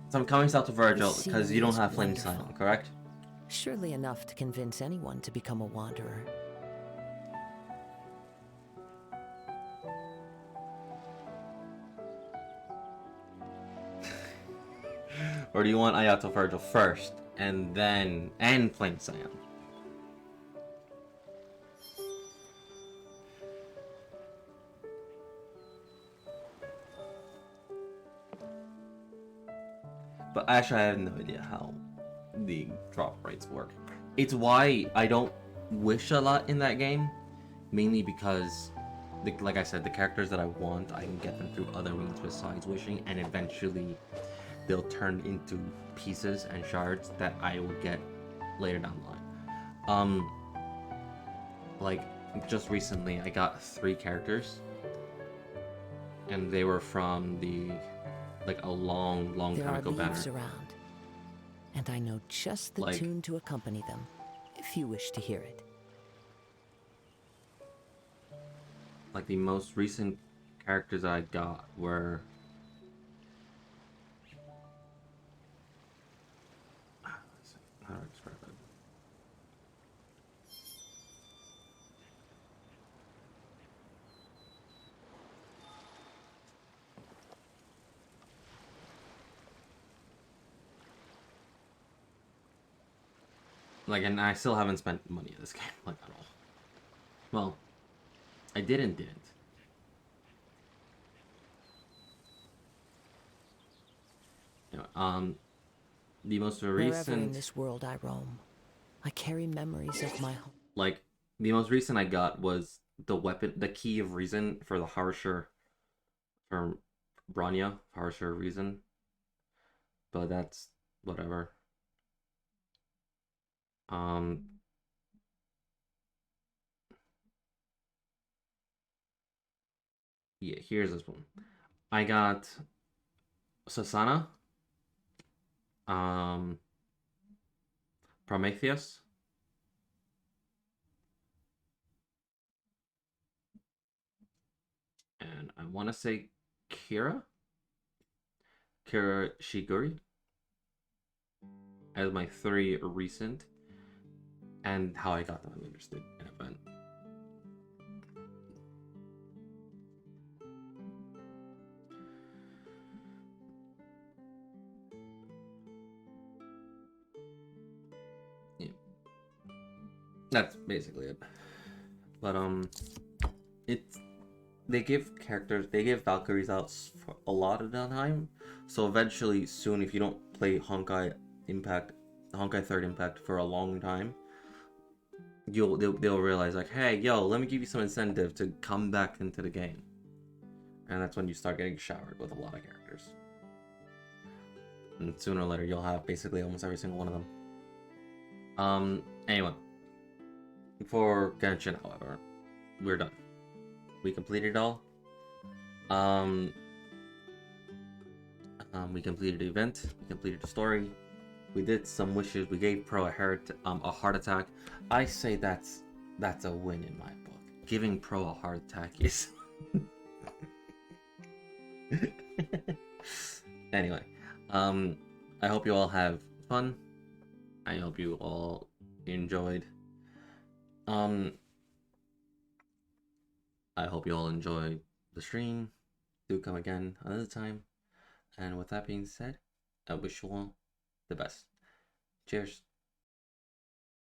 So I'm coming south to Virgil because you don't have Flame Silent, correct? Surely enough to convince anyone to become a wanderer. Or do you want Ayato Virgil first and then Flame Silent? But actually, I have no idea how the drop rates work. It's why I don't wish a lot in that game, mainly because, like I said, the characters that I want, I can get them through other means besides wishing, and eventually they'll turn into pieces and shards that I will get later down the line. Like, just recently, I got 3 characters, and they were from the... like a long time ago banner. There are leaves around, and I know just the tune to accompany them, if you wish to hear it. Like the most recent characters I got were... how do I describe it? Like, and I still haven't spent money in this game, like, at all. Well, I didn't. Anyway, the most recent... Wherever in this world I roam, I carry memories of my home. Like, the most recent I got was the weapon, the key of reason for the Harsher, for Bronya, Harsher reason. But that's whatever. Yeah, here's this one. I got Sasana, Prometheus, and I want to say Kira Shiguri as my 3 recent, and how I got them interested in event. Yeah, that's basically it. But they give Valkyries out for a lot of the time, so eventually soon, if you don't play Honkai 3rd Impact for a long time, they'll realize, like, hey, yo, let me give you some incentive to come back into the game. And that's when you start getting showered with a lot of characters. And sooner or later, you'll have basically almost every single one of them. Anyway. For Genshin, however, we're done. We completed it all. We completed the event. We completed the story. We did some wishes. We gave Pro a heart attack. I say that's a win in my book. Giving Pro a heart attack is Anyway, I hope you all have fun. I hope you all enjoyed. I hope you all enjoyed the stream. Do come again another time. And with that being said, I wish you all the best. Cheers.